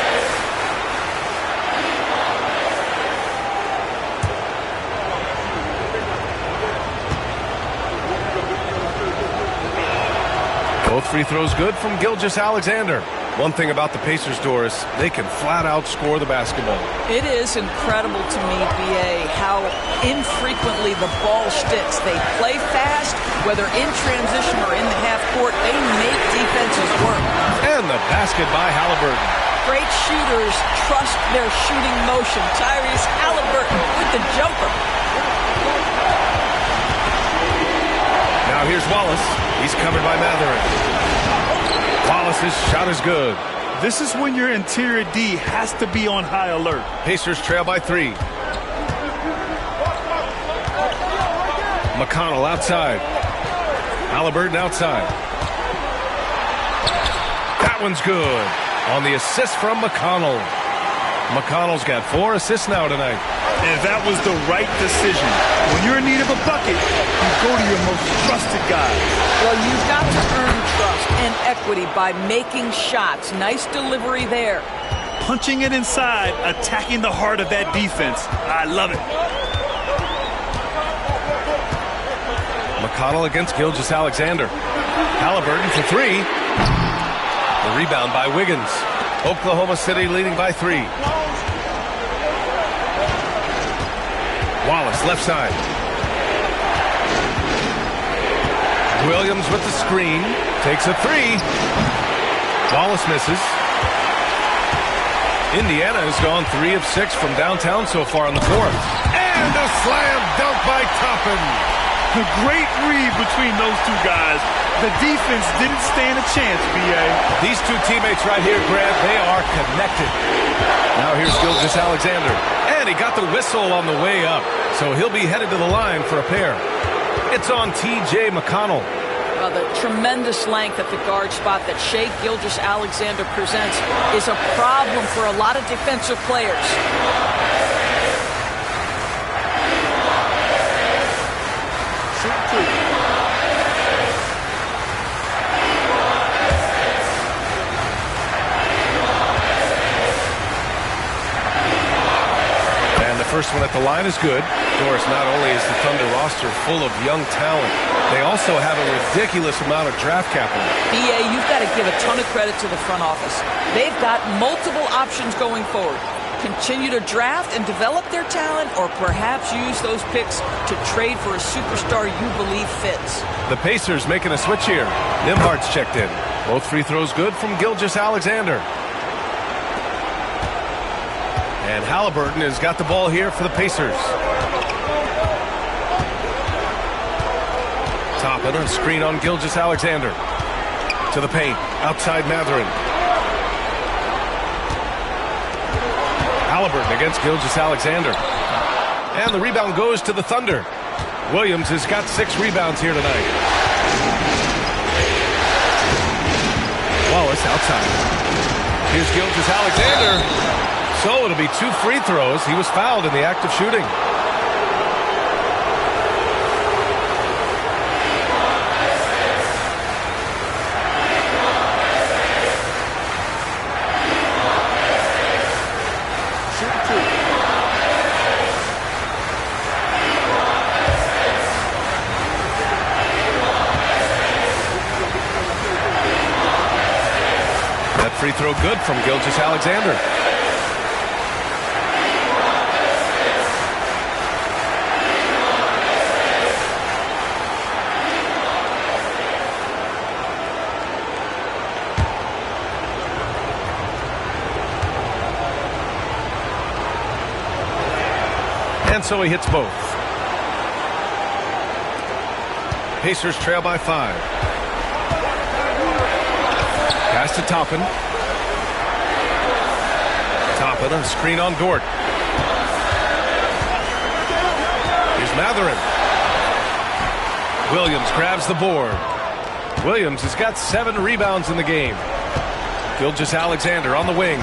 Both free throws good from Gilgeous-Alexander. One thing about the Pacers, Doris, they can flat out score the basketball. It is incredible to me, B.A., how infrequently the ball sticks. They play fast, whether in transition or in the half court. They make defenses work. And the basket by Halliburton. Great shooters trust their shooting motion. Tyrese Halliburton with the jumper. Now here's Wallace. He's covered by Mathurin. Wallace's shot is good. This is when your interior D has to be on high alert. Pacers trail by 3. McConnell outside. Halliburton outside. That one's good. On the assist from McConnell. McConnell's got 4 assists now tonight. And that was the right decision. When you're in need of a bucket, you go to your most trusted guy. Well, you've got to earn trust and equity by making shots. Nice delivery there. Punching it inside, attacking the heart of that defense. I love it. McConnell against Gilgeous-Alexander. Halliburton for 3. The rebound by Wiggins. Oklahoma City leading by 3. Wallace, left side. Williams with the screen. Takes a 3. Wallace misses. Indiana has gone 3 of 6 from downtown so far in the 4th. And a slam dunk by Toppin. A great read between those two guys. The defense didn't stand a chance, B.A. These two teammates right here, Grant, they are connected. Now here's Gilgeous-Alexander. And he got the whistle on the way up. So he'll be headed to the line for a pair. It's on T.J. McConnell. The tremendous length at the guard spot that Shai Gilgeous-Alexander presents is a problem for a lot of defensive players. First one at the line is good. Of course, not only is the Thunder roster full of young talent, they also have a ridiculous amount of draft capital. BA, you've got to give a ton of credit to the front office. They've got multiple options going forward. Continue to draft and develop their talent, or perhaps use those picks to trade for a superstar you believe fits. The Pacers making a switch here. Nimhardt's checked in. Both free throws good from Gilgeous-Alexander. And Halliburton has got the ball here for the Pacers. Toppin, a screen on Gilgeous-Alexander. To the paint, outside Mathurin. Halliburton against Gilgeous-Alexander. And the rebound goes to the Thunder. Williams has got 6 rebounds here tonight. Wallace outside. Here's Gilgeous-Alexander. So it'll be 2 free throws. He was fouled in the act of shooting. That free throw good from Gilgeous-Alexander. And so he hits both. Pacers trail by 5. Pass to Toppin. Toppin, a screen on Dort. Here's Mathurin. Williams grabs the board. Williams has got 7 rebounds in the game. Gilgeous-Alexander on the wing.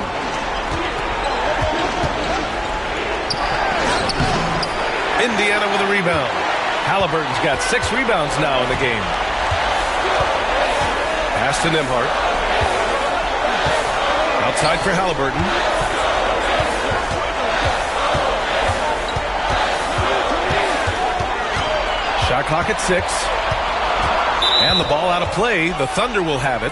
Indiana with a rebound. Halliburton's got 6 rebounds now in the game. Pass to Nimhardt. Outside for Halliburton. Shot clock at 6. And the ball out of play. The Thunder will have it.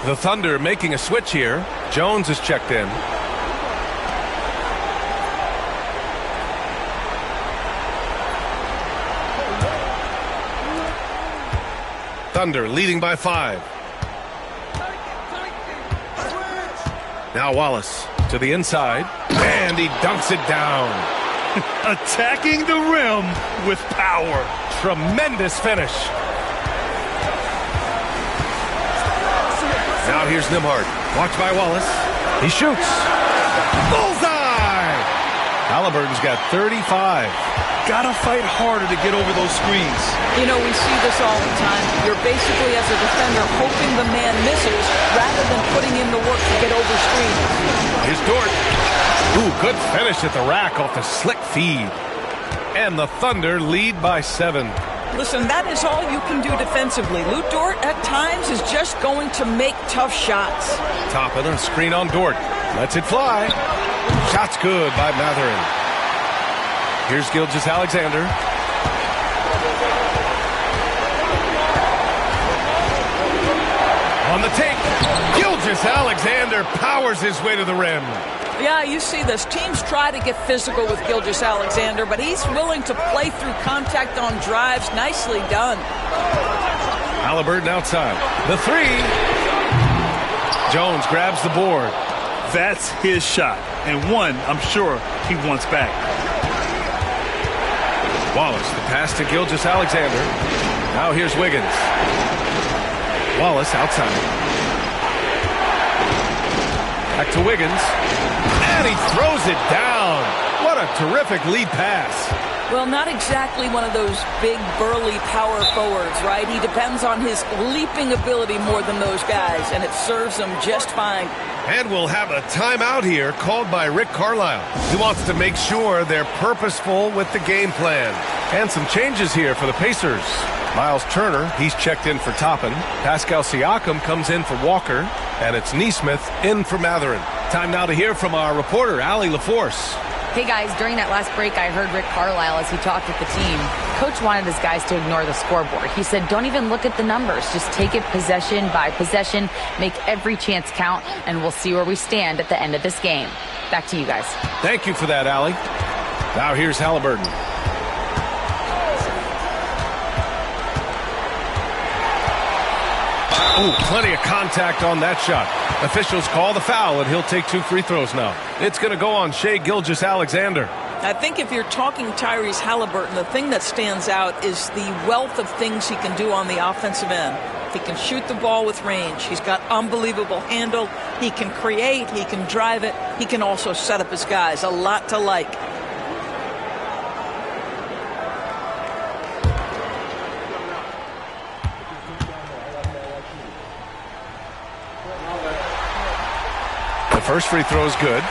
The Thunder making a switch here. Jones is checked in. Thunder leading by 5. Now Wallace to the inside, and he dunks it down. Attacking the rim with power. Tremendous finish. Now here's Nimhard. Watched by Wallace. He shoots. Bullseye! Halliburton's got 35. Gotta fight harder to get over those screens. You know, we see this all the time. You're basically, as a defender, hoping the man misses rather than putting in the work to get over screens. Here's Dort. Ooh, good finish at the rack off the slick feed. And the Thunder lead by 7. Listen, that is all you can do defensively. Lou Dort, at times, is just going to make tough shots. Top of the screen on Dort. Lets it fly. Shot's good by Mathurin. Here's Gilgeous-Alexander. On the take. Gilgeous-Alexander powers his way to the rim. Yeah, you see this. Teams try to get physical with Gilgeous-Alexander, but he's willing to play through contact on drives. Nicely done. Halliburton outside. The 3. Jones grabs the board. That's his shot, and one I'm sure he wants back. Wallace, the pass to Gilgeous-Alexander. Now here's Wiggins. Wallace outside. Back to Wiggins. And he throws it down. What a terrific lead pass. Well, not exactly one of those big, burly power forwards, right? He depends on his leaping ability more than those guys, and it serves him just fine. And we'll have a timeout here called by Rick Carlisle. He wants to make sure they're purposeful with the game plan. And some changes here for the Pacers. Miles Turner, he's checked in for Toppin. Pascal Siakam comes in for Walker. And it's Nesmith in for Mathurin. Time now to hear from our reporter, Allie LaForce. Hey guys, during that last break, I heard Rick Carlisle as he talked with the team. Coach wanted his guys to ignore the scoreboard. He said, don't even look at the numbers. Just take it possession by possession, make every chance count, and we'll see where we stand at the end of this game. Back to you guys. Thank you for that, Allie. Now here's Halliburton. Oh, plenty of contact on that shot. Officials call the foul, and he'll take 2 free throws now. It's going to go on Shai Gilgeous-Alexander. I think if you're talking Tyrese Halliburton, the thing that stands out is the wealth of things he can do on the offensive end. He can shoot the ball with range. He's got unbelievable handle. He can create. He can drive it. He can also set up his guys. A lot to like. The first free throw is good.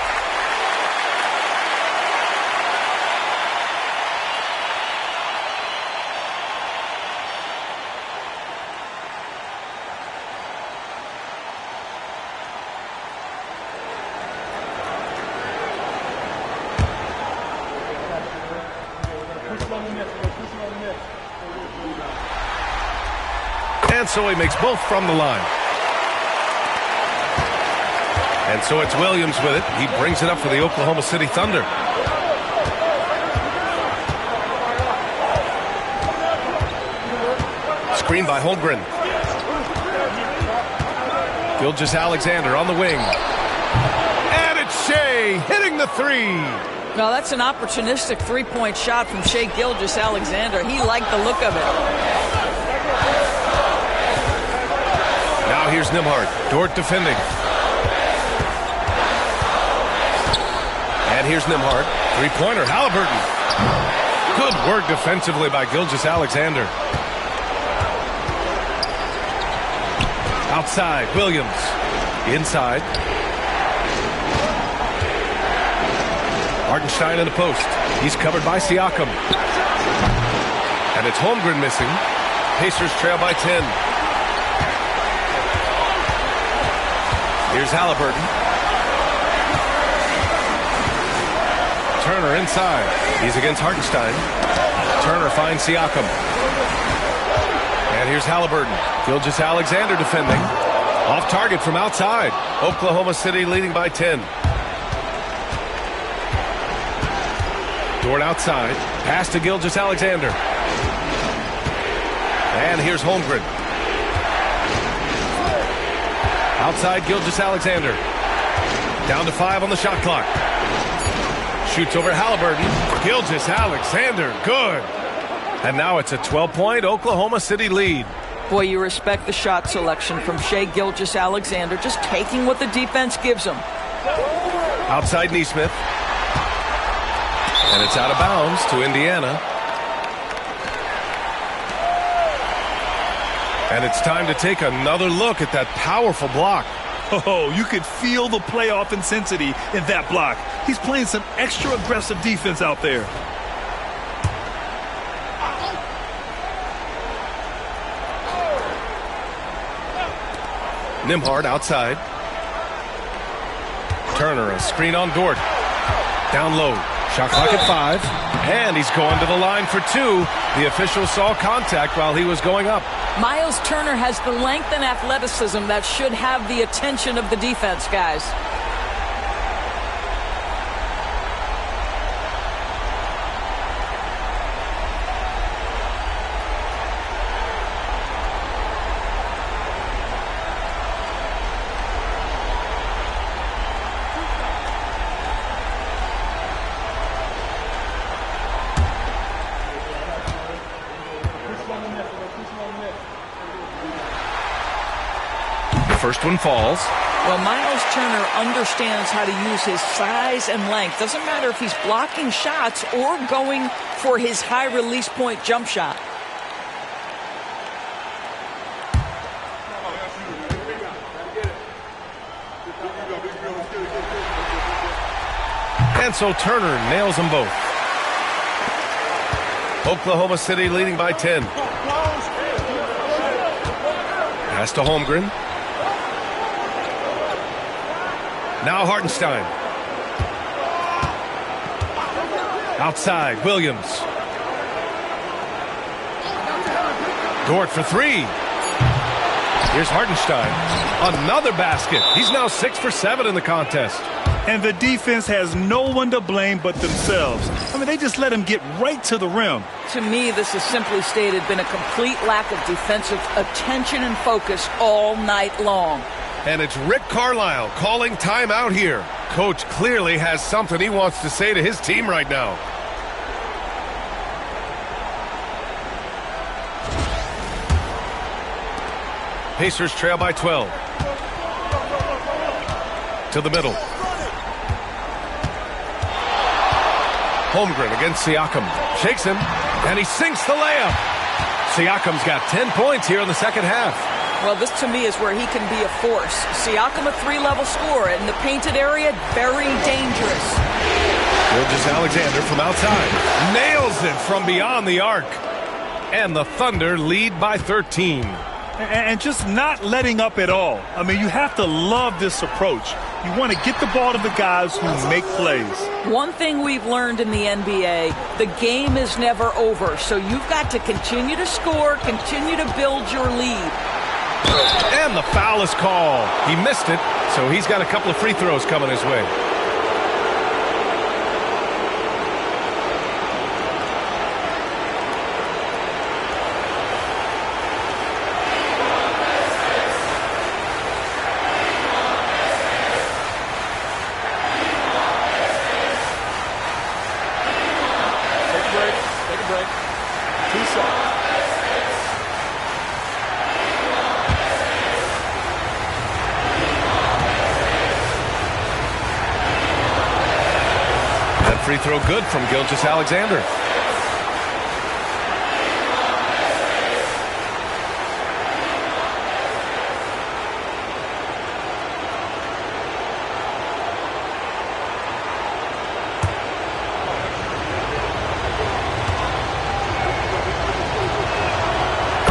And so he makes both from the line. And so it's Williams with it. He brings it up for the Oklahoma City Thunder. Screen by Holmgren. Gilgeous-Alexander on the wing. And it's Shai hitting the 3. Well, that's an opportunistic three-point shot from Shai Gilgeous-Alexander. He liked the look of it. Now here's Nimhard. Dort defending. And here's Nimhard. Three-pointer, Halliburton. Good work defensively by Gilgeous-Alexander. Outside, Williams. Inside. Hartenstein in the post. He's covered by Siakam. And it's Holmgren missing. Pacers trail by 10. Here's Halliburton. Turner inside. He's against Hartenstein. Turner finds Siakam. And here's Halliburton. Gilgeous-Alexander defending. Off target from outside. Oklahoma City leading by 10. Dort outside. Pass to Gilgeous-Alexander. And here's Holmgren. Outside Gilgeous-Alexander. Down to 5 on the shot clock. Shoots over Halliburton. Gilgeous-Alexander, good. And now it's a 12-point Oklahoma City lead. Boy, you respect the shot selection from Shai Gilgeous-Alexander, just taking what the defense gives him. Outside Neesmith. And it's out of bounds to Indiana. And it's time to take another look at that powerful block. Oh, you could feel the playoff intensity in that block. He's playing some extra aggressive defense out there. Nembhard outside. Turner, a screen on Dort. Down low. Shot clock at 5. And he's going to the line for 2. The official saw contact while he was going up. Miles Turner has the length and athleticism that should have the attention of the defense, guys. First one falls. Well, Miles Turner understands how to use his size and length. Doesn't matter if he's blocking shots or going for his high release point jump shot. And so Turner nails them both. Oklahoma City leading by 10. Pass to Holmgren. Now Hartenstein. Outside, Williams. Dort for 3. Here's Hartenstein. Another basket. He's now 6 for 7 in the contest. And the defense has no one to blame but themselves. I mean, they just let him get right to the rim. To me, this has simply stated been a complete lack of defensive attention and focus all night long. And it's Rick Carlisle calling timeout here. Coach clearly has something he wants to say to his team right now. Pacers trail by 12. To the middle. Holmgren against Siakam. Shakes him, and he sinks the layup. Siakam's got 10 points here in the second half. Well, this to me is where he can be a force. Siakam, a 3-level scorer in the painted area, very dangerous. Gilgeous-Alexander from outside. Nails it from beyond the arc. And the Thunder lead by 13. And just not letting up at all. I mean, you have to love this approach. You want to get the ball to the guys who make plays. One thing we've learned in the NBA, the game is never over. So you've got to continue to score, continue to build your lead. And the foul is called. He missed it, so he's got a couple of free throws coming his way. Take a break. 2 seconds. Free throw good from Gilgeous-Alexander.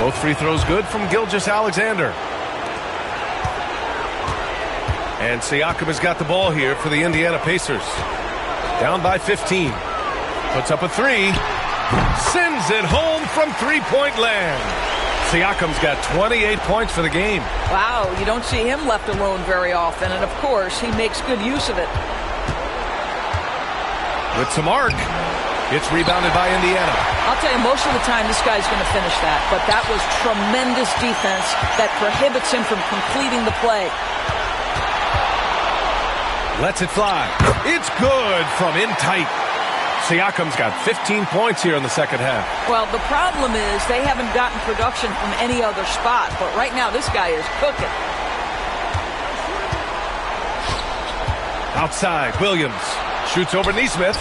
Both free throws good from Gilgeous-Alexander. And Siakam has got the ball here for the Indiana Pacers. Down by 15. Puts up a 3. Sends it home from three-point land. Siakam's got 28 points for the game. Wow, you don't see him left alone very often. And, of course, he makes good use of it. With some arc. It's rebounded by Indiana. I'll tell you, most of the time this guy's going to finish that. But that was tremendous defense that prohibits him from completing the play. Lets it fly. It's good from in tight. Siakam's got 15 points here in the second half. Well, the problem is they haven't gotten production from any other spot, but right now this guy is cooking. Outside, Williams shoots over Neesmith,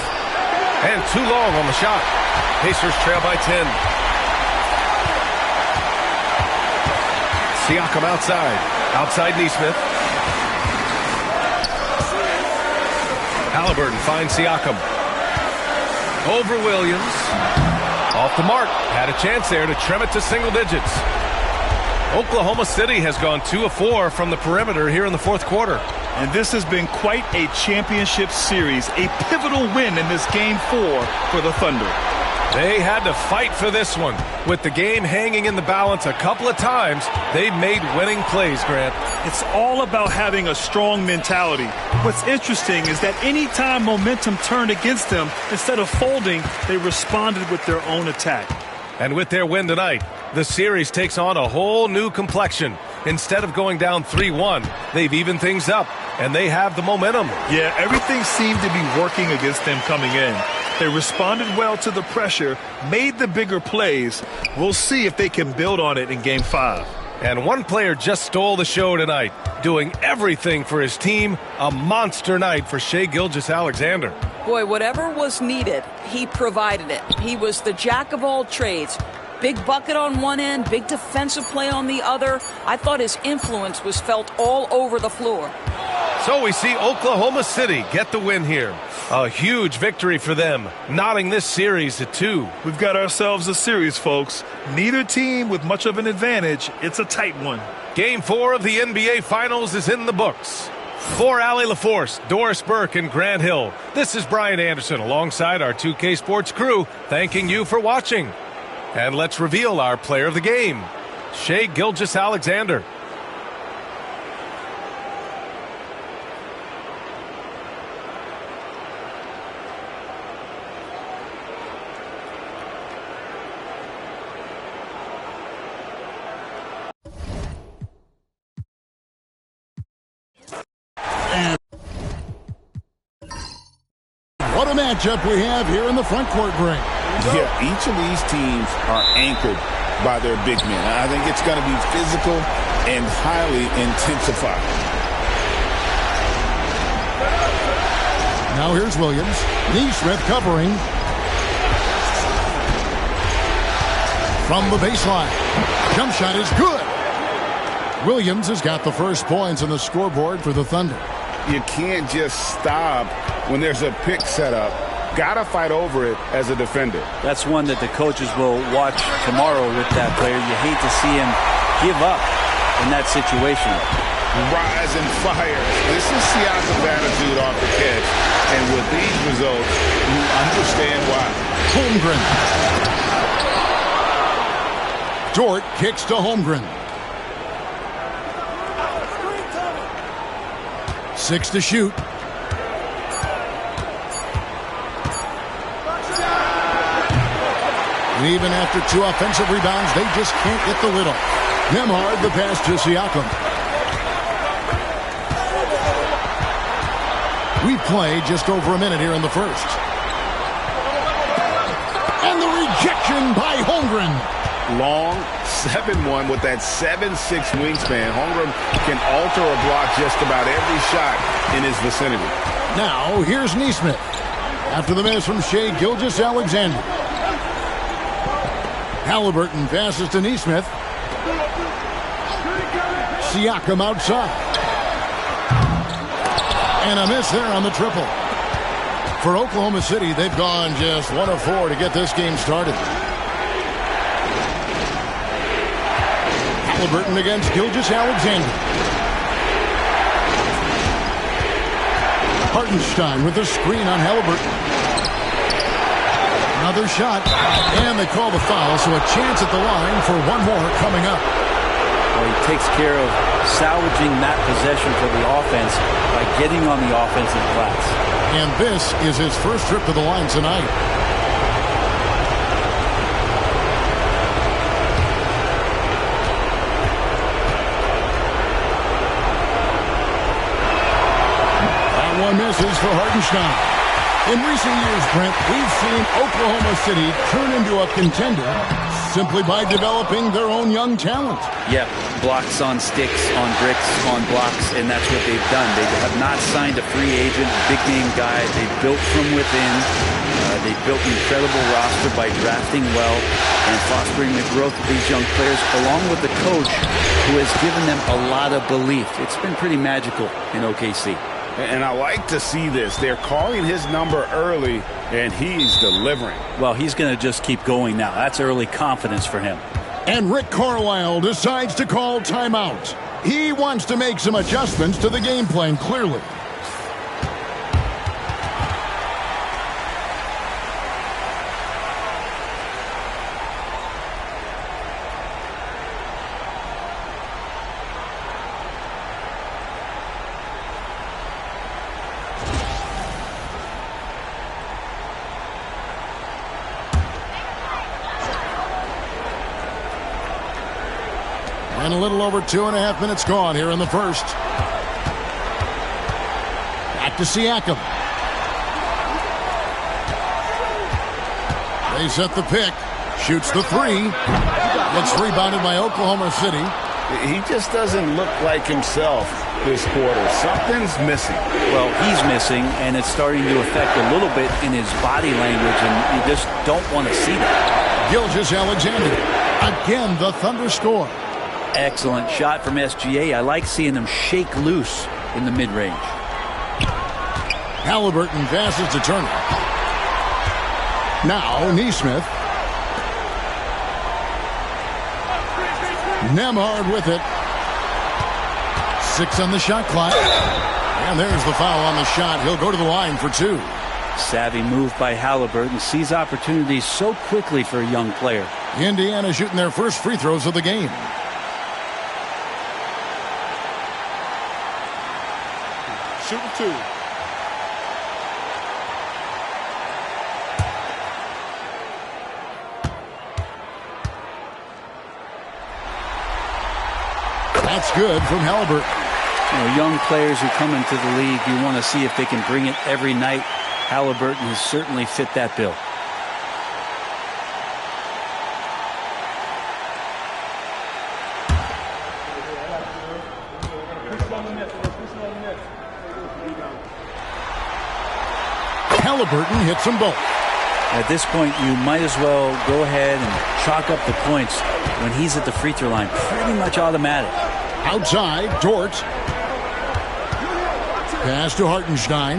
and too long on the shot. Pacers trail by 10. Siakam outside Neesmith. Halliburton finds Siakam. Over Williams. Off the mark. Had a chance there to trim it to single digits. Oklahoma City has gone 2 of 4 from the perimeter here in the fourth quarter. And this has been quite a championship series, a pivotal win in this Game 4 for the Thunder. They had to fight for this one. With the game hanging in the balance a couple of times, they've made winning plays, Grant. It's all about having a strong mentality. What's interesting is that any time momentum turned against them, instead of folding, they responded with their own attack. And with their win tonight, the series takes on a whole new complexion. Instead of going down 3-1, they've evened things up, and they have the momentum. Yeah, everything seemed to be working against them coming in. They responded well to the pressure, made the bigger plays. We'll see if they can build on it in Game 5. And one player just stole the show tonight, doing everything for his team. A monster night for Shai Gilgeous-Alexander. Boy, whatever was needed, he provided it. He was the jack of all trades. Big bucket on one end, big defensive play on the other. I thought his influence was felt all over the floor. So we see Oklahoma City get the win here. A huge victory for them, knotting this series at 2. We've got ourselves a series, folks. Neither team with much of an advantage. It's a tight one. Game 4 of the NBA Finals is in the books. For Allie LaForce, Doris Burke, and Grant Hill, this is Brian Anderson alongside our 2K Sports crew, thanking you for watching. And let's reveal our player of the game, Shai Gilgeous-Alexander. What a matchup we have here in the front court, Greg. Yeah, each of these teams are anchored by their big men. I think it's going to be physical and highly intensified. Now here's Williams. Neesmith covering. From the baseline. Jump shot is good. Williams has got the first points on the scoreboard for the Thunder. You can't just stop when there's a pick set up. Got to fight over it as a defender. That's one that the coaches will watch tomorrow with that player. You hate to see him give up in that situation. Rise and fire. This is Siakam's attitude off the catch. And with these results, you understand why. Holmgren. Dort kicks to Holmgren. 6 to shoot. Even after 2 offensive rebounds, they just can't get the lid off. Nembhard the pass to Siakam. We play just over a minute here in the first. And the rejection by Holmgren. Long 7-1 with that 7'6" wingspan. Holmgren can alter or block just about every shot in his vicinity. Now, here's Neesmith. After the miss from Shai Gilgeous-Alexander. Halliburton passes to Neesmith. Siakam outside. And a miss there on the triple. For Oklahoma City, they've gone just 1 of 4 to get this game started. Halliburton against Gilgeous-Alexander. Hartenstein with the screen on Halliburton. Another shot, and they call the foul, so a chance at the line for one more coming up. Well, he takes care of salvaging that possession for the offense by getting on the offensive glass. And this is his first trip to the line tonight. That one misses for Hartenstein. In recent years, Brent, we've seen Oklahoma City turn into a contender simply by developing their own young talent. Yep, blocks on sticks, on bricks, on blocks, and that's what they've done. They have not signed a free agent, big-name guy. They built from within. They built an incredible roster by drafting well and fostering the growth of these young players, along with the coach who has given them a lot of belief. It's been pretty magical in OKC. And I like to see this. They're calling his number early, and he's delivering. Well, he's going to just keep going now. That's early confidence for him. And Rick Carlisle decides to call timeout. He wants to make some adjustments to the game plan, clearly. And a little over 2.5 minutes gone here in the first. Back to Siakam. They set the pick. Shoots the three. Gets rebounded by Oklahoma City. He just doesn't look like himself this quarter. Something's missing. Well, he's missing, and it's starting to affect a little bit in his body language, and you just don't want to see that. Gilgeous-Alexander. Again, the Thunder score. Excellent shot from SGA. I like seeing them shake loose in the mid-range. Halliburton passes to Turner. Now Nesmith. Nembhard with it. 6 on the shot clock. And there's the foul on the shot. He'll go to the line for 2. Savvy move by Halliburton. Sees opportunities so quickly for a young player. Indiana shooting their first free throws of the game. Shooting 2. That's good from Halliburton. You know, young players who come into the league, you want to see if they can bring it every night. Halliburton has certainly fit that bill. Halliburton hits them both. At this point, you might as well go ahead and chalk up the points when he's at the free throw line. Pretty much automatic. Outside, Dort. Pass to Hartenstein.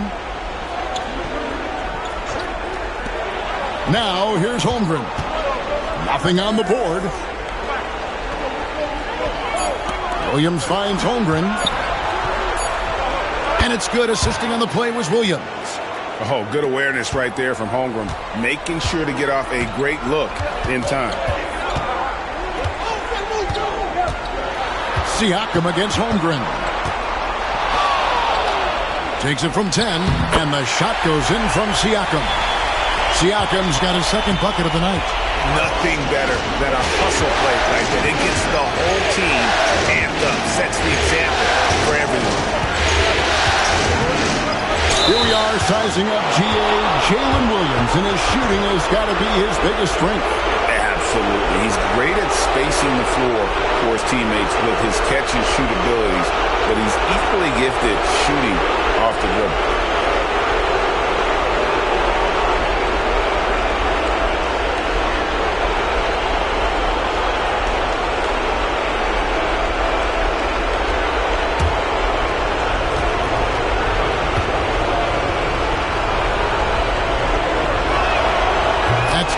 Now, here's Holmgren. Nothing on the board. Williams finds Holmgren. And it's good. Assisting on the play was Williams. Oh, good awareness right there from Holmgren. Making sure to get off a great look in time. Siakam against Holmgren. Takes it from 10, and the shot goes in from Siakam. Siakam's got his second bucket of the night. Nothing better than a hustle play like that. It gets the whole team amped up, sets the example for everyone. Here we are sizing up Jalen Williams, and his shooting has got to be his biggest strength. Absolutely. He's great at spacing the floor for his teammates with his catch-and-shoot abilities, but he's equally gifted shooting off the dribble.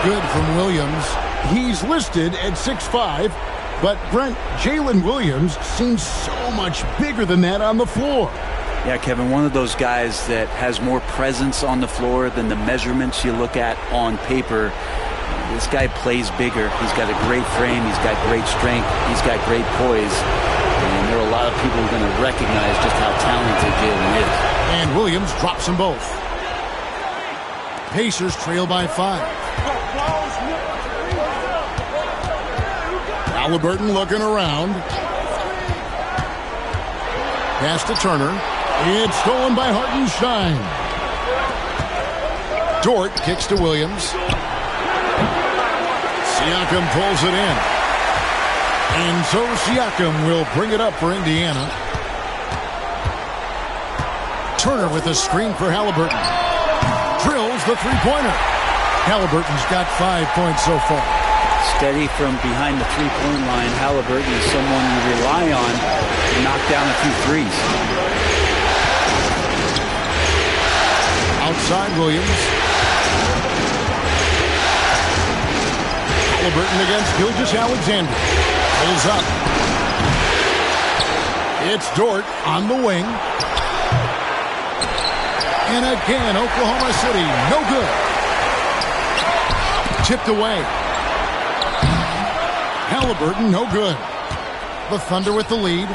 Good from Williams. He's listed at 6'5", but Brent, Jalen Williams seems so much bigger than that on the floor. Yeah, Kevin, one of those guys that has more presence on the floor than the measurements you look at on paper. This guy plays bigger. He's got a great frame. He's got great strength. He's got great poise. And there are a lot of people who are going to recognize just how talented Jalen is. And Williams drops them both. Pacers trail by 5. Halliburton looking around. Pass to Turner. It's stolen by Hartenstein. Dort kicks to Williams. Siakam pulls it in. And so Siakam will bring it up for Indiana. Turner with a screen for Halliburton. Drills the three-pointer. Halliburton's got 5 points so far. Steady from behind the three-point line. Halliburton is someone you rely on to knock down a few threes. Outside Williams. Halliburton against Gilgeous-Alexander. Pulls up. It's Dort on the wing. And again, Oklahoma City, no good. Tipped away. Halliburton, no good. The Thunder with the lead.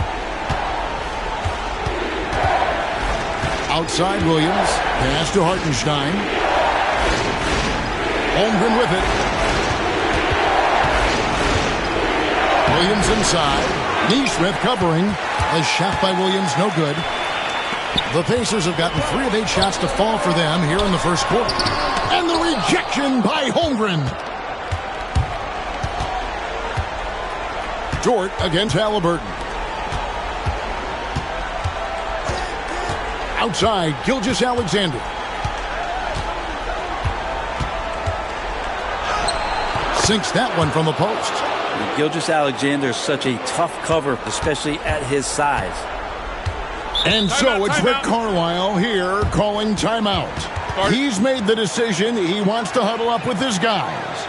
Outside Williams. Pass to Hartenstein. Holmgren with it. Williams inside. Neesmith covering. A shot by Williams, no good. The Pacers have gotten 3 of 8 shots to fall for them here in the first quarter. And the rejection by Holmgren. Dort against Halliburton. Outside, Gilgeous-Alexander. Sinks that one from the post. Gilgeous-Alexander is such a tough cover, especially at his size. And so it's Rick Carlisle here calling timeout. He's made the decision. He wants to huddle up with his guys.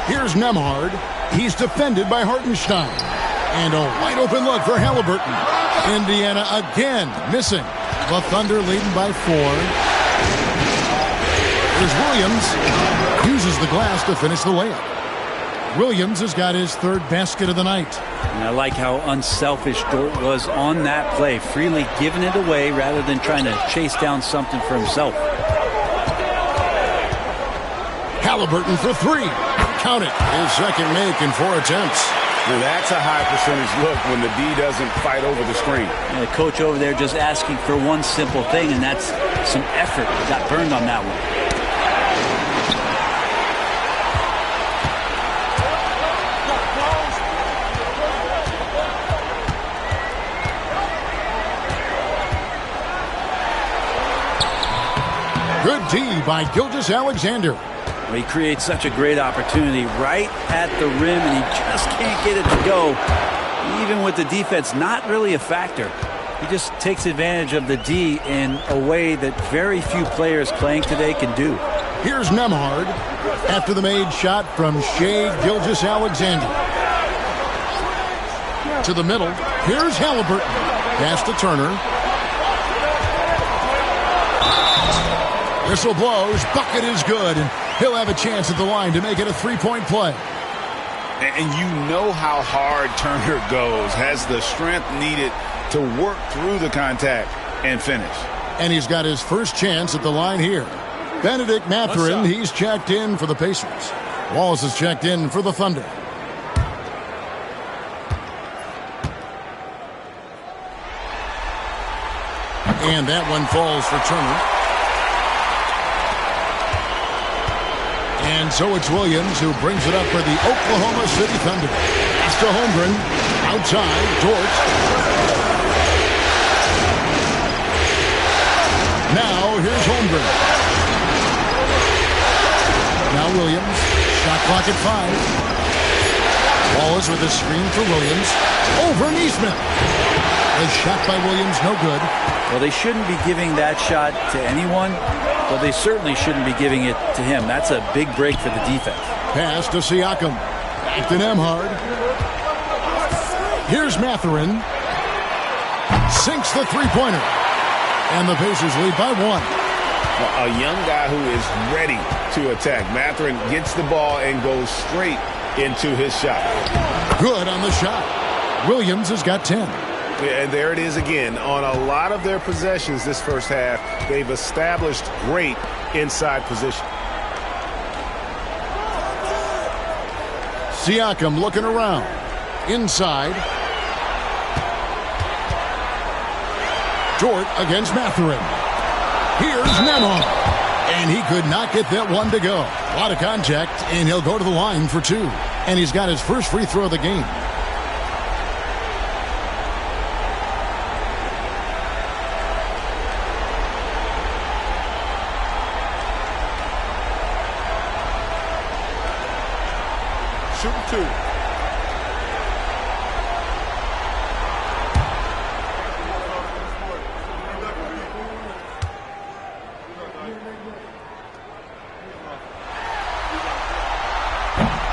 Here's Nembhard. He's defended by Hartenstein. And a wide open look for Halliburton. Indiana again missing. The Thunder leading by 4. Here's Williams. Uses the glass to finish the layup. Williams has got his 3rd basket of the night. And I like how unselfish Dort was on that play, freely giving it away rather than trying to chase down something for himself. Halliburton for 3. Count it. His 2nd make in 4 attempts. Now that's a high percentage look when the D doesn't fight over the screen. And the coach over there just asking for one simple thing, and that's some effort. Got burned on that one. Good D by Gilgeous-Alexander. He creates such a great opportunity right at the rim, and he just can't get it to go. Even with the defense not really a factor, he just takes advantage of the D in a way that very few players playing today can do. Here's Nembhard after the made shot from Shai Gilgeous-Alexander. To the middle. Here's Halliburton. Pass to Turner. Whistle blows. Bucket is good. And he'll have a chance at the line to make it a three-point play. And you know how hard Turner goes. Has the strength needed to work through the contact and finish. And he's got his first chance at the line here. Benedict Mathurin, he's checked in for the Pacers. Wallace is checked in for the Thunder. And that one falls for Turner. And so it's Williams who brings it up for the Oklahoma City Thunder. It's to Holmgren. Outside, Dort. Now, here's Holmgren. Now Williams. Shot clock at 5. Wallace with a screen for Williams. Over Neesmith. A shot by Williams, no good. Well, they shouldn't be giving that shot to anyone, but they certainly shouldn't be giving it to him. That's a big break for the defense. Pass to Siakam. Back to Nembhard. Here's Mathurin. Sinks the three-pointer. And the Pacers lead by 1. A young guy who is ready to attack. Mathurin gets the ball and goes straight into his shot. Good on the shot. Williams has got 10. And there it is again. On a lot of their possessions this first half, they've established great inside position. Siakam looking around. Inside. Dort against Mathurin. Here's Nembhard. And he could not get that one to go. A lot of contact, and he'll go to the line for 2. And he's got his first free throw of the game. Shooting 2.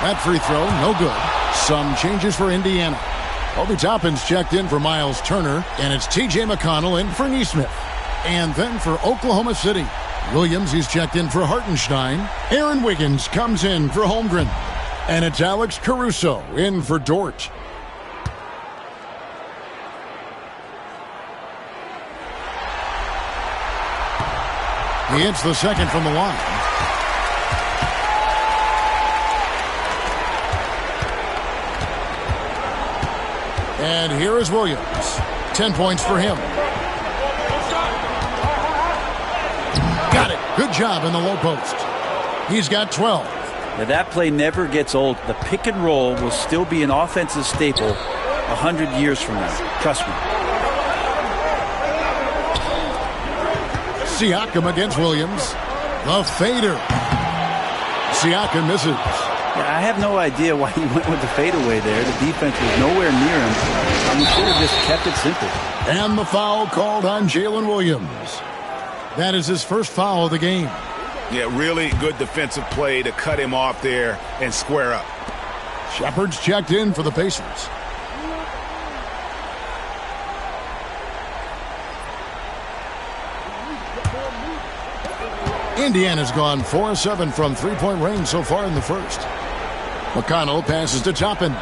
That free throw, no good. Some changes for Indiana. Obi Toppin's checked in for Miles Turner, and it's T.J. McConnell in for Neesmith. And then for Oklahoma City, Williams, he's checked in for Hartenstein. Aaron Wiggins comes in for Holmgren. And it's Alex Caruso in for Dort. He hits the second from the line. And here is Williams. 10 points for him. Got it. Good job in the low post. He's got 12. Now that play never gets old. The pick and roll will still be an offensive staple 100 years from now. Trust me. Siakam against Williams. The fader. Siakam misses. Yeah, I have no idea why he went with the fadeaway there. The defense was nowhere near him. He should have just kept it simple. And the foul called on Jalen Williams. That is his first foul of the game. Yeah, really good defensive play to cut him off there and square up. Shepard's checked in for the Pacers. Indiana's gone 4-7 from three-point range so far in the first. McConnell passes to Toppin.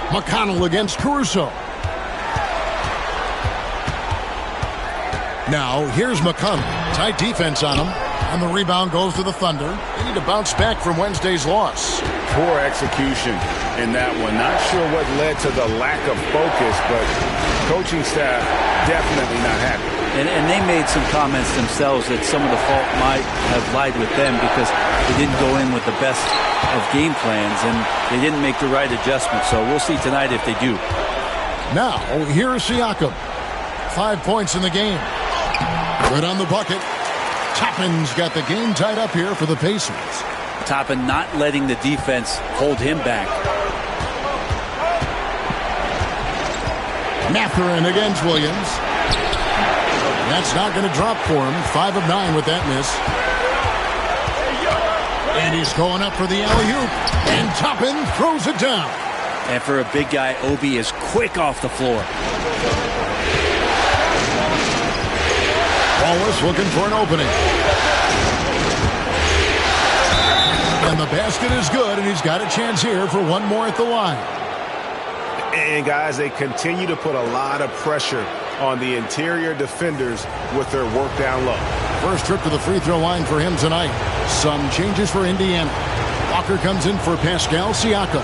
McConnell against Caruso. Now, here's McConnell. Tight defense on him. And the rebound goes to the Thunder. They need to bounce back from Wednesday's loss. Poor execution in that one. Not sure what led to the lack of focus, but coaching staff definitely not happy. And they made some comments themselves that some of the fault might have lied with them because they didn't go in with the best of game plans and they didn't make the right adjustments. So we'll see tonight if they do. Now, here's Siakam. 5 points in the game. Good on the bucket. Toppin's got the game tied up here for the Pacers. Toppin not letting the defense hold him back. Mathurin against Williams. That's not going to drop for him. 5 of 9 with that miss. And he's going up for the alley-oop. And Toppin throws it down. And for a big guy, Obi is quick off the floor. Wallace looking for an opening. And the basket is good, and he's got a chance here for one more at the line. And, guys, they continue to put a lot of pressure on the interior defenders with their work down low. First trip to the free throw line for him tonight. Some changes for Indiana. Walker comes in for Pascal Siakam.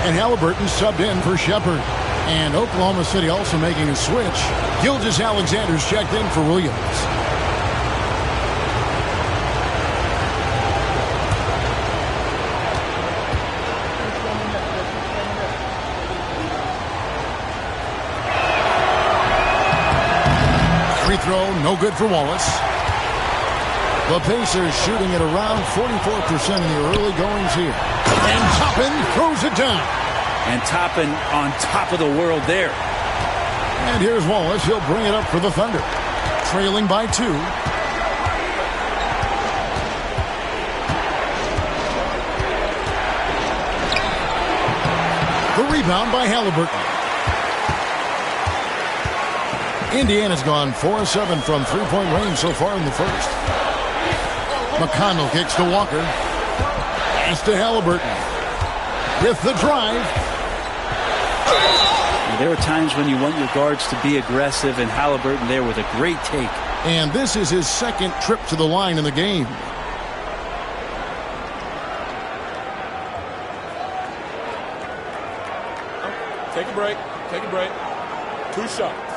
And Halliburton subbed in for Shepard. And Oklahoma City also making a switch. Gilgeous-Alexander's checked in for Williams. Free throw, no good for Wallace. The Pacers shooting at around 44% in the early goings here. And Toppin throws it down. And Toppin on top of the world there. And here's Wallace. He'll bring it up for the Thunder. Trailing by 2. The rebound by Halliburton. Indiana's gone 4-7 from three-point range so far in the first. McConnell kicks to Walker. Pass to Halliburton. With the drive. There are times when you want your guards to be aggressive, and Halliburton there with a great take. And this is his second trip to the line in the game. Take a break. Take a break. 2 shots.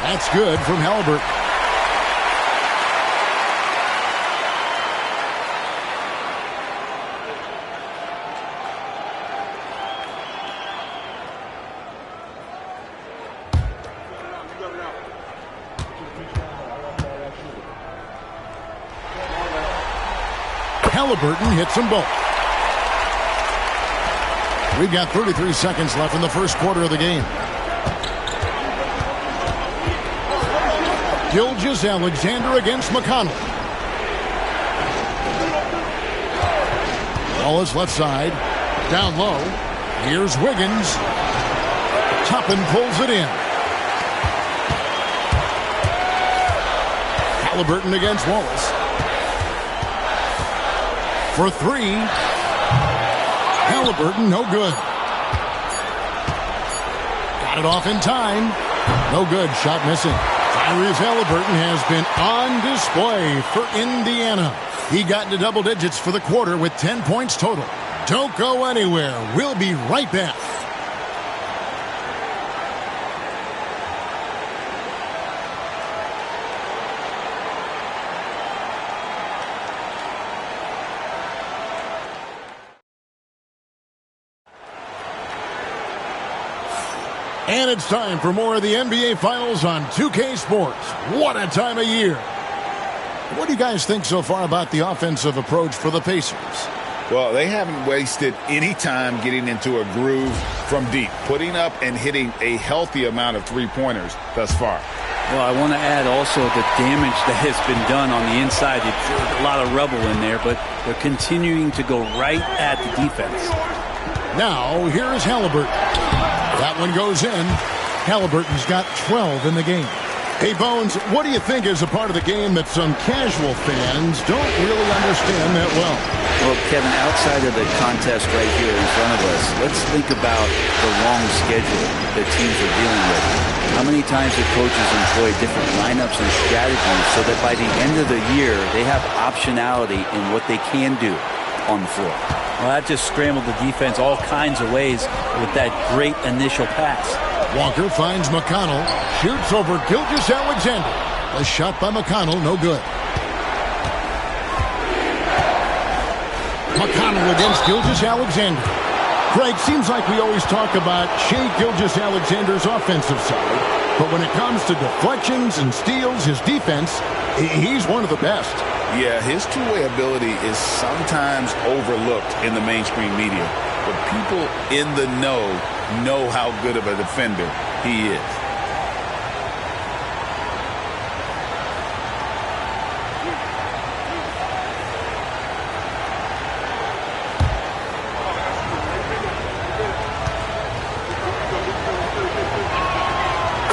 That's good from Halliburton. Halliburton hits them both. We've got 33 seconds left in the first quarter of the game. Gilgeous-Alexander against McConnell. Wallace left side. Down low. Here's Wiggins. Toppin pulls it in. Halliburton against Wallace. For 3. Halliburton, no good. Got it off in time. No good. Shot missing. Tyrese Halliburton has been on display for Indiana. He got into double digits for the quarter with 10 points total. Don't go anywhere. We'll be right back. And it's time for more of the NBA Finals on 2K Sports. What a time of year. What do you guys think so far about the offensive approach for the Pacers? Well, they haven't wasted any time getting into a groove from deep, putting up and hitting a healthy amount of three-pointers thus far. Well, I want to add also the damage that has been done on the inside. It's a lot of rubble in there, but they're continuing to go right at the defense. Now, here's Halliburton. That one goes in. Halliburton's got 12 in the game. Hey, Bones, what do you think is a part of the game that some casual fans don't really understand that well? Well, Kevin, outside of the contest right here in front of us, let's think about the long schedule that teams are dealing with. How many times do coaches employ different lineups and strategies so that by the end of the year, they have optionality in what they can do on the floor? Well, that just scrambled the defense all kinds of ways with that great initial pass. Walker finds McConnell, shoots over Gilgeous-Alexander. A shot by McConnell, no good. McConnell against Gilgeous-Alexander. Greg, seems like we always talk about Shai Gilgeous-Alexander's offensive side, but when it comes to deflections and steals, his defense, he's one of the best. Yeah, his two-way ability is sometimes overlooked in the mainstream media, but people in the know how good of a defender he is.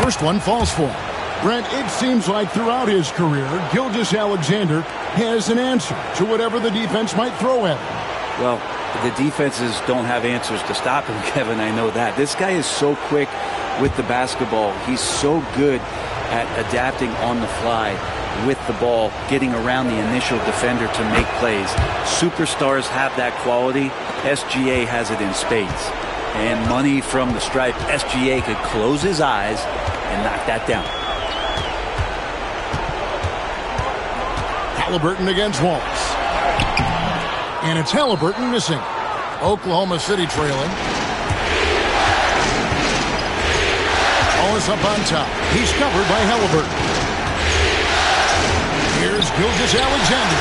First one falls for him. Brent, it seems like throughout his career, Gilgeous-Alexander has an answer to whatever the defense might throw at him. Well, the defenses don't have answers to stop him, Kevin. I know that. This guy is so quick with the basketball. He's so good at adapting on the fly with the ball, getting around the initial defender to make plays. Superstars have that quality. SGA has it in spades. And money from the stripe, SGA could close his eyes and knock that down. Halliburton against Wallace. And it's Halliburton missing. Oklahoma City trailing. Wallace up on top. He's covered by Halliburton. Here's Gilgeous-Alexander.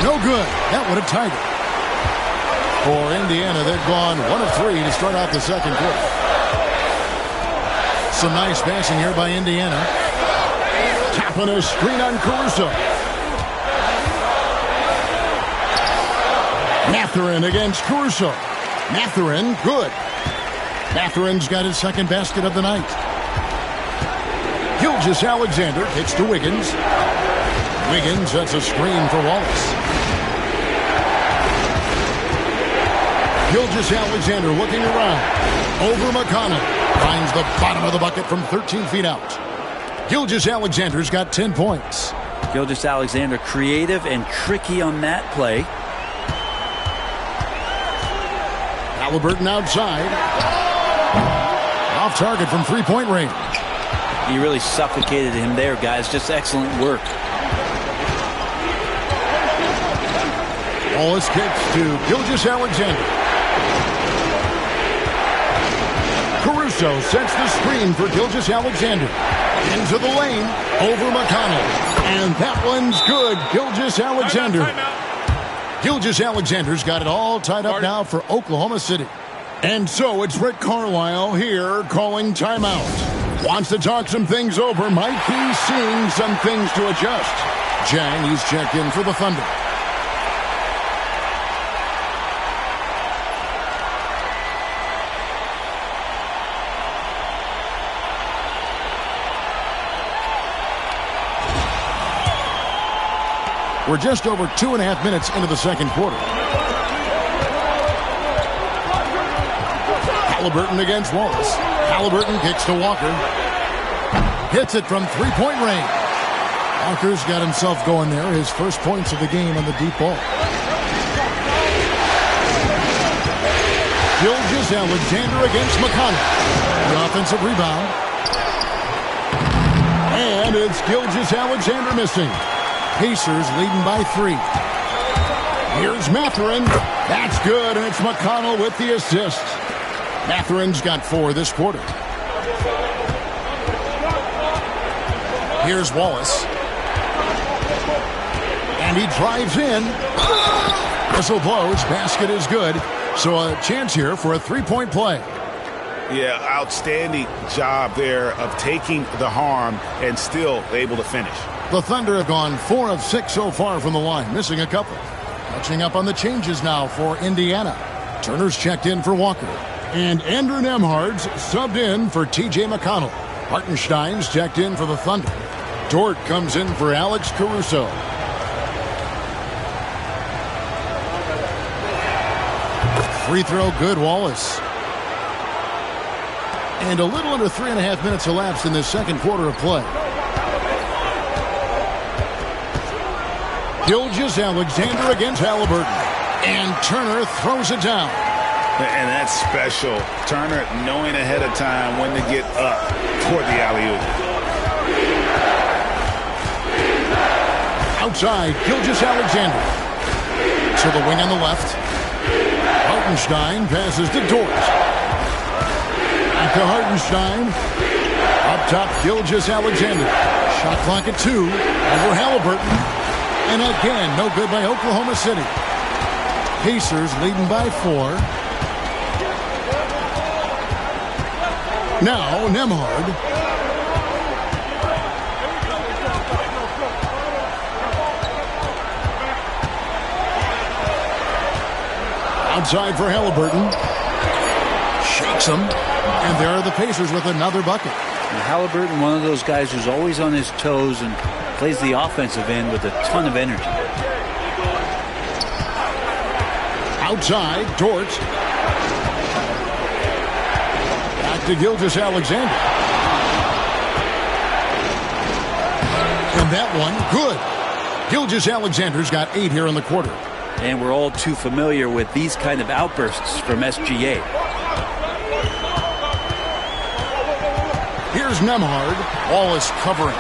No good. That would have tied it. For Indiana, they've gone 1 of 3 to start out the second quarter. Some nice passing here by Indiana. Tapping a screen on Caruso. Mathurin against Caruso. Mathurin, good. Mathurin's got his second basket of the night. Gilgeous-Alexander kicks to Wiggins. Wiggins sets a screen for Wallace. Gilgeous-Alexander looking around. Over McConnell. Finds the bottom of the bucket from 13 feet out. Gilgeous-Alexander's got 10 points. Gilgeous-Alexander creative and tricky on that play. Halliburton outside. Off target from three-point range. He really suffocated him there, guys. Just excellent work. Wallace kicks to Gilgeous-Alexander. Caruso sets the screen for Gilgeous-Alexander. Into the lane, over McConnell. And that one's good. Gilgeous-Alexander. Gilgeous-Alexander's got it all tied up now for Oklahoma City. And so it's Rick Carlisle here calling timeout. Wants to talk some things over. Might be seeing some things to adjust. Jang, he's checked in for the Thunder. We're just over 2.5 minutes into the second quarter. Halliburton against Wallace. Halliburton kicks to Walker. Hits it from three-point range. Walker's got himself going there. His first points of the game on the deep ball. Gilgeous-Alexander against McConnell. The offensive rebound. And it's Gilgeous-Alexander missing. Pacers leading by 3. Here's Mathurin. That's good, and it's McConnell with the assist. Mathurin's got 4 this quarter. Here's Wallace. And he drives in. Whistle blows. Basket is good. So a chance here for a three-point play. Yeah, outstanding job there of taking the harm and still able to finish. The Thunder have gone 4 of 6 so far from the line, missing a couple. Catching up on the changes now for Indiana. Turner's checked in for Walker. And Andrew Nembhard's subbed in for T.J. McConnell. Hartenstein's checked in for the Thunder. Dort comes in for Alex Caruso. Free throw good, Wallace. And a little under 3.5 minutes elapsed in this second quarter of play. Gilgeous-Alexander against Halliburton. And Turner throws it down. And that's special. Turner knowing ahead of time when to get up toward the alley-oop. Outside, Gilgeous-Alexander. To the wing on the left. Hartenstein passes to Dort. Back to Hartenstein. Up top, Gilgeous-Alexander. Shot clock at 2. Over Halliburton. And again, no good by Oklahoma City. Pacers leading by 4. Now, Nembhard. Outside for Halliburton. Shakes him. And there are the Pacers with another bucket. And Halliburton, one of those guys who's always on his toes and plays the offensive end with a ton of energy. Outside, Dort. Back to Gilgeous-Alexander. And that one, good. Gilgeous-Alexander's got 8 here in the quarter. And we're all too familiar with these kind of outbursts from SGA. Here's Nembhard. Wallace covering.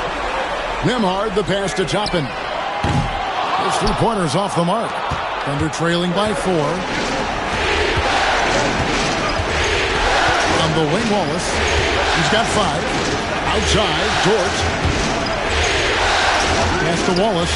Nembhard, the pass to Toppin. His 3-pointers off the mark. Thunder trailing by 4. On the wing, Wallace. He's got 5. Outside, Dort. Pass to Wallace.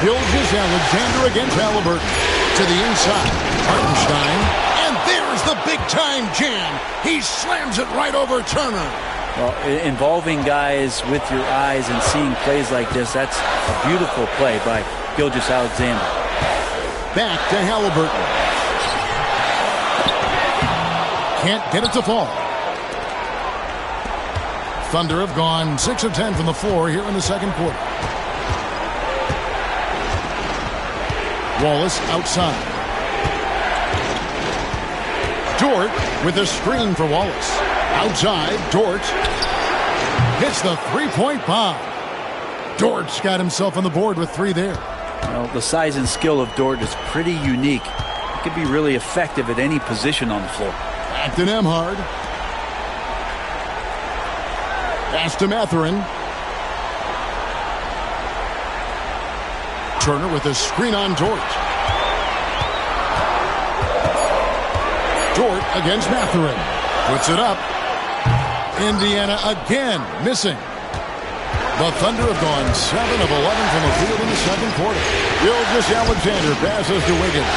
Gilgeous-Alexander against Halliburton. To the inside. Hartenstein. And there's the big-time jam. He slams it right over Turner. Well, involving guys with your eyes and seeing plays like this, that's a beautiful play by Gilgeous-Alexander. Back to Halliburton. Can't get it to fall. Thunder have gone 6 of 10 from the floor here in the second quarter. Wallace outside. Dort with a screen for Wallace. Outside, Dort hits the 3-point bomb. Dort's got himself on the board with 3 there. Well, the size and skill of Dort is pretty unique. He can be really effective at any position on the floor. Back to Nembhard. Pass to Mathurin. Turner with a screen on Dort. Dort against Mathurin. Puts it up. Indiana again missing. The Thunder have gone 7 of 11 from the field in the second quarter. Gilgeous-Alexander passes to Wiggins.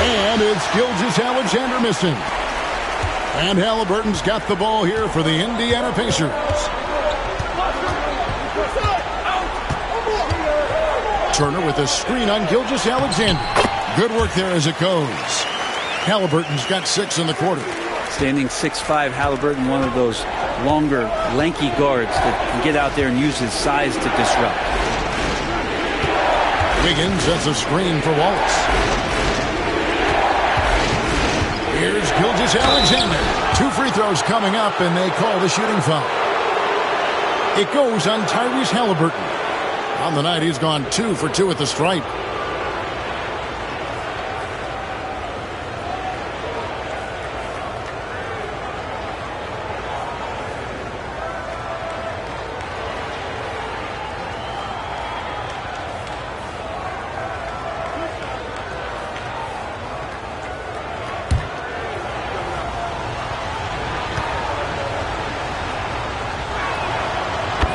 And it's Gilgeous-Alexander missing. And Halliburton's got the ball here for the Indiana Pacers. Turner with a screen on Gilgeous-Alexander. Good work there as it goes. Halliburton's got 6 in the quarter. Standing 6'5", Halliburton, one of those longer, lanky guards that can get out there and use his size to disrupt. Wiggins sets a screen for Wallace. Here's Gilgeous-Alexander. 2 free throws coming up, and they call the shooting foul. It goes on Tyrese Halliburton. On the night, he's gone 2 for 2 at the stripe.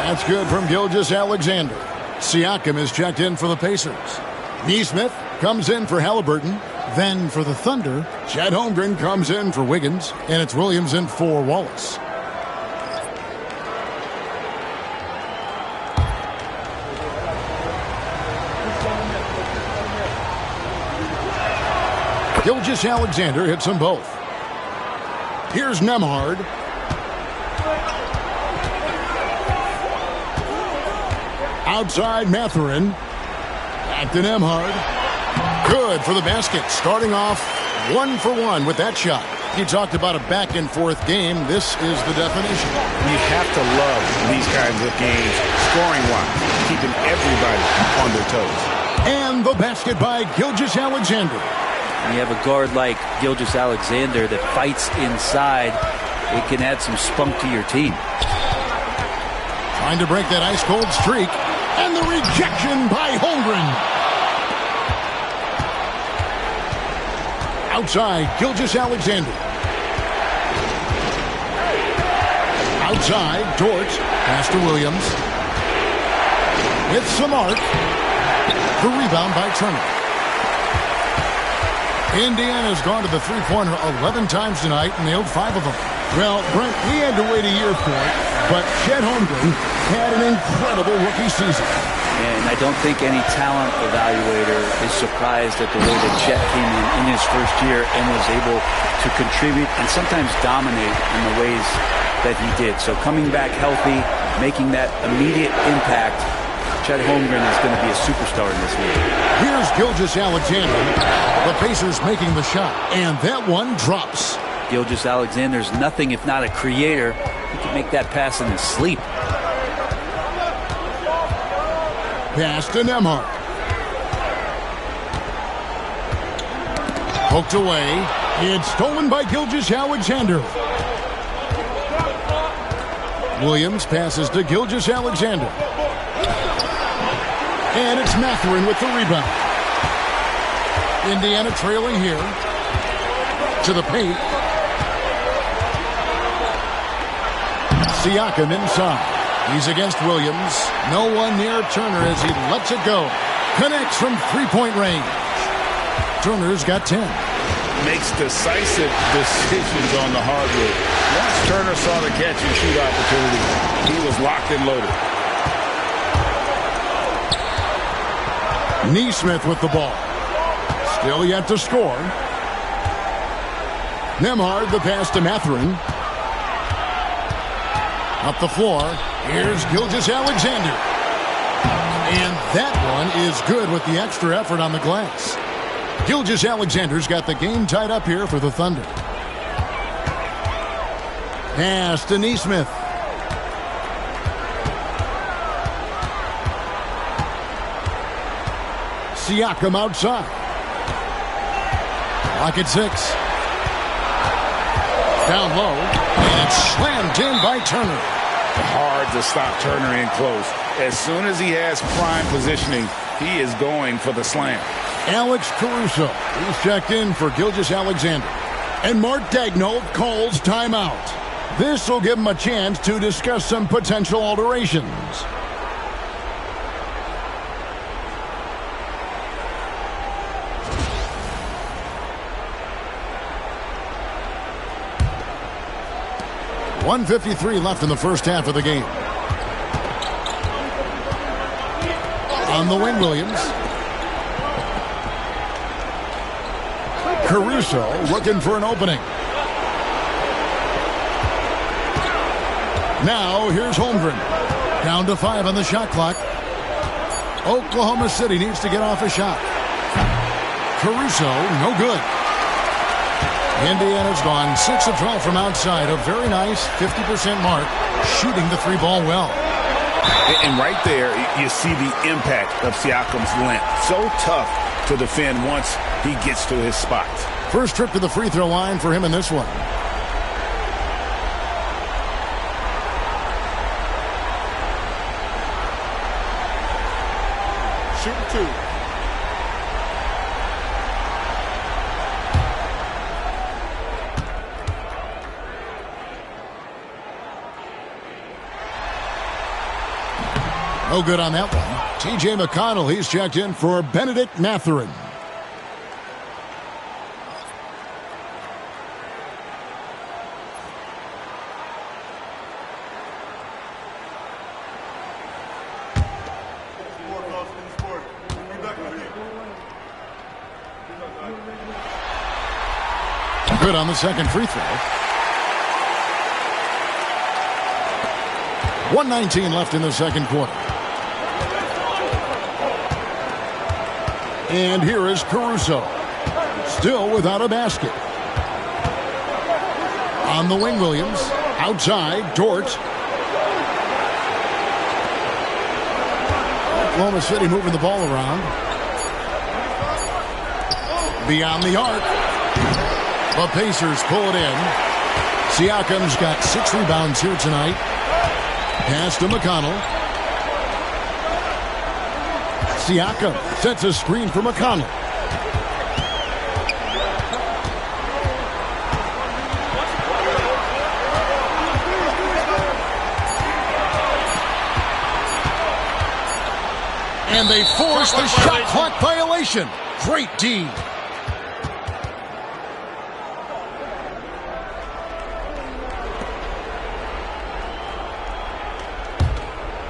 That's good from Gilgeous-Alexander. Siakam is checked in for the Pacers. Nesmith comes in for Halliburton. Then for the Thunder, Chet Holmgren comes in for Wiggins. And it's Williams in for Wallace. Gilgeous-Alexander hits them both. Here's Nembhard. Outside Mathurin. Back to Nembhard. Good for the basket. Starting off 1 for 1 with that shot. He talked about a back-and-forth game. This is the definition. You have to love these kinds of games, scoring-wise, keeping everybody on their toes. And the basket by Gilgeous-Alexander. When you have a guard like Gilgeous-Alexander that fights inside, it can add some spunk to your team. Trying to break that ice-cold streak. And the rejection by Holmgren. Outside, Gilgeous-Alexander. Outside, Dort. Pass to Williams. It's Samart. The rebound by Turner. Indiana's gone to the three-pointer 11 times tonight and nailed 5 of them. Well, Brent, we had to wait a year for it, but Chet Holmgren had an incredible rookie season. And I don't think any talent evaluator is surprised at the way that Chet came in his first year and was able to contribute and sometimes dominate in the ways that he did. So coming back healthy, making that immediate impact, Chet Holmgren is going to be a superstar in this league. Here's Gilgeous-Alexander. The Pacers making the shot, and that one drops. Gilgeous-Alexander's nothing if not a creator. He can make that pass in his sleep. Pass to Nembhard. Poked away. It's stolen by Gilgeous-Alexander. Williams passes to Gilgeous-Alexander. And it's Mathurin with the rebound. Indiana trailing here. To the paint. Siakam inside. He's against Williams. No one near Turner as he lets it go. Connects from three-point range. Turner's got 10. Makes decisive decisions on the hardwood. Once Turner saw the catch-and-shoot opportunity, he was locked and loaded. Neesmith with the ball. Still yet to score. Nembhard, the pass to Mathurin. Up the floor. Here's Gilgeous-Alexander. And that one is good with the extra effort on the glass. Gilgeous-Alexander's got the game tied up here for the Thunder. Pass to Neesmith. Siakam outside. Clock at 6. Down low. And it's slammed in by Turner. Hard to stop Turner in close. As soon as he has prime positioning, he is going for the slam. Alex Caruso. He's checked in for Gilgeous-Alexander. And Mark Daigneault calls timeout. This will give him a chance to discuss some potential alterations. .153 left in the first half of the game. On the wing, Williams. Caruso looking for an opening. Now here's Holmgren. Down to 5 on the shot clock. Oklahoma City needs to get off a shot. Caruso, no good. Indiana's gone 6 of 12 from outside. A very nice 50% mark. Shooting the 3-ball well. And right there, you see the impact of Siakam's length. So tough to defend once he gets to his spot. First trip to the free throw line for him in this one. Shooting 2. No good on that one. T.J. McConnell, he's checked in for Benedict Mathurin. Good on the second free throw. 1:19 left in the second quarter. And here is Caruso. Still without a basket. On the wing, Williams. Outside, Dort. Oklahoma City moving the ball around. Beyond the arc. The Pacers pull it in. Siakam's got 6 rebounds here tonight. Pass to McConnell. Siakam sets a screen for McConnell. And they force the shot clock violation. Great D.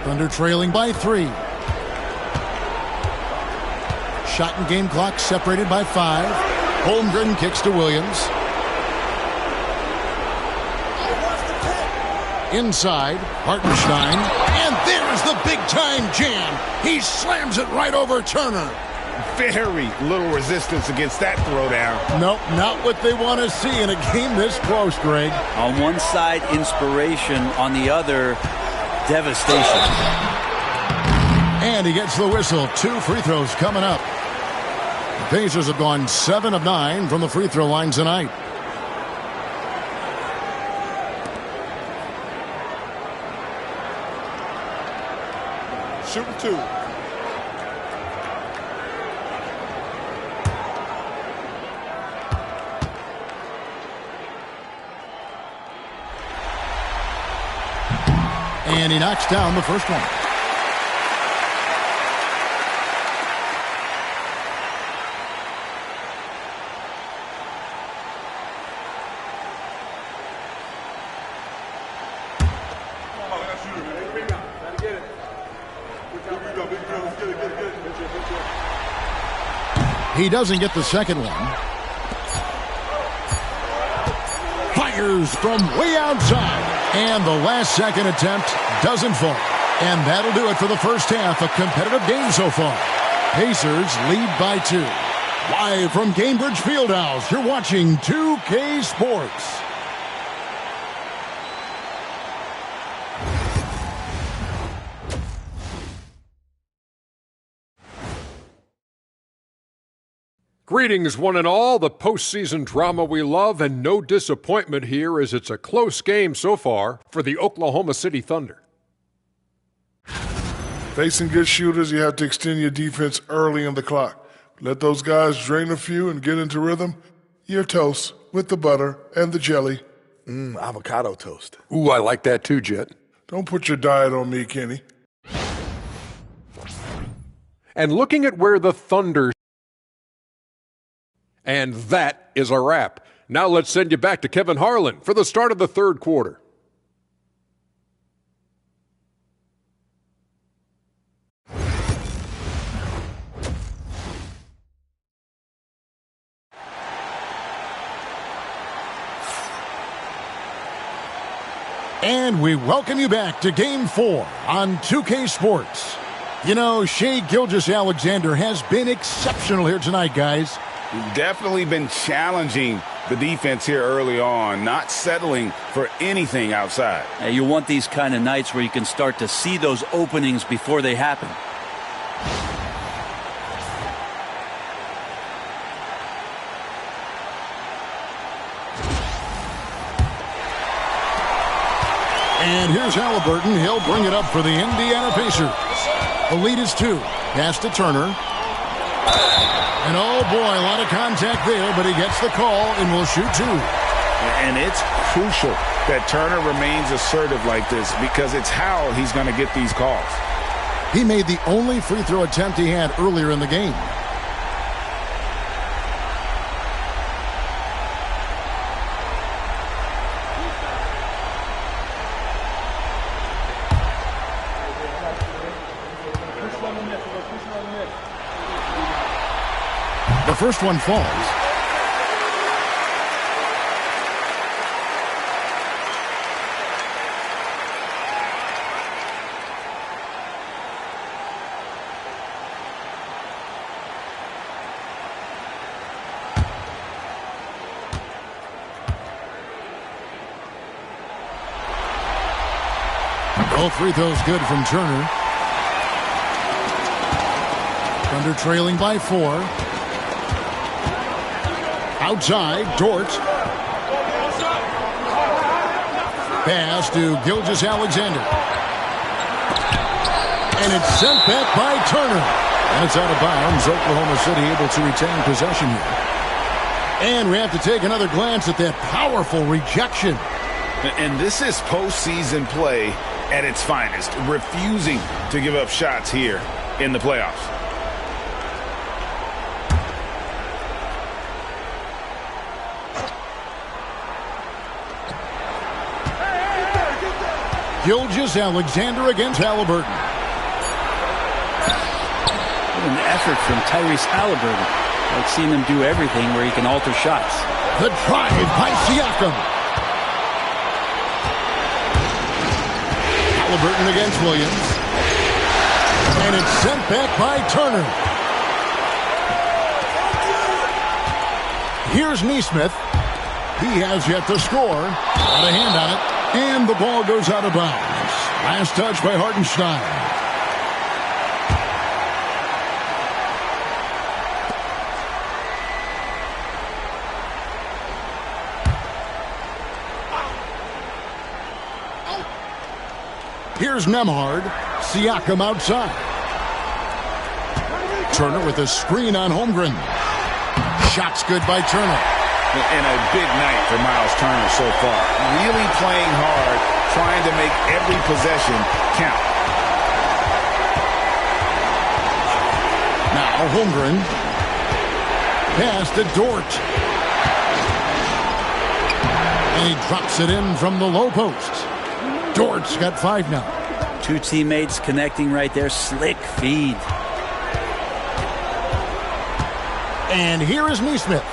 Thunder trailing by 3. Shot and game clock separated by 5. Holmgren kicks to Williams. Inside, Hartenstein. And there's the big-time jam. He slams it right over Turner. Very little resistance against that throwdown. Nope, not what they want to see in a game this close, Greg. On one side, inspiration. On the other, devastation. And he gets the whistle. 2 free throws coming up. The Pacers have gone 7 of 9 from the free throw line tonight. Shooting 2. And he knocks down the first one. He doesn't get the second one. Fires from way outside. And the last second attempt doesn't fall. And that'll do it for the first half. A competitive game so far. Pacers lead by 2. Live from Cambridge Fieldhouse, you're watching 2K Sports. Greetings, one and all. The postseason drama we love, and no disappointment here as it's a close game so far for the Oklahoma City Thunder. Facing good shooters, you have to extend your defense early in the clock. Let those guys drain a few and get into rhythm. You're toast with the butter and the jelly. Avocado toast. Ooh, I like that too, Jet. Don't put your diet on me, Kenny. And looking at where the Thunder... And that is a wrap. Now let's send you back to Kevin Harlan for the start of the third quarter. And we welcome you back to Game 4 on 2K Sports. You know, Shai Gilgeous-Alexander has been exceptional here tonight, guys. Definitely been challenging the defense here early on, not settling for anything outside. You want these kind of nights where you can start to see those openings before they happen. And here's Halliburton. He'll bring it up for the Indiana Pacers. The lead is 2. Pass to Turner. And oh boy, a lot of contact there, but he gets the call and will shoot 2. And it's crucial that Turner remains assertive like this because it's how he's going to get these calls. He made the only free throw attempt he had earlier in the game. The first one falls. Both free throws good from Turner. Thunder trailing by 4. Outside, Dort. Pass to Gilgeous-Alexander. And it's sent back by Turner. And it's out of bounds. Oklahoma City able to retain possession here. And we have to take another glance at that powerful rejection. And this is postseason play at its finest, refusing to give up shots here. in the playoffs. Gilgeous-Alexander against Halliburton. What an effort from Tyrese Halliburton. I've seen him do everything where he can alter shots. The drive by Siakam. Halliburton against Williams. And it's sent back by Turner. Here's Nesmith. He has yet to score. Got a hand on it. And the ball goes out of bounds. Last touch by Hartenstein. Here's Nembhard. Siakam outside. Turner with a screen on Holmgren. Shot's good by Turner. And a big night for Miles Turner so far. Really playing hard, trying to make every possession count. Now Holmgren. Pass to Dort. And he drops it in from the low post. Dort's got 5 now. Two teammates connecting right there. Slick feed. And here is Nesmith.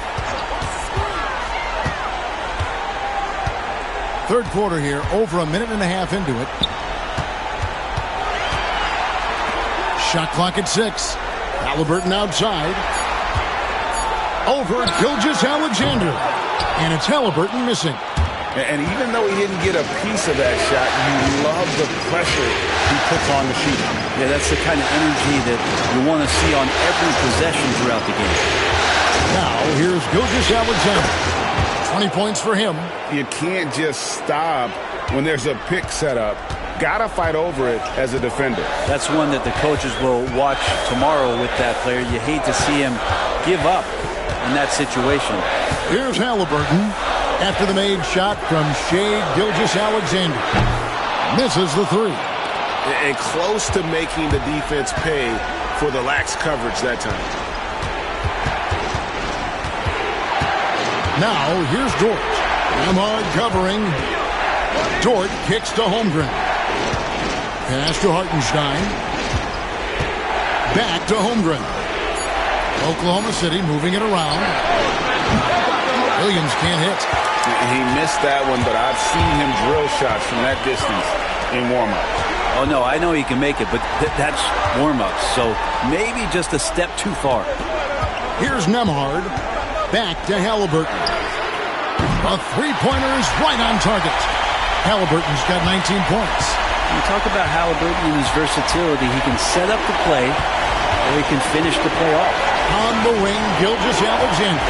Third quarter here, over a minute and a half into it. Shot clock at 6. Halliburton outside. Over Gilgeous-Alexander. And it's Halliburton missing. And even though he didn't get a piece of that shot, you love the pressure he puts on the shooter. Yeah, that's the kind of energy that you want to see on every possession throughout the game. Now, here's Gilgeous-Alexander. 20 points for him. You can't just stop when there's a pick set up. Gotta fight over it as a defender. That's one that the coaches will watch tomorrow with that player. You hate to see him give up in that situation. Here's Halliburton after the made shot from Shai Gilgeous-Alexander. Misses the 3. And close to making the defense pay for the lax coverage that time. Now, here's Dort. Nembhard covering. Dort kicks to Holmgren. Pass to Hartenstein. Back to Holmgren. Oklahoma City moving it around. Williams can't hit. He missed that one, but I've seen him drill shots from that distance in warm-ups. Oh, no, I know he can make it, but that's warm-ups, so maybe just a step too far. Here's Nembhard. Back to Halliburton. A three-pointer is right on target. Halliburton's got 19 points. You talk about Halliburton and his versatility. He can set up the play, or he can finish the play off. On the wing, Gilgeous-Alexander.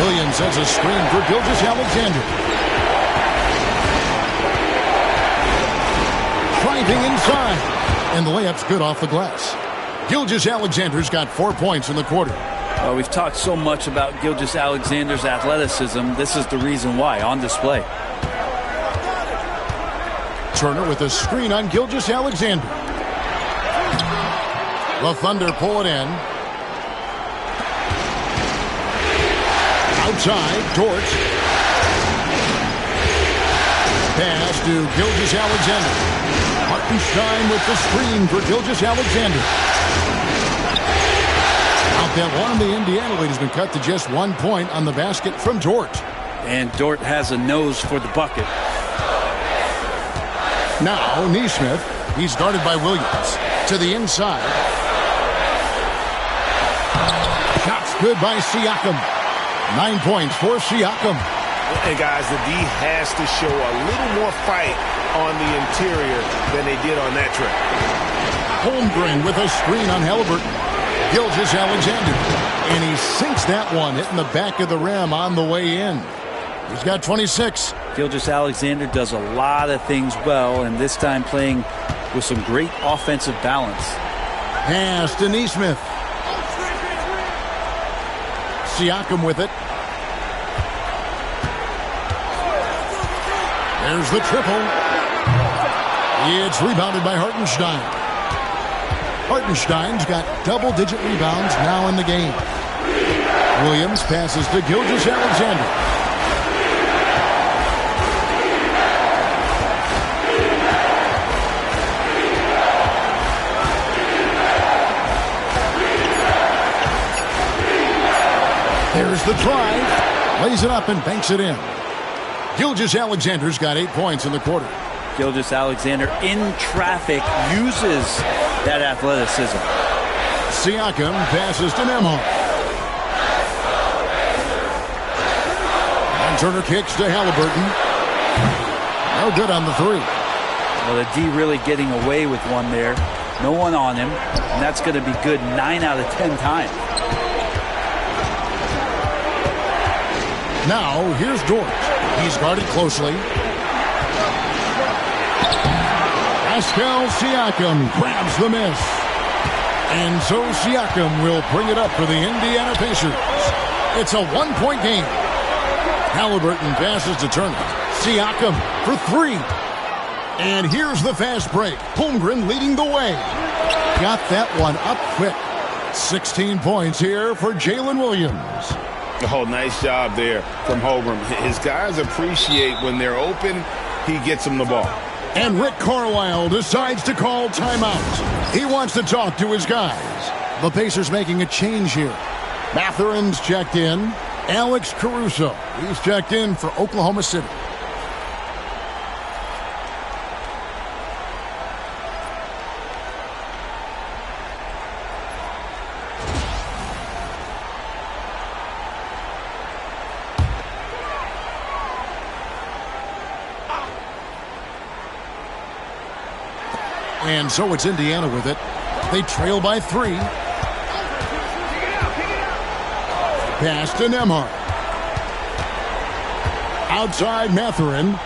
Williams has a screen for Gilgeous-Alexander. Driving inside. And the layup's good off the glass. Gilgeous-Alexander's got 4 points in the quarter. We've talked so much about Gilgeous-Alexander's athleticism. This is the reason why, on display. Turner with a screen on Gilgeous-Alexander. The Thunder pull it in. Outside, Dort. Pass to Gilgeous-Alexander. Hartenstein with the screen for Gilgeous-Alexander. That one, the Indiana lead has been cut to just 1 point on the basket from Dort. And Dort has a nose for the bucket. Now, Nesmith. He's guarded by Williams. To the inside. Shots good by Siakam. 9 points for Siakam. And guys, the D has to show a little more fight on the interior than they did on that trip. Holmgren with a screen on Halliburton. Gilgeous-Alexander. And he sinks that one, hitting the back of the rim on the way in. He's got 26. Gilgeous-Alexander does a lot of things well, and this time playing with some great offensive balance. Pass to Nesmith. Siakam with it. There's the triple. It's rebounded by Hartenstein. Hartenstein's got double-digit rebounds now in the game. Williams passes to Gilgeous-Alexander. There's the drive. Lays it up and banks it in. Gilgeous-Alexander's got 8 points in the quarter. Gilgeous-Alexander in traffic uses that athleticism. Siakam passes to Nembhard. And Turner kicks to Halliburton. No good on the three. Well, the D really getting away with one there. No one on him. And that's going to be good 9 out of 10 times. Now, here's Dort. He's guarded closely. Pascal Siakam grabs the miss. And so Siakam will bring it up for the Indiana Pacers. It's a 1-point game. Halliburton passes to Turner. Siakam for 3. And here's the fast break. Holmgren leading the way. Got that one up quick. 16 points here for Jalen Williams. Oh, nice job there from Holmgren. His guys appreciate when they're open, he gets them the ball. And Rick Carlisle decides to call timeout. He wants to talk to his guys. The Pacers making a change here. Mathurin's checked in. Alex Caruso, he's checked in for Oklahoma City. And so it's Indiana with it. They trail by 3. Pass to Nembhard. Outside Mathurin.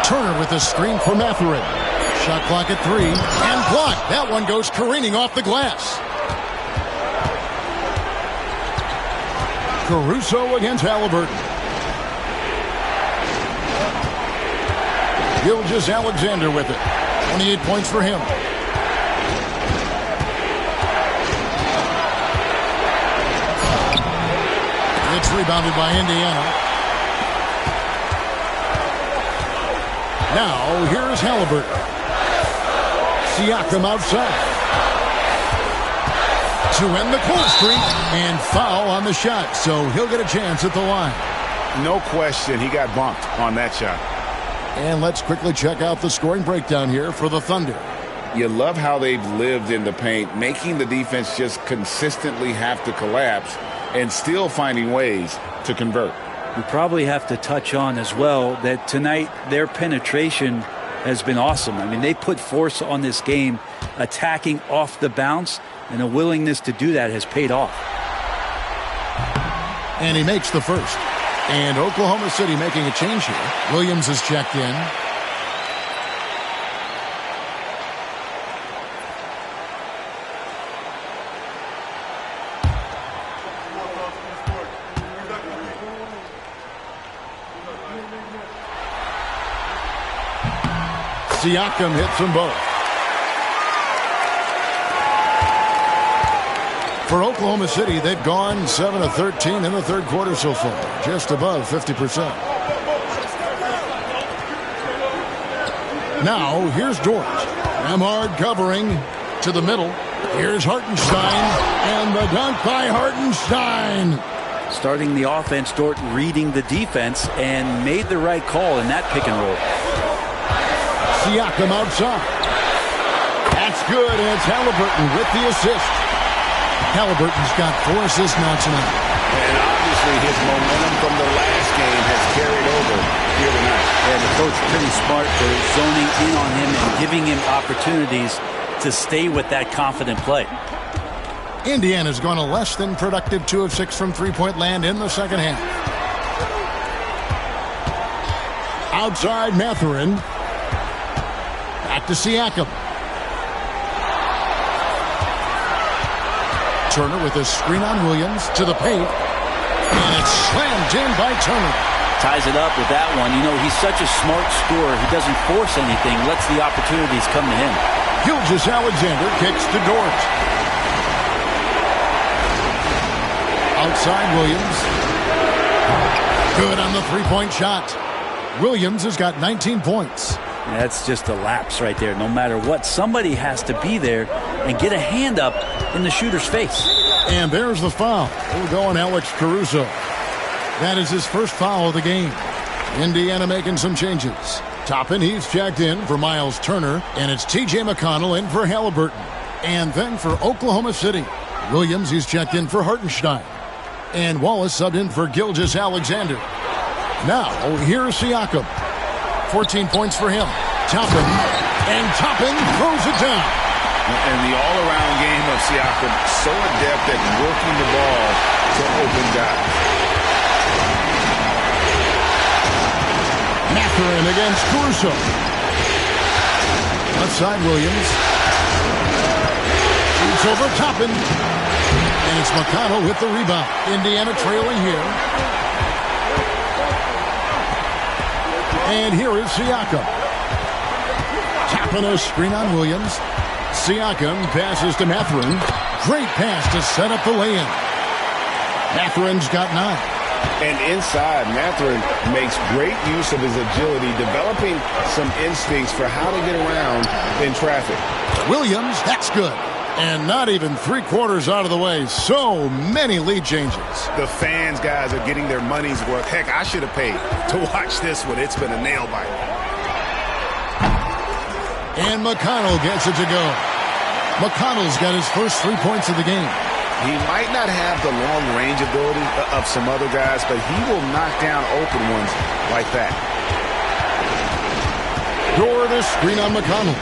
Turner with the screen for Mathurin. Shot clock at 3. And blocked. That one goes careening off the glass. Caruso against Halliburton. Gilgeous-Alexander with it. 28 points for him. It's rebounded by Indiana. Now, here's Halliburton. Siakam outside. To end the cold streak, and foul on the shot, so he'll get a chance at the line. No question, he got bumped on that shot. And let's quickly check out the scoring breakdown here for the Thunder. You love how they've lived in the paint, making the defense just consistently have to collapse and still finding ways to convert. We probably have to touch on as well that tonight their penetration has been awesome. I mean, they put force on this game, attacking off the bounce, and a willingness to do that has paid off. And he makes the first. And Oklahoma City making a change here. Williams is checked in. Siakam hits them both. For Oklahoma City, they've gone 7 of 13 in the third quarter so far, just above 50%. Now, here's Dort. Nembhard covering to the middle. Here's Hartenstein, and the dunk by Hartenstein. Starting the offense, Dort reading the defense, and made the right call in that pick and roll. Siakam outside. That's good, and it's Halliburton with the assist. Halliburton's got 4 assists now tonight. And obviously his momentum from the last game has carried over here tonight. And the coach pretty smart for zoning in on him and giving him opportunities to stay with that confident play. Indiana's gone a less than productive 2 of 6 from three-point land in the second half. Outside Mathurin. Back to Siakam. Turner with a screen on Williams to the paint. And it's slammed in by Turner. Ties it up with that one. You know, he's such a smart scorer. He doesn't force anything, lets the opportunities come to him. Gilgeous-Alexander kicks to Dort. Outside Williams. Good on the three-point shot. Williams has got 19 points. That's just a lapse right there. No matter what, somebody has to be there and get a hand up in the shooter's face. And there's the foul. We'll go on Alex Caruso. That is his first foul of the game. Indiana making some changes. Toppin, he's checked in for Miles Turner, and it's T.J. McConnell in for Halliburton. And then for Oklahoma City, Williams, he's checked in for Hartenstein. And Wallace subbed in for Gilgeous-Alexander. Now, here's Siakam. 14 points for him. Toppin, and Toppin throws it down. And the all-around game of Siakam, so adept at working the ball to open guys. Mathurin against Caruso. Left side Williams. Shoots over Toppin. And it's McConnell with the rebound. Indiana trailing here. And here is Siakam. Tapping a screen on Williams. Siakam passes to Mathurin. Great pass to set up the lay-in. Mathurin's got 9. And inside, Mathurin makes great use of his agility, developing some instincts for how to get around in traffic. Williams, that's good. And not even 3/4 out of the way. So many lead changes. The fans, guys, are getting their money's worth. Heck, I should have paid to watch this one. It's been a nail biter. And McConnell gets it to go. McConnell's got his first 3 points of the game. He might not have the long-range ability of some other guys, but he will knock down open ones like that. Door to screen on McConnell.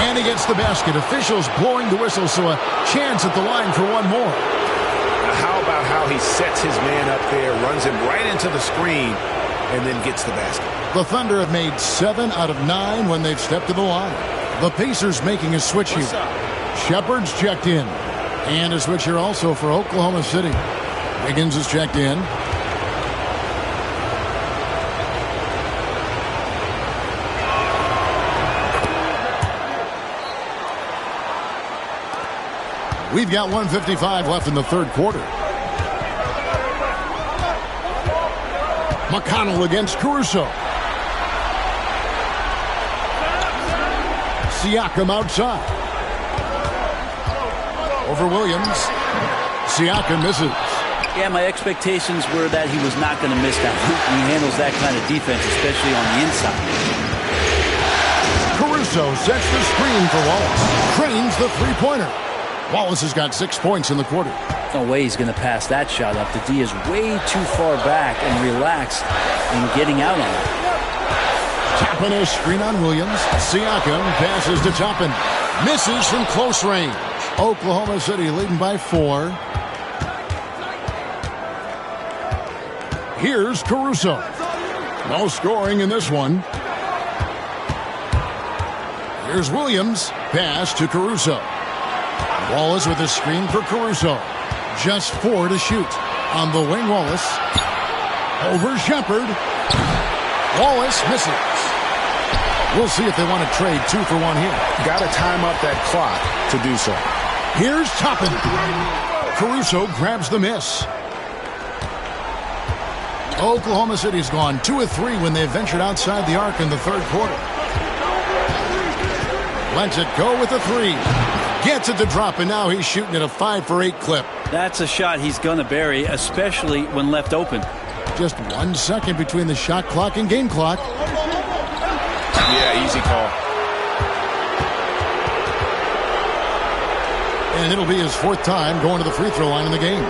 And he gets the basket. Officials blowing the whistle, so a chance at the line for one more. How about how he sets his man up there, runs him right into the screen, and then gets the basket. The Thunder have made 7 out of 9 when they've stepped to the line. The Pacers making a switch here. Shepard's checked in. And a switch here also for Oklahoma City. Wiggins is checked in. We've got 1:55 left in the third quarter. McConnell against Caruso. Siakam outside. Over Williams. Siakam misses. Yeah, my expectations were that he was not going to miss that. He handles that kind of defense, especially on the inside. Caruso sets the screen for Wallace. Trains the three-pointer. Wallace has got 6 points in the quarter. No way he's going to pass that shot up. The D is way too far back and relaxed in getting out on it. Toppin a screen on Williams. Siakam passes to Toppin. Misses from close range. Oklahoma City leading by 4. Here's Caruso. No scoring in this one. Here's Williams. Pass to Caruso. Wallace with a screen for Caruso. Just 4 to shoot. On the wing, Wallace. Over Shepard. Wallace misses. We'll see if they want to trade 2 for 1 here. Got to time up that clock to do so. Here's Toppin. Caruso grabs the miss. Oklahoma City's gone 2 of 3 when they ventured outside the arc in the third quarter. Lets it go with a 3. Gets it to drop, and now he's shooting at a 5 for 8 clip. That's a shot he's going to bury, especially when left open. Just 1 second between the shot clock and game clock. Yeah, easy call. And it'll be his 4th time going to the free throw line in the game.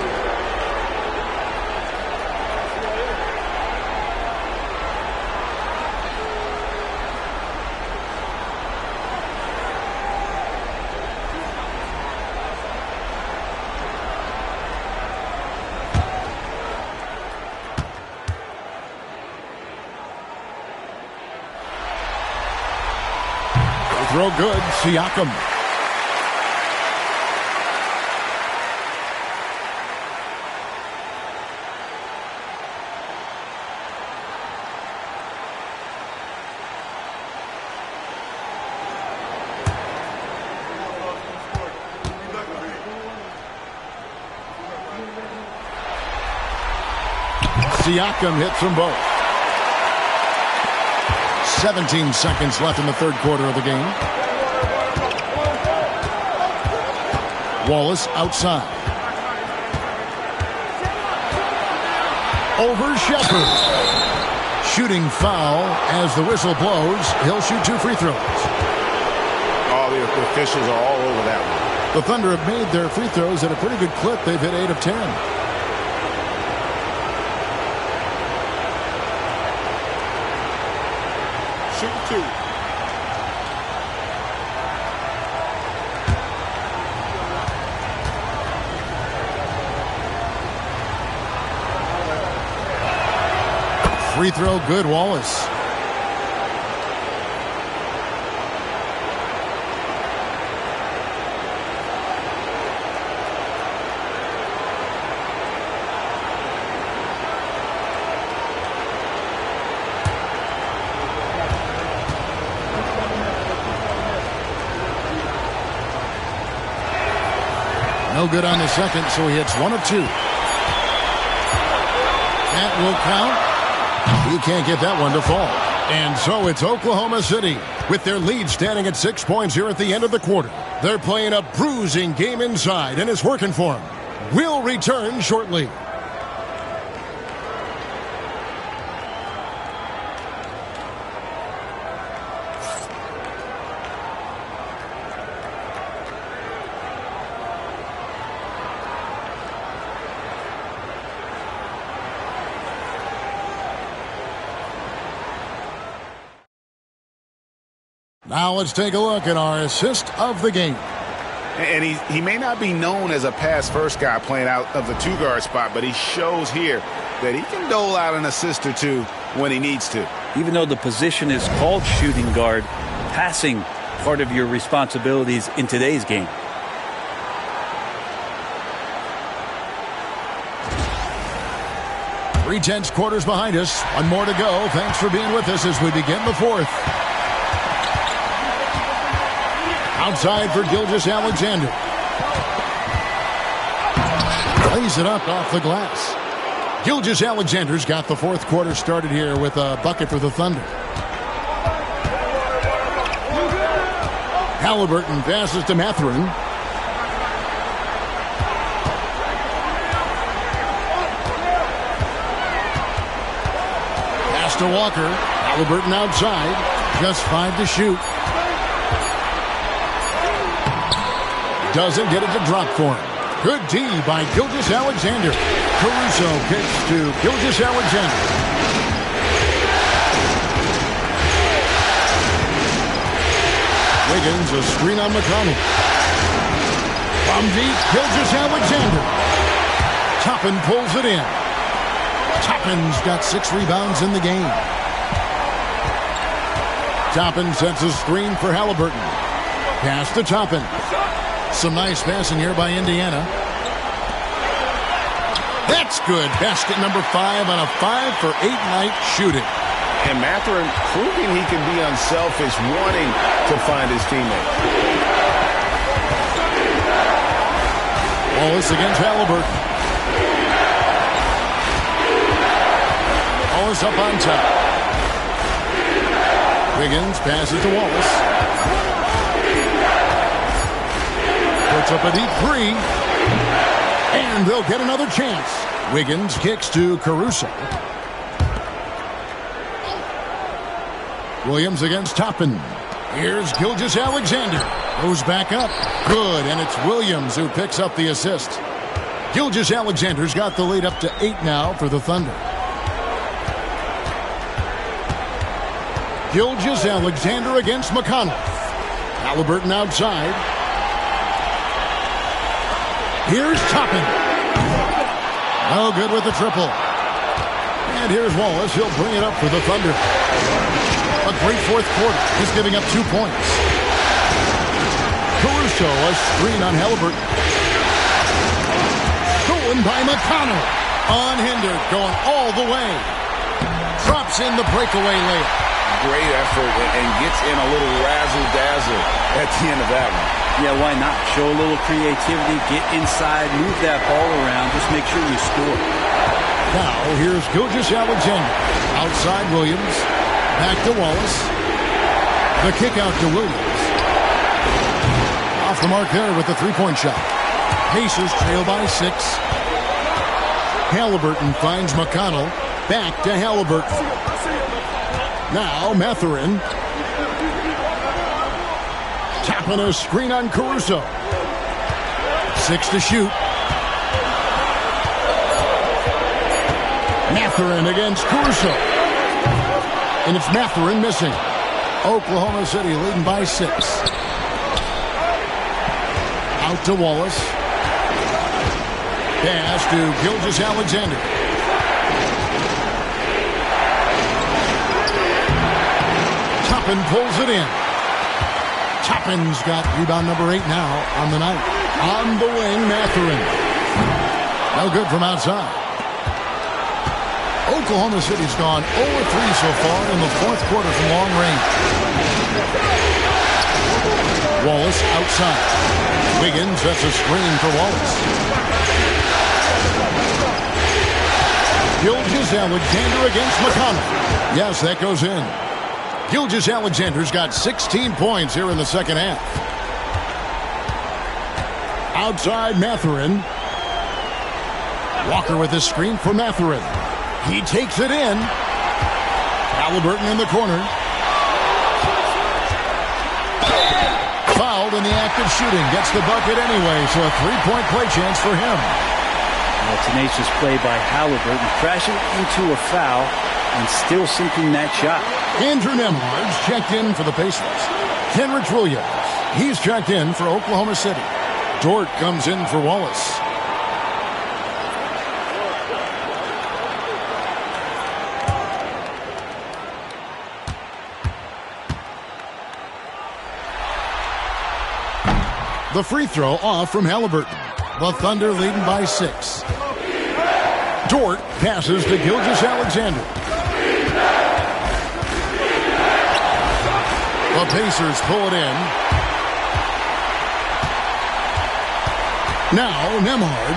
Throw good, Siakam. Siakam hits them both. 17 seconds left in the third quarter of the game. Wallace outside. Over Shepherd. Shooting foul as the whistle blows. He'll shoot 2 free throws. All the officials are all over that one. The Thunder have made their free throws at a pretty good clip. They've hit 8 of 10. Shoot 2. Free throw good, Wallace. No good on the second, so he hits 1 of 2. That will count. He can't get that one to fall. And so it's Oklahoma City with their lead standing at 6 points here at the end of the quarter. They're playing a bruising game inside, and it's working for them. We'll return shortly. Now let's take a look at our assist of the game. And he may not be known as a pass-first guy playing out of the 2-guard spot, but he shows here that he can dole out an assist or 2 when he needs to. Even though the position is called shooting guard, passing part of your responsibilities in today's game. Three-tenths quarters behind us. 1 more to go. Thanks for being with us as we begin the fourth. Outside for Gilgeous-Alexander. Lays it up off the glass. Gilgeous-Alexander's got the fourth quarter started here with a bucket for the Thunder. Halliburton passes to Mathurin. Pass to Walker. Halliburton outside. Just 5 to shoot. Doesn't get it to drop for him. Good D by Gilgeous-Alexander. Caruso kicks to Gilgeous-Alexander. Wiggins a screen on McConnell. From deep, Gilgeous-Alexander. Toppin pulls it in. Toppin's got 6 rebounds in the game. Toppin sets a screen for Halliburton. Pass to Toppin. Some nice passing here by Indiana. That's good. Basket number 5 on a 5-for-8 night shooting. And Mathurin proving he can be unselfish, wanting to find his teammate. Wallace against Halliburton. Wallace up on top. Wiggins passes to Wallace. Puts up a deep 3. And they'll get another chance. Wiggins kicks to Caruso. Williams against Toppin. Here's Gilgeous-Alexander. Goes back up. Good, and it's Williams who picks up the assist. Gilgeous-Alexander's got the lead up to 8 now for the Thunder. Gilgeous-Alexander against McConnell. Halliburton outside. Here's Toppin. No good with the triple. And here's Wallace. He'll bring it up for the Thunder. A great fourth quarter. He's giving up 2 points. Caruso, a screen on Halliburton. Stolen by McConnell. Unhindered, going all the way. Drops in the breakaway layup. Great effort and gets in a little razzle-dazzle at the end of that one. Yeah, why not? Show a little creativity, get inside, move that ball around, just make sure you score. Now, here's Gilgeous-Alexander. Outside Williams. Back to Wallace. The kick out to Williams. Off the mark there with the three-point shot. Pacers trail by 6. Halliburton finds McConnell. Back to Halliburton. Now, Mathurin. Tapping a screen on Caruso. 6 to shoot. Mathurin against Caruso. And it's Mathurin missing. Oklahoma City leading by 6. Out to Wallace. Pass to Gilgeous-Alexander. Toppin pulls it in. Toppin's got rebound number 8 now on the night. On the wing, Mathurin. No good from outside. Oklahoma City's gone 0-3 so far in the fourth quarter from long range. Wallace outside. Wiggins sets a screen for Wallace. Gilgeous-Alexander against McConnell. Yes, that goes in. Gilgeous-Alexander's got 16 points here in the second half. Outside Mathurin. Walker with his screen for Mathurin. He takes it in. Halliburton in the corner. Fouled in the act of shooting. Gets the bucket anyway, so a three-point play chance for him. A tenacious play by Halliburton, crashing into a foul and still sinking that shot. Andrew Nembhard's checked in for the Pacers. Kenrich Williams, he's checked in for Oklahoma City. Dort comes in for Wallace. The free throw off from Halliburton. The Thunder leading by 6. Dort passes to Gilgeous-Alexander. The Pacers pull it in. Now Nembhard.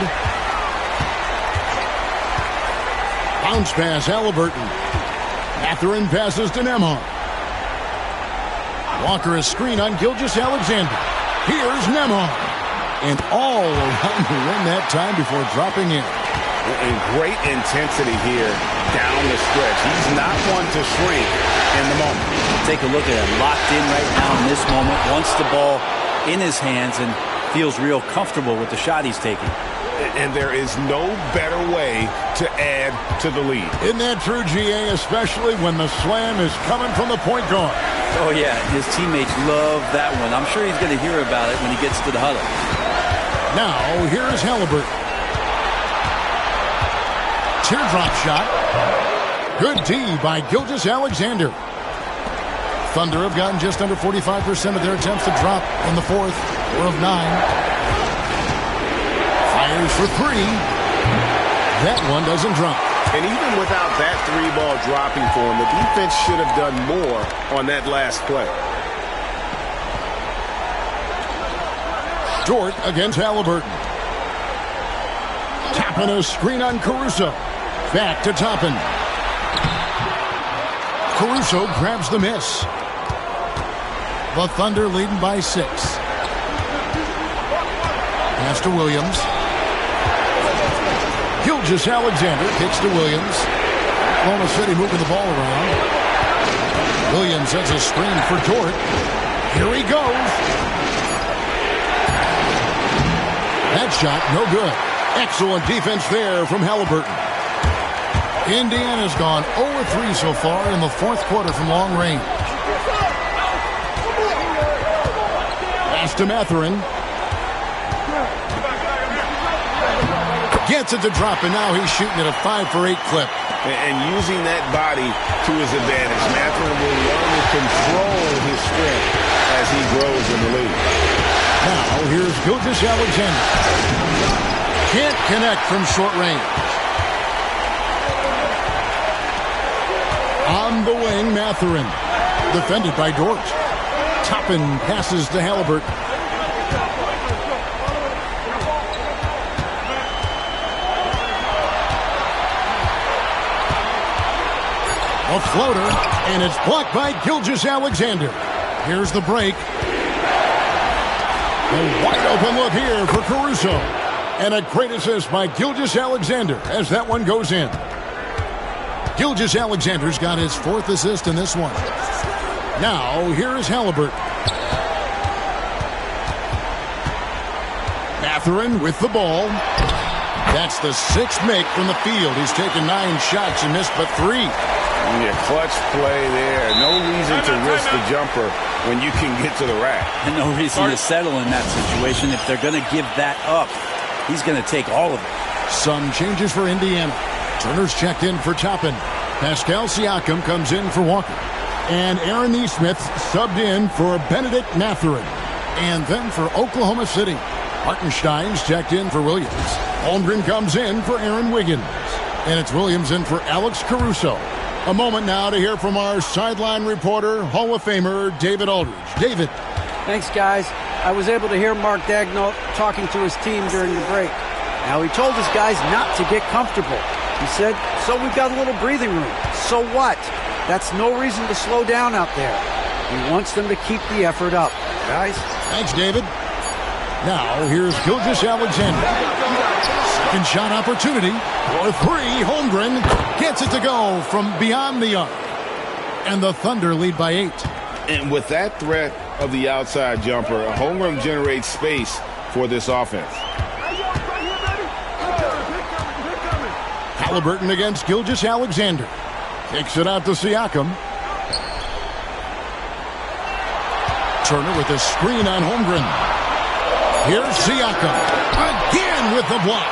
Bounce pass Halliburton. Mathurin passes to Nembhard. Walker a screen on Gilgeous-Alexander. Here's Nembhard. And all around the rim that time before dropping in. And great intensity here down the stretch. He's not one to shrink in the moment. Take a look at him. Locked in right now in this moment. Wants the ball in his hands and feels real comfortable with the shot he's taking. And there is no better way to add to the lead. Isn't that true, GA? Especially when the slam is coming from the point guard. Oh, yeah. His teammates love that one. I'm sure he's going to hear about it when he gets to the huddle. Now, here's Halliburton. Teardrop shot. Good D by Gilgeous-Alexander. Thunder have gotten just under 45% of their attempts to drop in the fourth. 4 of 9. Fires for 3. That one doesn't drop. And even without that 3-ball dropping for him, the defense should have done more on that last play. Dort against Halliburton. Tapping a screen on Caruso. Back to Toppin. Caruso grabs the miss. The Thunder leading by 6. Pass to Williams. Gilgeous-Alexander kicks to Williams. Oklahoma City moving the ball around. Williams sets a screen for Dort. Here he goes. That shot, no good. Excellent defense there from Halliburton. Indiana's gone 0-3 so far in the fourth quarter from long range. Pass to Mathurin. Gets it to drop, and now he's shooting at a 5-for-8 clip. And using that body to his advantage, Mathurin will learn to control his strength as he grows in the league. Now, here's Gilgeous-Alexander. Can't connect from short range. On the wing, Mathurin. Defended by Dort. Toppin passes to Halliburton. A floater, and it's blocked by Gilgeous-Alexander. Here's the break. A wide open look here for Caruso. And a great assist by Gilgeous-Alexander as that one goes in. Gilgeous-Alexander's got his 4th assist in this one. Now, here is Halliburton. Mathurin with the ball. That's the 6th make from the field. He's taken 9 shots and missed but 3. Yeah, clutch play there. No reason to risk the jumper when you can get to the rack. And no reason to settle in that situation. If they're going to give that up, he's going to take all of it. Some changes for Indiana. Turner's checked in for Toppin. Pascal Siakam comes in for Walker. And Aaron Nesmith subbed in for Benedict Mathurin. And then for Oklahoma City, Hartenstein's checked in for Williams. Holmgren comes in for Aaron Wiggins. And it's Williams in for Alex Caruso. A moment now to hear from our sideline reporter, Hall of Famer David Aldridge. David. Thanks, guys. I was able to hear Mark Daigneault talking to his team during the break. Now, he told his guys not to get comfortable. He said, so we've got a little breathing room. So what? That's no reason to slow down out there. He wants them to keep the effort up. Guys? Thanks, David. Now, here's Gilgeous-Alexander. Second shot opportunity for 3. Holmgren gets it to go from beyond the arc. And the Thunder lead by 8. And with that threat of the outside jumper, Holmgren generates space for this offense. Halliburton against Gilgeous-Alexander. Kicks it out to Siakam. Turner with a screen on Holmgren. Here's Siakam. Again with the block.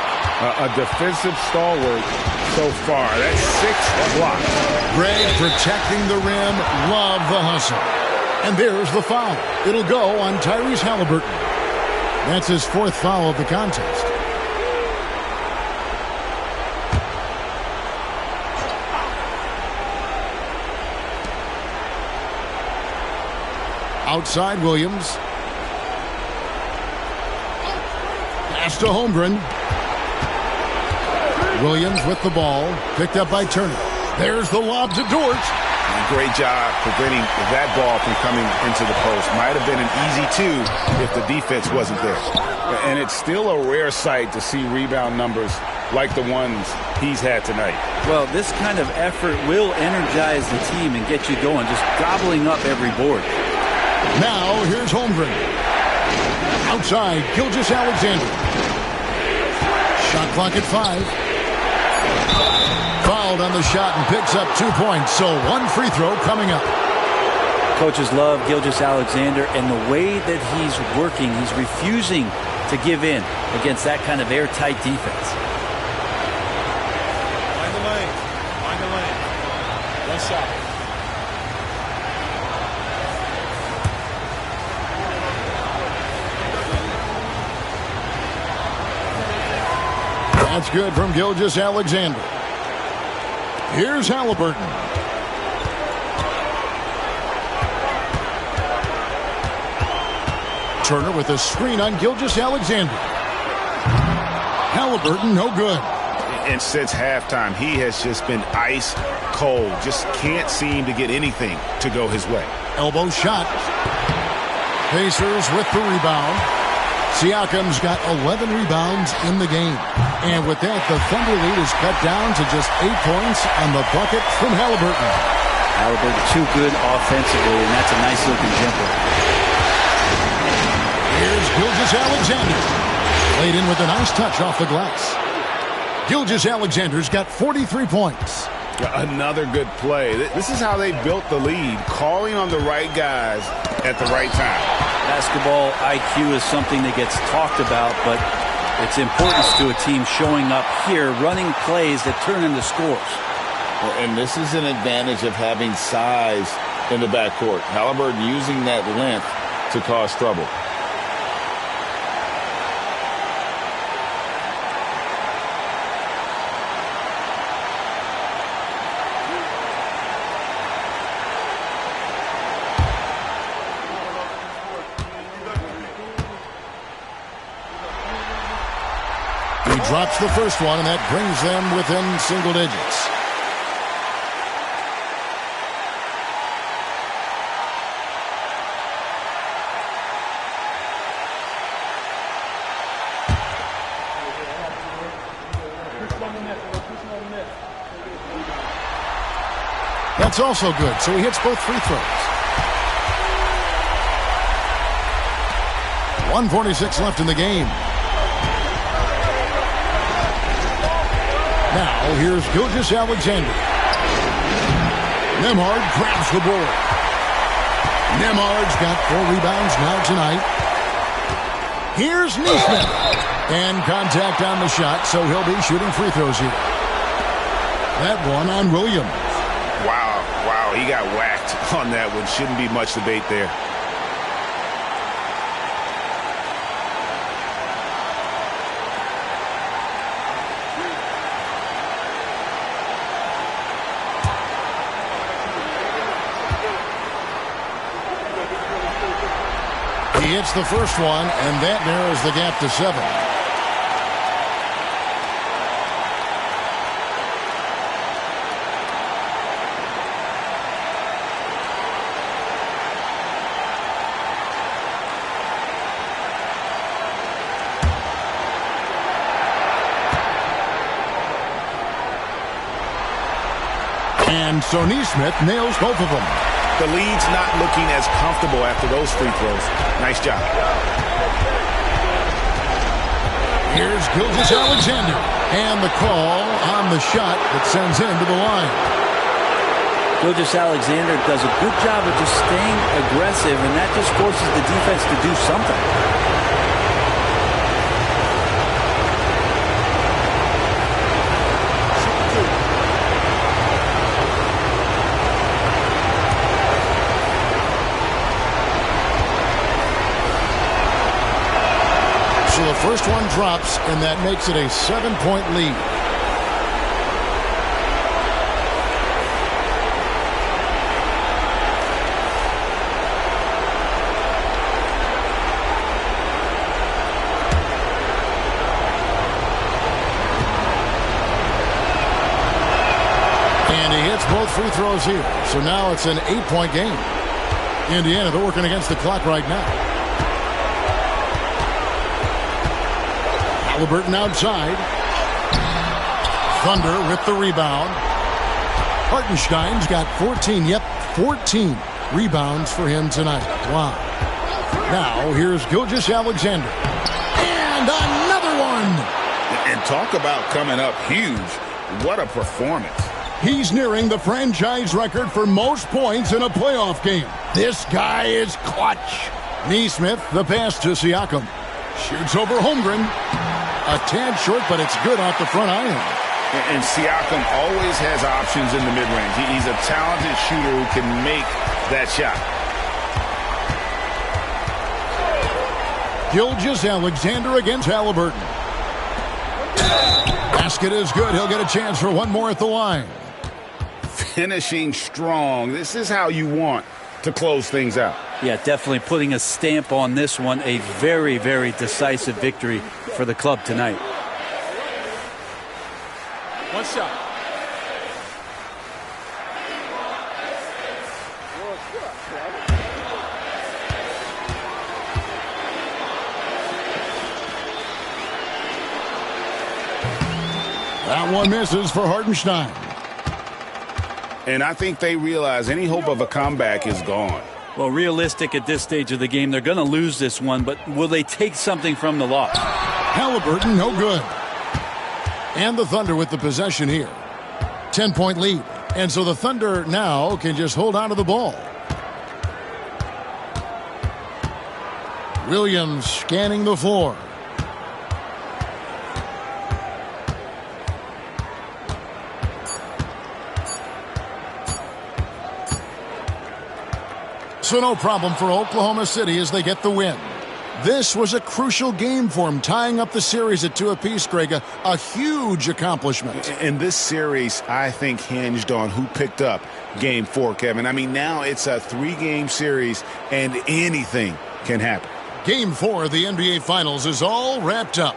A defensive stalwart so far. That's 6 blocks. Greg protecting the rim. Love the hustle. And there's the foul. It'll go on Tyrese Halliburton. That's his 4th foul of the contest. Outside Williams. Pass to Holmgren. Williams with the ball. Picked up by Turner. There's the lob to Dort. Great job preventing that ball from coming into the post. Might have been an easy 2 if the defense wasn't there. And it's still a rare sight to see rebound numbers like the ones he's had tonight. Well, this kind of effort will energize the team and get you going, just gobbling up every board. Now, here's Holmgren. Outside, Gilgeous-Alexander. Shot clock at 5. Fouled on the shot and picks up 2 points. So 1 free throw coming up. Coaches love Gilgeous-Alexander and the way that he's working. He's refusing to give in against that kind of airtight defense. Find the lane. Find the lane. 1 shot. That's good from Gilgeous-Alexander. Here's Halliburton. Turner with a screen on Gilgeous-Alexander. Halliburton, no good. And since halftime, he has just been ice cold. Just can't seem to get anything to go his way. Elbow shot. Pacers with the rebound. Siakam's got 11 rebounds in the game. And with that, the Thunder lead is cut down to just 8 points on the bucket from Halliburton. Halliburton too good offensively, and that's a nice-looking jumper. Here's Gilgeous-Alexander. Played in with a nice touch off the glass. Gilgeous-Alexander's got 43 points. Another good play. This is how they built the lead, calling on the right guys at the right time. Basketball IQ is something that gets talked about, but its importance to a team showing up here, running plays that turn into scores. Well, and this is an advantage of having size in the backcourt. Halliburton using that length to cause trouble. Drops the first one, and that brings them within single digits. That's also good, so he hits both free throws. 1:46 left in the game. Now, here's Gilgeous-Alexander. Nembhard grabs the board. Nembhard's got 4 rebounds now tonight. Here's Nesmith. And contact on the shot, so he'll be shooting free throws here. That one on Williams. Wow, he got whacked on that one. Shouldn't be much debate there. He hits the first one, and that narrows the gap to 7. And so Nesmith nails both of them. The lead's not looking as comfortable after those free throws. Nice job. Here's Gilgeous-Alexander. And the call on the shot that sends him to the line. Gilgeous-Alexander does a good job of just staying aggressive, and that just forces the defense to do something. So the first one drops, and that makes it a 7-point lead. And he hits both free throws here. So now it's an 8-point game. Indiana, they're working against the clock right now. Halliburton outside. Thunder with the rebound. Hartenstein's got 14. Yep, 14 rebounds for him tonight. Wow. Now, here's Gilgeous-Alexander. And another one! And talk about coming up huge. What a performance. He's nearing the franchise record for most points in a playoff game. This guy is clutch. Nesmith, the pass to Siakam. Shoots over Holmgren. A tad short, but it's good off the front iron. And Siakam always has options in the mid-range. He's a talented shooter who can make that shot. Gilgeous-Alexander against Halliburton. Basket is good. He'll get a chance for one more at the line. Finishing strong. This is how you want to close things out. Yeah, definitely putting a stamp on this one. A very, very decisive victory for the club tonight. One shot. That one misses for Hartenstein. And I think they realize any hope of a comeback is gone. Well, realistic at this stage of the game, they're going to lose this one, but will they take something from the loss? Halliburton, no good. And the Thunder with the possession here. 10-point lead. And so the Thunder now can just hold on to the ball. Williams scanning the floor. So no problem for Oklahoma City as they get the win. This was a crucial game for them, tying up the series at 2 apiece, Greg. A huge accomplishment. And this series, I think, hinged on who picked up Game 4, Kevin. I mean, now it's a 3-game series, and anything can happen. Game 4 of the NBA Finals is all wrapped up.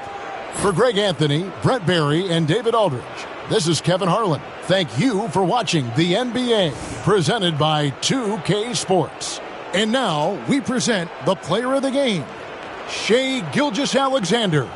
For Greg Anthony, Brett Barry, and David Aldridge, this is Kevin Harlan. Thank you for watching the NBA, presented by 2K Sports. And now we present the player of the game, Shai Gilgeous-Alexander.